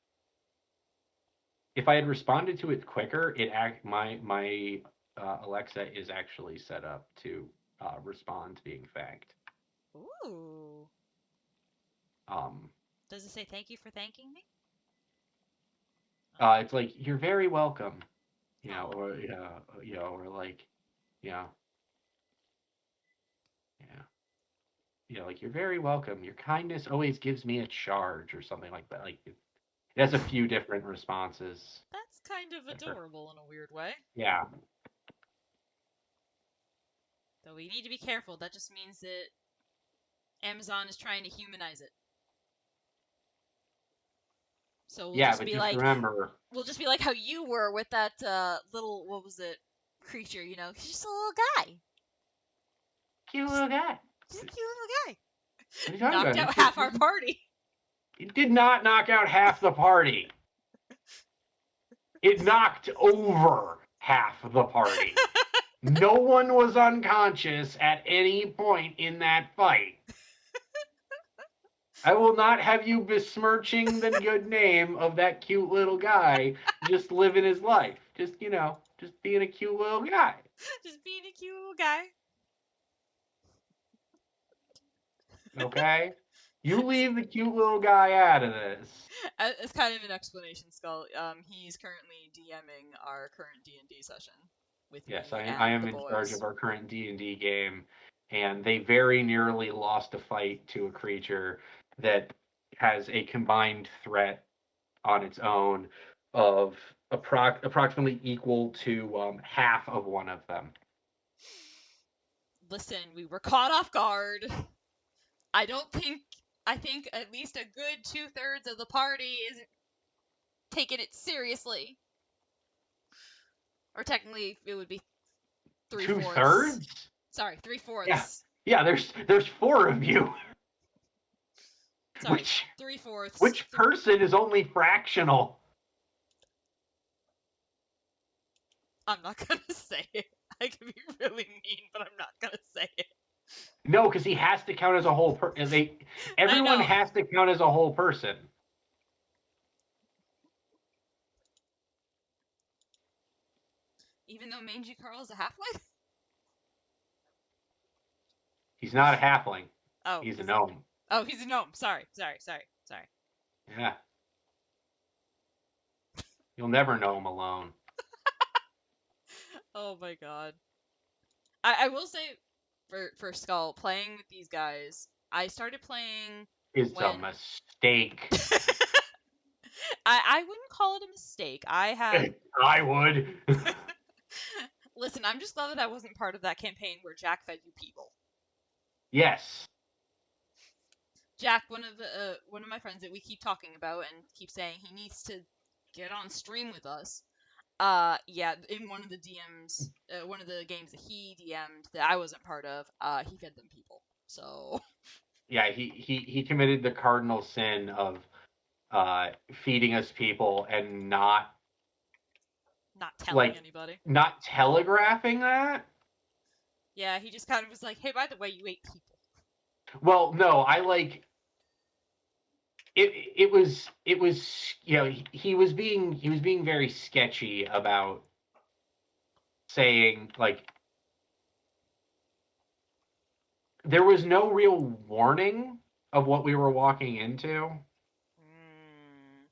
If I had responded to it quicker, my Alexa is actually set up to respond to being thanked. Ooh. Um, Does it say thank you for thanking me? it's like, you're very welcome, Oh. or or like, yeah, yeah, like, you're very welcome. Your kindness always gives me a charge, or something like that. Like, it has a few different responses. That's kind of adorable in a weird way. Yeah, Though we need to be careful. That just means that Amazon is trying to humanize it. So yeah, but just remember, we'll just be like how you were with that little, what was it, creature? He's just a little guy, cute just little guy. just a cute little guy. What are you talking Knocked about? out half our party. It did not knock out half the party. It knocked over half the party. No one was unconscious at any point in that fight. I will not have you besmirching the good name of that cute little guy just living his life. Just being a cute little guy. Just being a cute little guy. Okay? You leave the cute little guy out of this. As kind of an explanation, Skull, he's currently DMing our current D&D session with Yes, me I and am the in charge boys. of our current D&D game, and they very nearly lost a fight to a creature that has a combined threat on its own of approximately equal to half of one of them. Listen, we were caught off guard. I don't think. I think at least a good 2/3 of the party isn't taking it seriously. Or technically, it would be three Two fourths. thirds? Sorry, three Yeah, fourths. yeah. There's four of you, Sorry, which three fourths. which person is only fractional? I'm not gonna say it. I can be really mean, but I'm not gonna say it. No, because he has to count as a whole I everyone know. has to count as a whole person. Even though Mangy Carl is a halfling? He's not a halfling. Oh, He's a he's not. gnome. Oh, he's a gnome. Sorry. Yeah, you'll never know him alone. Oh my god. I will say, for Skull, playing with these guys, I started playing Is a when mistake. I wouldn't call it a mistake. I have I would. listen. I'm just glad that I wasn't part of that campaign where Jack fed you people. Yes. Jack, one of my friends that we keep talking about and keep saying he needs to get on stream with us. Yeah, in one of the DMs, one of the games that he DM'd that I wasn't part of, he fed them people. So Yeah, he committed the cardinal sin of feeding us people and not telling like anybody. not telegraphing that. Yeah, he just kind of was like, "Hey, by the way, you ate people." Well, no, I like it. It was he was being very sketchy about saying like there was no real warning of what we were walking into. Mm.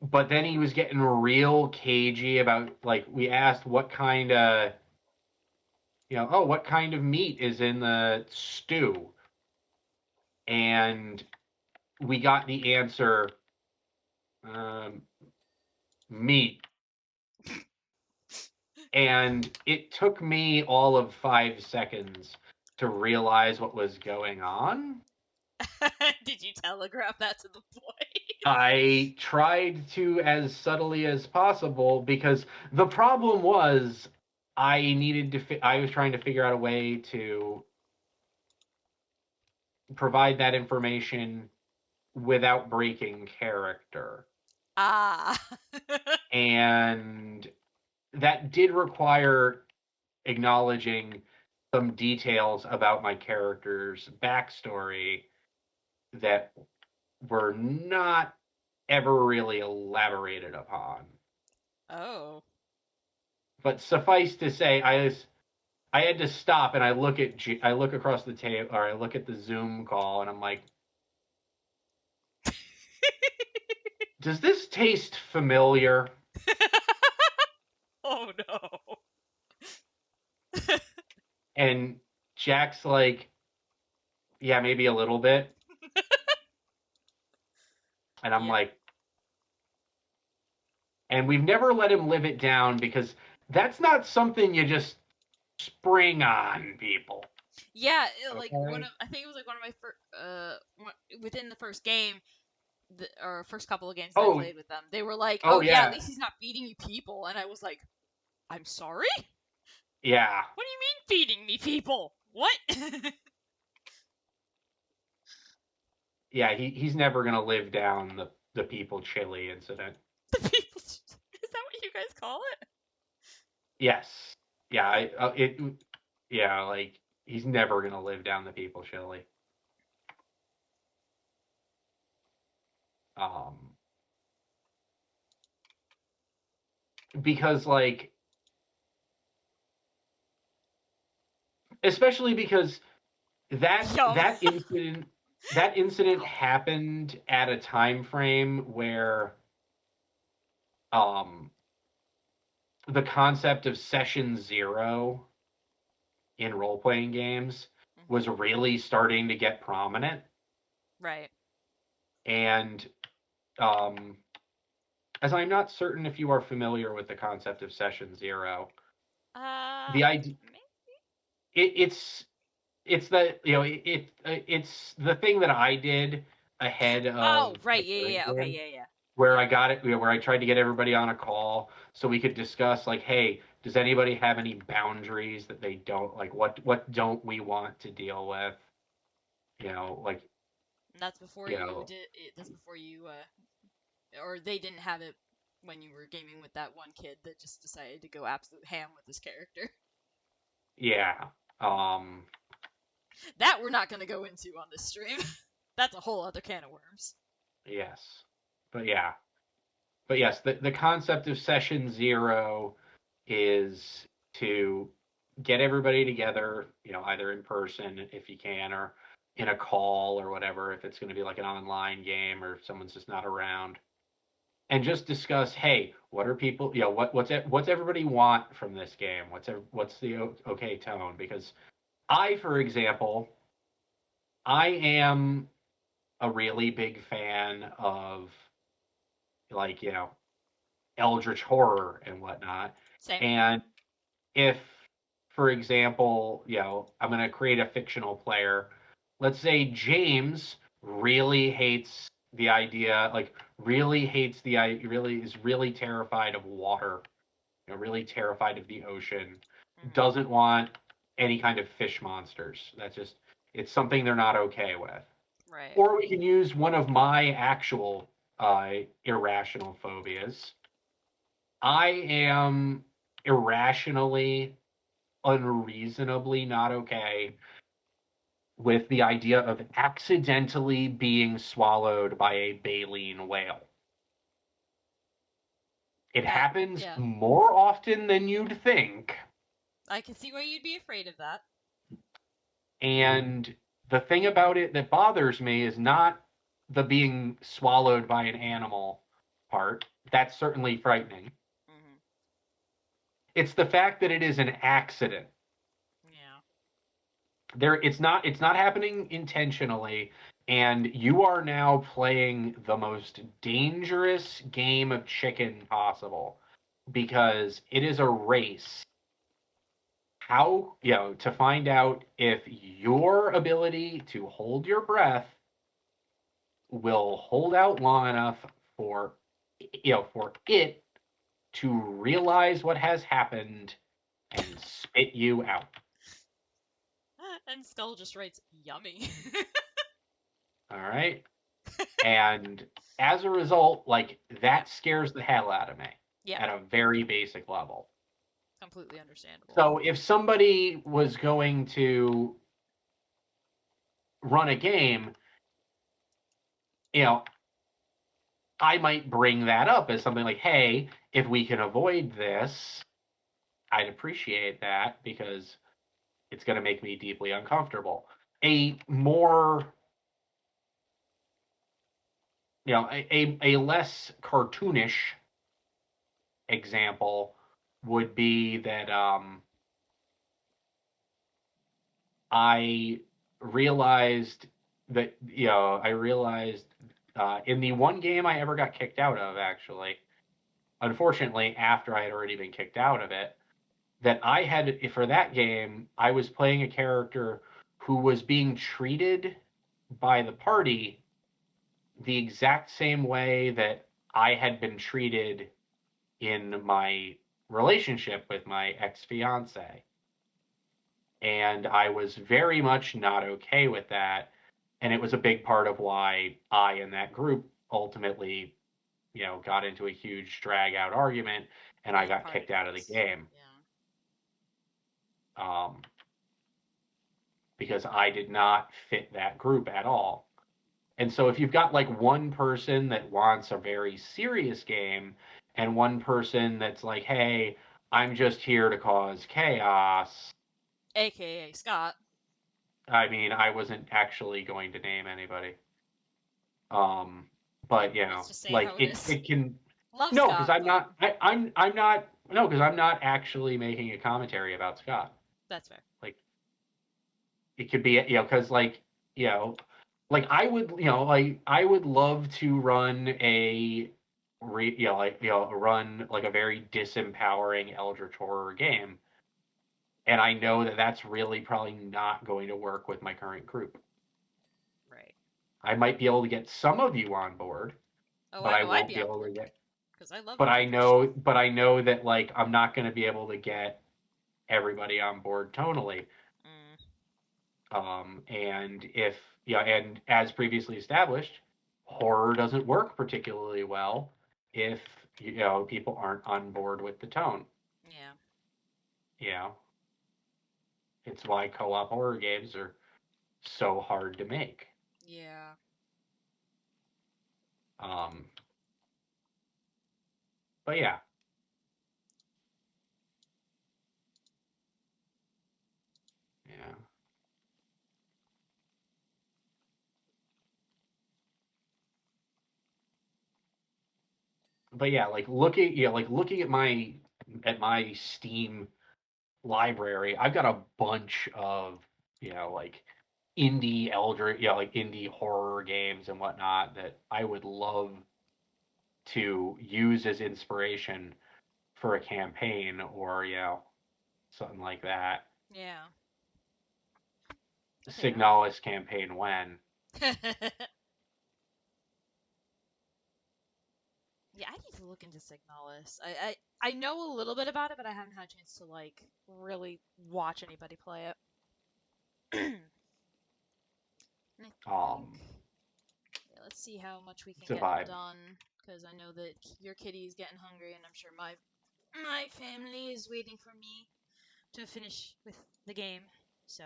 But then he was getting real cagey about like we asked what kind of what kind of meat is in the stew, and we got the answer, um, meat. And it took me all of 5 seconds to realize what was going on. Did you telegraph that to the boys? I tried to as subtly as possible because the problem was I was trying to figure out a way to provide that information without breaking character. Ah. And that did require acknowledging some details about my character's backstory that were not ever really elaborated upon. Oh. But suffice to say, I had to stop and I look across the table or I look at the Zoom call and I'm like, does this taste familiar? Oh no. And Jack's like, yeah, maybe a little bit. And I'm Yeah. like, and we've never let him live it down because that's not something you just spring on people. Yeah, like one Okay. of I think it was like one of my first within the first game or first couple of games that I Oh, played with them. They were like, oh "Oh yeah, at yeah, least he's not feeding you people." And I was like, "I'm sorry? yeah, What do you mean feeding me people? What?" yeah. He's never gonna live down the people chili incident. The people is that what you guys call it? Yes, yeah. Yeah. Like he's never gonna live down the people chili. Um, because like especially because that Yum. that incident that incident happened at a time frame where um the concept of session zero in role playing games Hmm. was really starting to get prominent. Right. And um, as I'm not certain if you are familiar with the concept of session zero, Uh, the idea me? it's the it's the thing that I did ahead Oh, of right. the Yeah, yeah, current yeah. Okay, game, yeah, yeah. where Yeah. I got it, where I tried to get everybody on a call so we could discuss like, hey, does anybody have any boundaries that they don't like? What don't we want to deal with? Like And that's before you you know, did it, that's before you or they didn't have it when you were gaming with that one kid that just decided to go absolute ham with his character. yeah, um, That we're not going to go into on this stream. That's a whole other can of worms. yes, but yeah, but yes, the concept of session zero is to get everybody together, either in person if you can, or in a call or whatever, if it's going to be like an online game or if someone's just not around, and just discuss, hey, what are people, what's everybody want from this game? What's the okay tone? Because for example, I am a really big fan of like eldritch horror and whatnot. Same. And if, for example, I'm going to create a fictional player, let's say James really hates the idea, like really hates the really is really terrified of water, really terrified of the ocean, Hmm. doesn't want any kind of fish monsters. That's just it's something they're not okay with. Right. Or we can use one of my actual irrational phobias. I am irrationally, unreasonably not okay with the idea of accidentally being swallowed by a baleen whale. It That, happens yeah. more often than you'd think. I can see why you'd be afraid of that. And the thing about it that bothers me is not the being swallowed by an animal part. That's certainly frightening. Hmm. It's the fact that it is an accident. Yeah. It's not happening intentionally, and you are now playing the most dangerous game of chicken possible because it is a race. How, to find out if your ability to hold your breath will hold out long enough for for it to realize what has happened and spit you out. And Skull just writes yummy. All right? And as a result, like Yep. that scares the hell out of me Yep. at a very basic level. Completely understandable. So if somebody was going to run a game, you know, I might bring that up as something like, hey, if we can avoid this, I'd appreciate that because it's going to make me deeply uncomfortable. A more, a less cartoonish example would be that I realized I realized in the one game I ever got kicked out of, actually, unfortunately, after I had already been kicked out of it, that I had, for that game, I was playing a character who was being treated by the party the exact same way that I had been treated in my relationship with my ex fiance. And I was very much not okay with that. And it was a big part of why I and that group ultimately, got into a huge drag out argument and I And got kicked parted out of the ways. game Yeah. um, because I did not fit that group at all. And so if you've got like one person that wants a very serious game and one person that's like, hey, I'm just here to cause chaos, AKA Scott. I mean, I wasn't actually going to name anybody. Um, but you Let's know, just say it like how it is. it can Love no, because Scott, I'm but not. I'm not. No, because I'm not actually making a commentary about Scott. that's fair. Like it could be, because you know, like I would, like I would love to run run like a very disempowering Eldritch horror game, and I know that that's really probably not going to work with my current group. Right. I might be able to get some of you on board, Oh, but I I know I'd won't be be on able to board get. because I love But I Powerwash. know, but I know that like I'm not going to be able to get everybody on board tonally. Mm, And if and as previously established, horror doesn't work particularly well if people aren't on board with the tone. yeah. You know, it's why co-op horror games are so hard to make. Yeah. Um, but yeah, yeah. But yeah, like looking at my Steam library, I've got a bunch of like like indie horror games and whatnot that I would love to use as inspiration for a campaign or something like that. Yeah. Okay, yeah. Signalis campaign when. Yeah, I need to look into Signalis. I know a little bit about it, but I haven't had a chance to like really watch anybody play it. And I think Um, yeah, let's see how much we can it's a get vibe. done because I know that your kitty is getting hungry, and I'm sure my family is waiting for me to finish with the game. So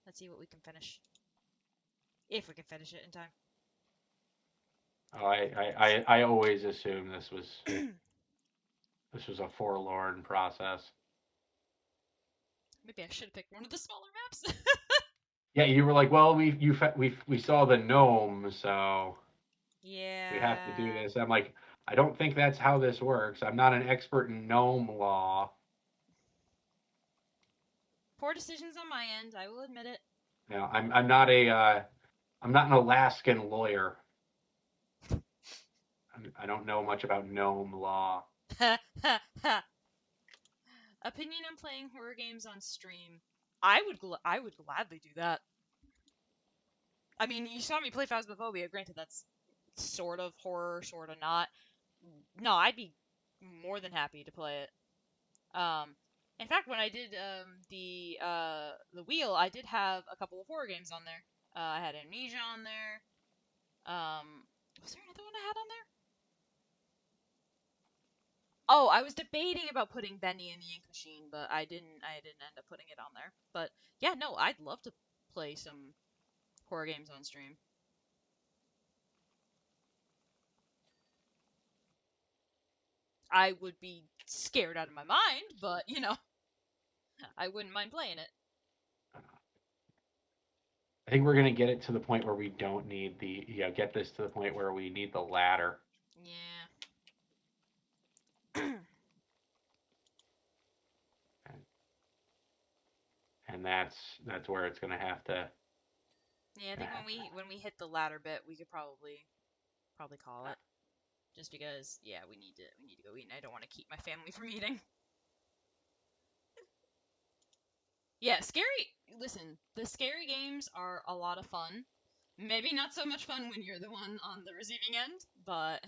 let's see what we can finish if we can finish it in time. Oh, I always assume this was a forlorn process. Maybe I should have picked one of the smaller maps. Yeah, you were like, well, we saw the gnome, so we have to do Yeah. this. I'm like, I don't think that's how this works. I'm not an expert in gnome law. Poor decisions on my end, I will admit it. I'm not an Alaskan lawyer. I don't know much about gnome law. Opinion on playing horror games on stream. I would gladly do that. I mean, you saw me play Phasmophobia. Granted, that's sort of horror, sort of not. No, I'd be more than happy to play it. Um, in fact, when I did the wheel, I did have a couple of horror games on there. I had Amnesia on there. Was there another one I had on there? Oh, I was debating about putting Bendy in the Ink Machine, but I didn't. I didn't end up putting it on there. But yeah, no, I'd love to play some horror games on stream. I would be scared out of my mind, but I wouldn't mind playing it. I think we're gonna get it to the point where we don't need get this to the point where we need the ladder, Yeah. and, and that's where it's gonna have to. Yeah, I think Uh, when we hit the latter bit, we could probably call it. Just because, yeah, we need to go eat, and I don't want to keep my family from eating. Yeah, scary. Listen, the scary games are a lot of fun. Maybe not so much fun when you're the one on the receiving end, but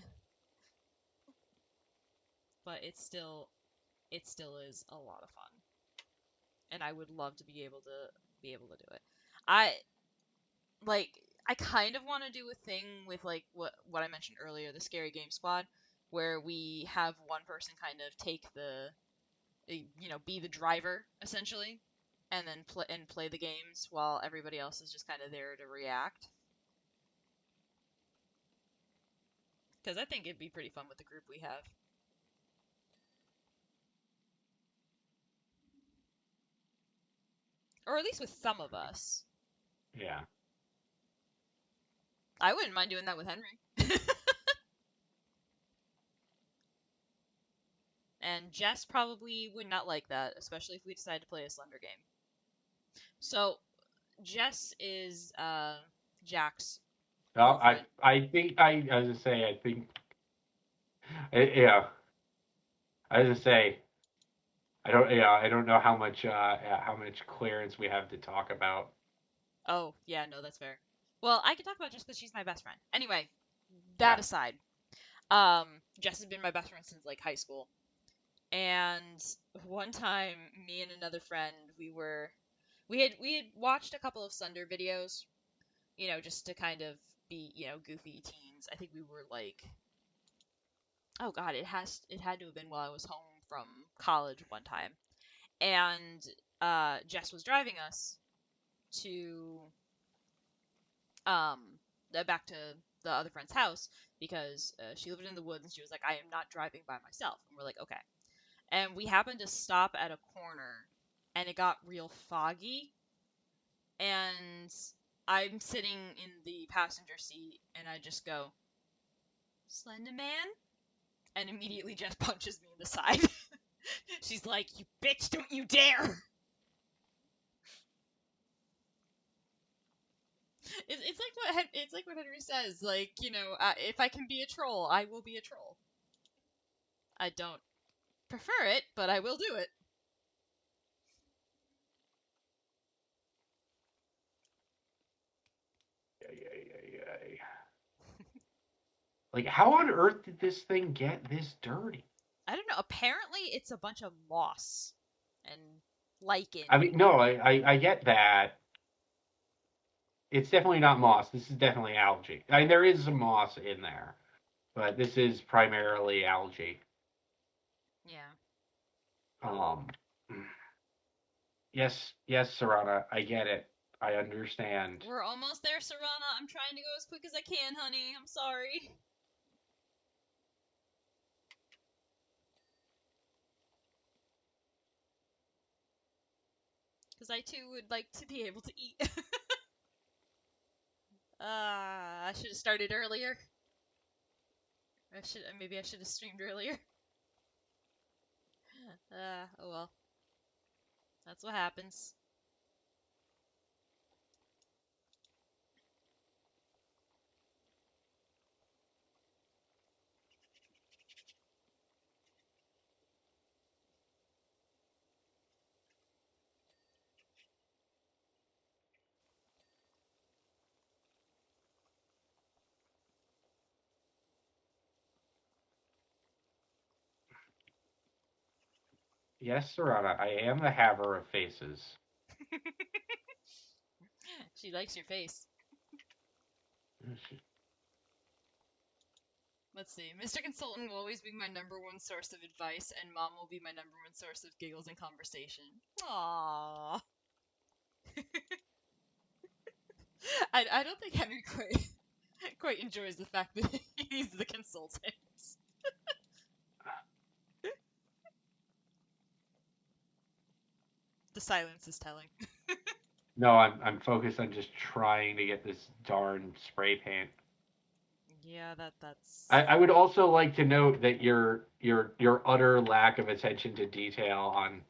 it still is a lot of fun, and I would love to be able to do it. I like I kind of want to do a thing with like what I mentioned earlier, the scary game squad, where we have one person kind of take be the driver essentially, and then play the games while everybody else is just kind of there to react. Because I think it'd be pretty fun with the group we have, or at least with some of us. Yeah. I wouldn't mind doing that with Henry. And Jess probably would not like that, especially if we decide to play a Slender game. So Jess is Jack's Well, girlfriend. I think as I say, I think yeah. As I say, I don't know how much clearance we have to talk about. Oh, yeah, no, that's fair. Well, I can talk about Jess because she's my best friend. Anyway, that Yeah. aside, Jess has been my best friend since like high school. And one time, me and another friend, we had watched a couple of Sunder videos, just to kind of be, goofy teens. I think we were like, oh god, it had to have been while I was home from college one time. And Jess was driving us to um back to the other friend's house because she lived in the woods and she was like, I am not driving by myself. And we're like, okay. And we happened to stop at a corner and it got real foggy and I'm sitting in the passenger seat and I just go, Slender Man? And immediately Jess punches me in the side. She's like, you bitch, don't you dare! It's like what Henry says. Like, if I can be a troll, I will be a troll. I don't prefer it, but I will do it. Like, how on earth did this thing get this dirty? I don't know. Apparently, it's a bunch of moss and lichen. I mean, no, I get that. It's definitely not moss. This is definitely algae. I mean, there is some moss in there, but this is primarily algae. Yeah. Um, yes, Serana, I get it. I understand. We're almost there, Serana. I'm trying to go as quick as I can, honey. I'm sorry. Because I too would like to be able to eat. I should have started earlier. Maybe I should have streamed earlier. Oh well. That's what happens. Yes, Serana, I am the haver of faces. She likes your face. Let's see. Mr. Consultant will always be my number one source of advice, and Mom will be my number one source of giggles and conversation. Aww. I don't think Henry quite enjoys the fact that he's the consultant. The silence is telling. No, I'm focused on just trying to get this darn spray paint. Yeah, that's. I would also like to note that your utter lack of attention to detail on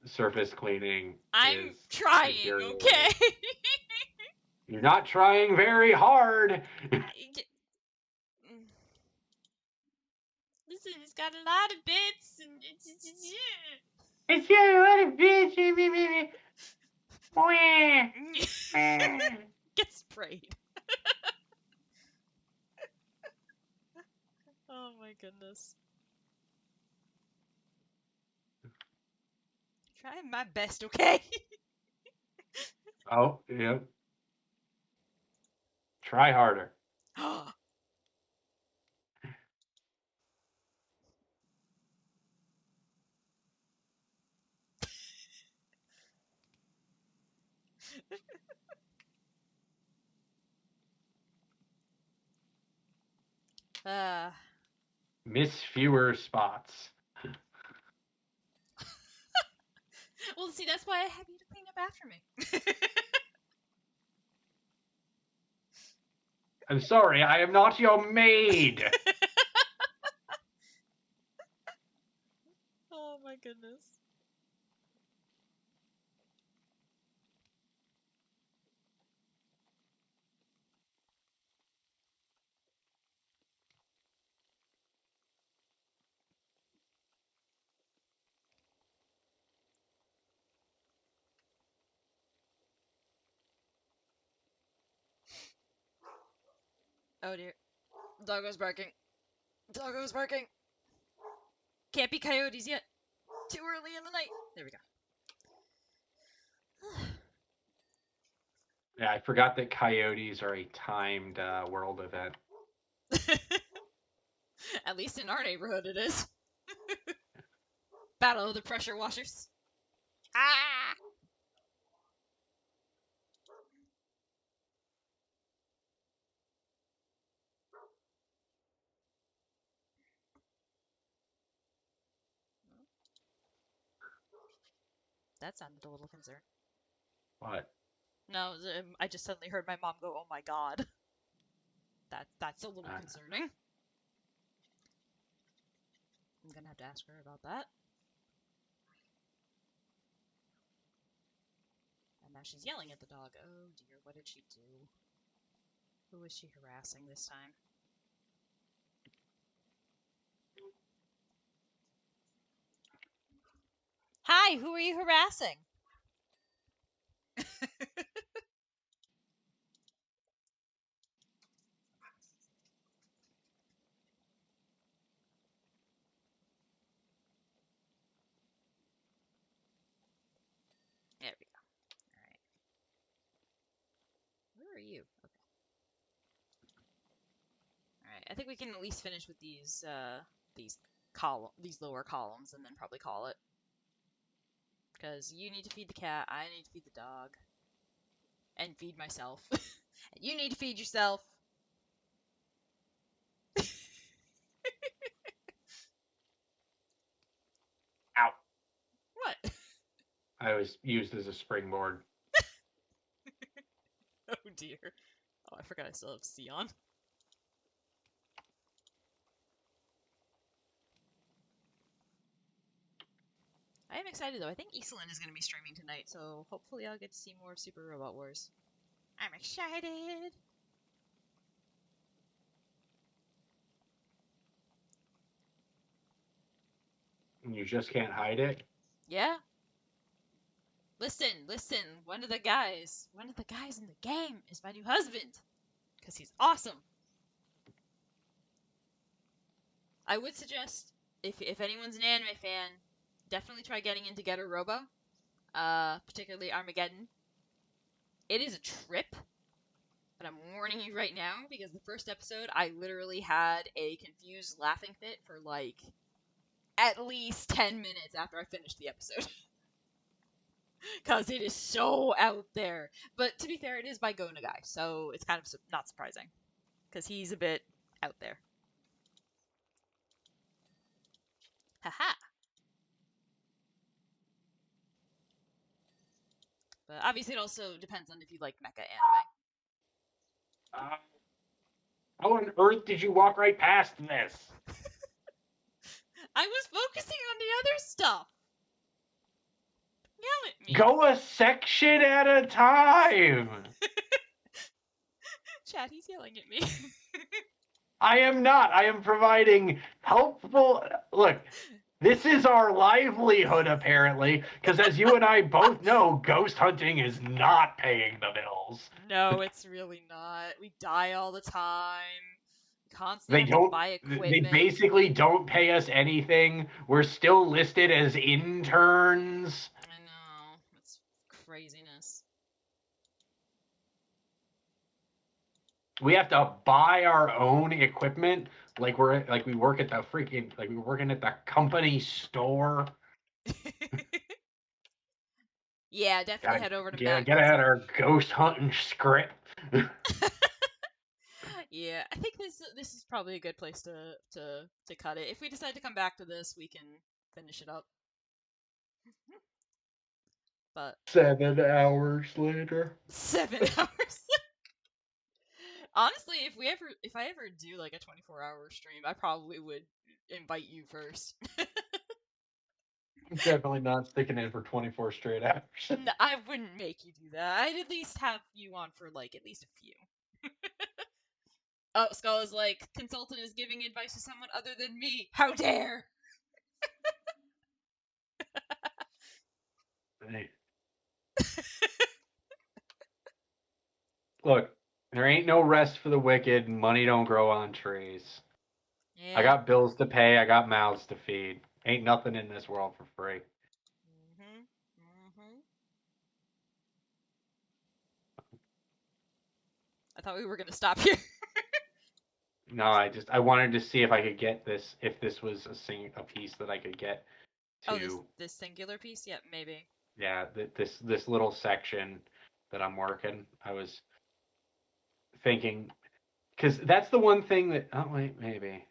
surface cleaning is I'm trying, infuriating. okay? You're not trying very hard. Listen, it's got a lot of bits and It's got a lot of bitch. get sprayed. Oh my goodness. Trying my best, okay? Oh, yeah. Try harder. uh, Miss fewer spots. well, see, that's why I have you to clean up after me. I'm sorry, I am not your maid. Oh my goodness. Oh dear. Doggo's barking. Doggo's barking. Can't be coyotes yet. Too early in the night. There we go. Yeah, I forgot that coyotes are a timed world event. At least in our neighborhood it is. Battle of the pressure washers. Ah! That sounded a little concerned. What? No, I just suddenly heard my mom go, "Oh my god." That's a little Uh, concerning. I'm gonna have to ask her about that. And now she's yelling at the dog. Oh dear, what did she do? Who is she harassing this time? Hi, who are you harassing? There we go. All right. Where are you? Okay. All right. I think we can at least finish with these these lower columns, and then probably call it. Because you need to feed the cat, I need to feed the dog, and feed myself. And you need to feed yourself. ow! What? I was used as a springboard. Oh dear. Oh, I forgot I still have C on. I am excited though. I think Iselin is going to be streaming tonight, so hopefully I'll get to see more Super Robot Wars. I'm excited. You just can't hide it. Yeah. Listen. One of the guys in the game is my new husband, because he's awesome. I would suggest if anyone's an anime fan, definitely try getting into Getter Robo, particularly Armageddon. It is a trip, but I'm warning you right now because the first episode I literally had a confused laughing fit for like at least 10 minutes after I finished the episode. Because it is so out there. But to be fair, it is by Go Nagai, so it's kind of not surprising. Because he's a bit out there. Haha. But obviously, it also depends on if you like mecha anime. Uh, how on earth did you walk right past this? I was focusing on the other stuff. Yell at me. Go a section at a time. Chad, he's yelling at me. I am not. I am providing helpful. Look, this is our livelihood, apparently, because as you and I both know, ghost hunting is not paying the bills. No, it's really not. We die all the time. We constantly They have to don't. buy They equipment. basically don't pay us anything. We're still listed as interns. I know. It's craziness. We have to buy our own equipment, like we work at the freaking like we're working at the company store. Yeah, definitely Gotta head over to get Mac's. at our ghost hunting script. Yeah, I think this is probably a good place to cut it. If we decide to come back to this, we can finish it up. But 7 hours later. 7 hours. Honestly, if I ever do like a 24-hour stream, I probably would invite you first. Definitely not sticking in for 24 straight hours. No, I wouldn't make you do that. I'd at least have you on for like at least a few. Oh, Skull is like, consultant is giving advice to someone other than me. How dare! Hey, look, there ain't no rest for the wicked, and money don't grow on trees. I Yeah. got bills to pay, I got mouths to feed. Ain't nothing in this world for free. Mhm. Mhm. I thought we were gonna stop here. No, I wanted to see if I could get this, if this was a piece that I could get Oh, this to, this singular piece? Yeah, maybe. yeah, this little section that I'm working. I was thinking, because that's the one thing that, oh wait, maybe.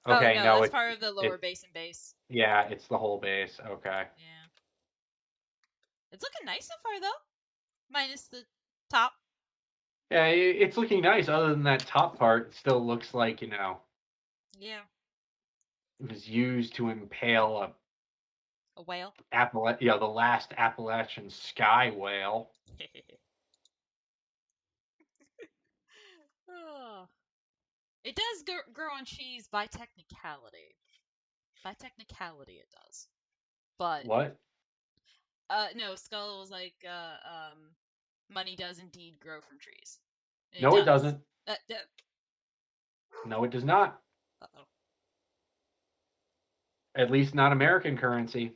Oh Okay, no, no, that's part of the lower it bass and bass. yeah, it's the whole base. Okay. Yeah. It's looking nice so far though. Minus the top. Yeah, it's looking nice. Other than that top part, it still looks like, Yeah. it was used to impale A whale. the last Appalachian sky whale. Oh. It does grow on cheese by technicality. By technicality, it does. But What? no, Skull was like, money does indeed grow from trees. And it No, it does. doesn't. Uh, No, it does not. uh-oh. At least not American currency.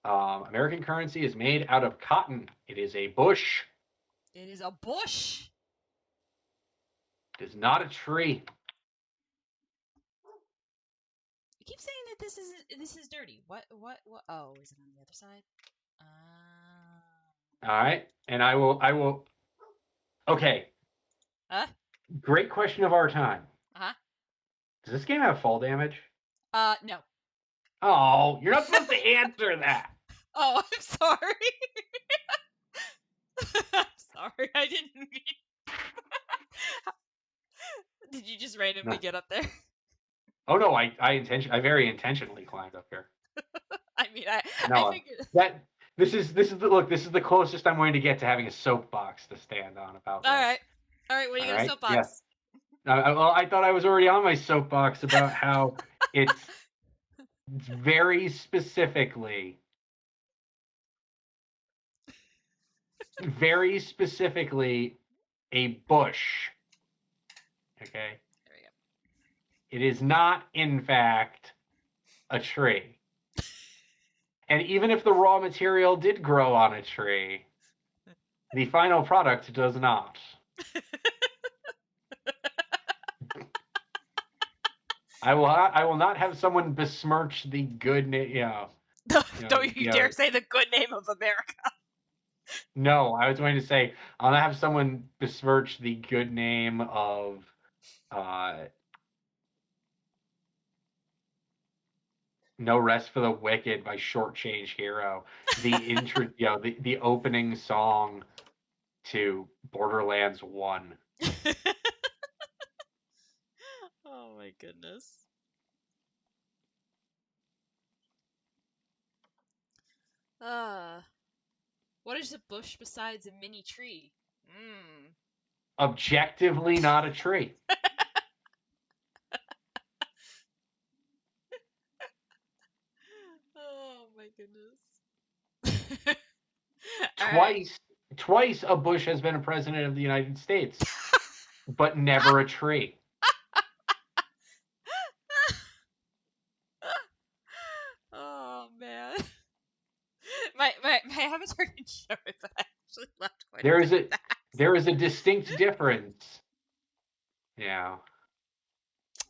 American currency is made out of cotton. It is a bush. It is a bush. It is not a tree. You keep saying that this is dirty. What? Oh, is it on the other side? All right, and I will. Okay, Huh? great question of our time. Uh-huh. Does this game have fall damage? No. Oh, you're not supposed to answer that. Oh, I'm sorry. I'm sorry. I didn't mean. Did you just randomly No. get up there? Oh no, I very intentionally climbed up here. I mean, I No, figured. that this is the look. This is the closest I'm going to get to having a soapbox to stand on about All right. this. All right. What do you All got a right, yeah. soapbox? Well, I thought I was already on my soapbox about how it's very very specifically a bush. Okay, There we go. it is not, in fact, a tree. And even if the raw material did grow on a tree, the final product does not. I will not have someone besmirch the good name. Don't you dare say the good name of America. No, I was going to say I'll not have someone besmirch the good name of uh, "No Rest for the Wicked" by Shortchange Hero. The intro, the opening song to Borderlands 1. Oh my goodness. Uh, what is a bush besides a mini tree? Mmm. Objectively not a tree. Oh my goodness. All right. Twice, twice a Bush has been a president of the United States, but never a tree. Oh man. My avatar can show it, but I actually left quite a There few is a facts. there is a distinct difference. Yeah.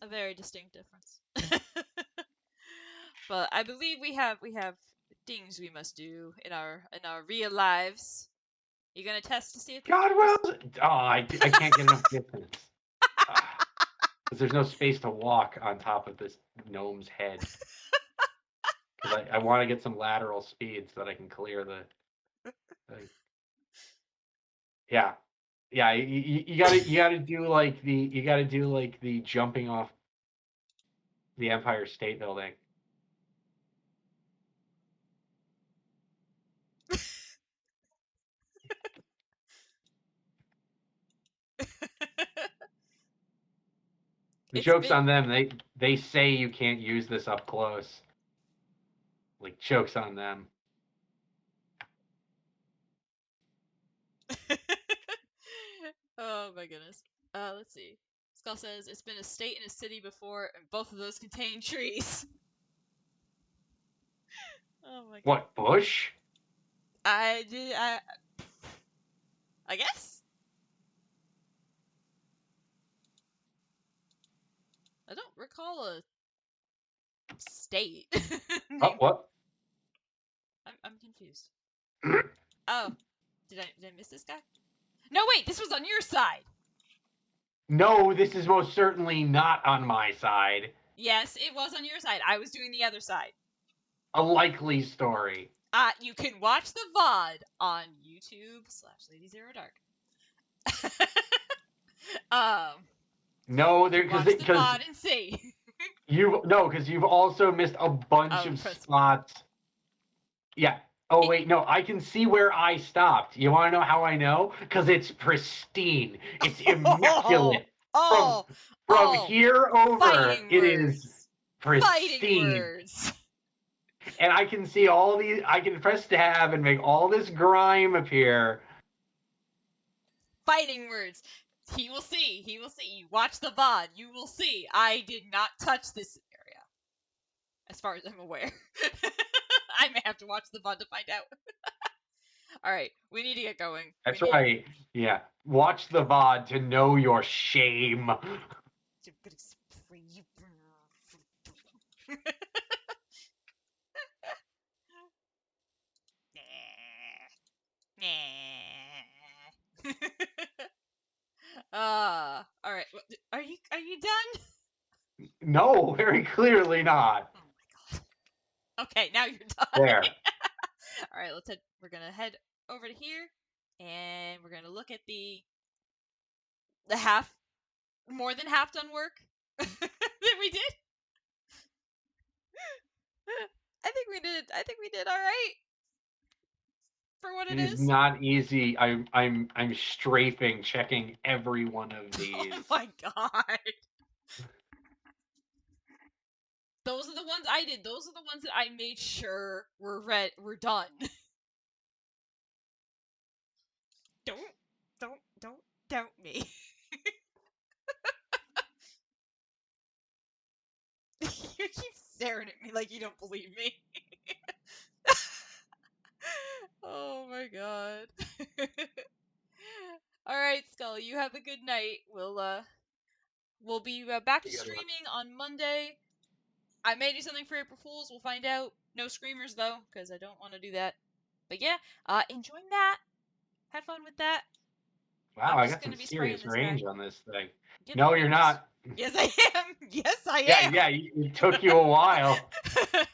A very distinct difference. But I believe we have things we must do in our real lives. You gonna test to see if God this? wills. Oh, I can't get enough distance. Because there's no space to walk on top of this gnome's head. Because I want to get some lateral speed so that I can clear the. Yeah. Yeah, you gotta do like the jumping off the Empire State Building. The It's joke's been on them. They say you can't use this up close. Like joke's on them. Oh my goodness. Let's see. Skull says it's been a state and a city before, and both of those contain trees. Oh my god. What, Bush? I did. I guess. I don't recall a state Oh, named. what? I'm confused. Oh, did I miss this guy? No, wait. This was on your side. No, this is most certainly not on my side. Yes, it was on your side. I was doing the other side. A likely story. You can watch the VOD on YouTube/Lady Zero Dark. um, No, you there can watch the VOD and see. because you've also missed a bunch Oh, of trust me. spots. Yeah. Oh It, wait, no, I can see where I stopped. You want to know how I know? Because it's pristine. It's oh, immaculate. From oh, from oh, here over, fighting it is words. Fighting pristine. words. And I can see all these. I can press tab and make all this grime appear. Fighting words. He will see. He will see. You watch the VOD. You will see. I did not touch this area, as far as I'm aware. I may have to watch the VOD to find out. All right, we need to get going. We That's need. right. Yeah. Watch the VOD to know your shame. All right. Are you done? No, very clearly not. Oh my god. Okay, now you're done. There. All right, let's head. We're gonna head over to here, and we're gonna look at the half, more than half done work that we did. I think we did all right for what it It is is. not easy. I'm strafing, checking every one of Oh these. my god. Those are the ones I did. Those are the ones that I made sure were done. don't don't doubt me. You keep staring at me like you don't believe me. Oh my god. All right, Skull, you have a good night. We'll be back to You got one. streaming on Monday. I may do something for April Fools. We'll find out. No screamers though, because I don't want to do that. But yeah, enjoying that. Had fun with that. Wow, I'm I just got gonna some be spraying serious this guy. range on this thing. Yep, No, you're I'm just. not. Yes, I am. Yes, Yeah, I yeah, it took you a while. am.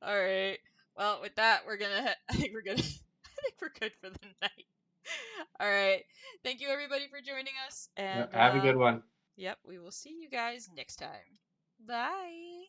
All right. Well, with that, we're gonna. I think we're gonna. I think we're good for the night. All right. Thank you everybody for joining us, Yeah, and have a good one. yep, we will see you guys next time. Bye.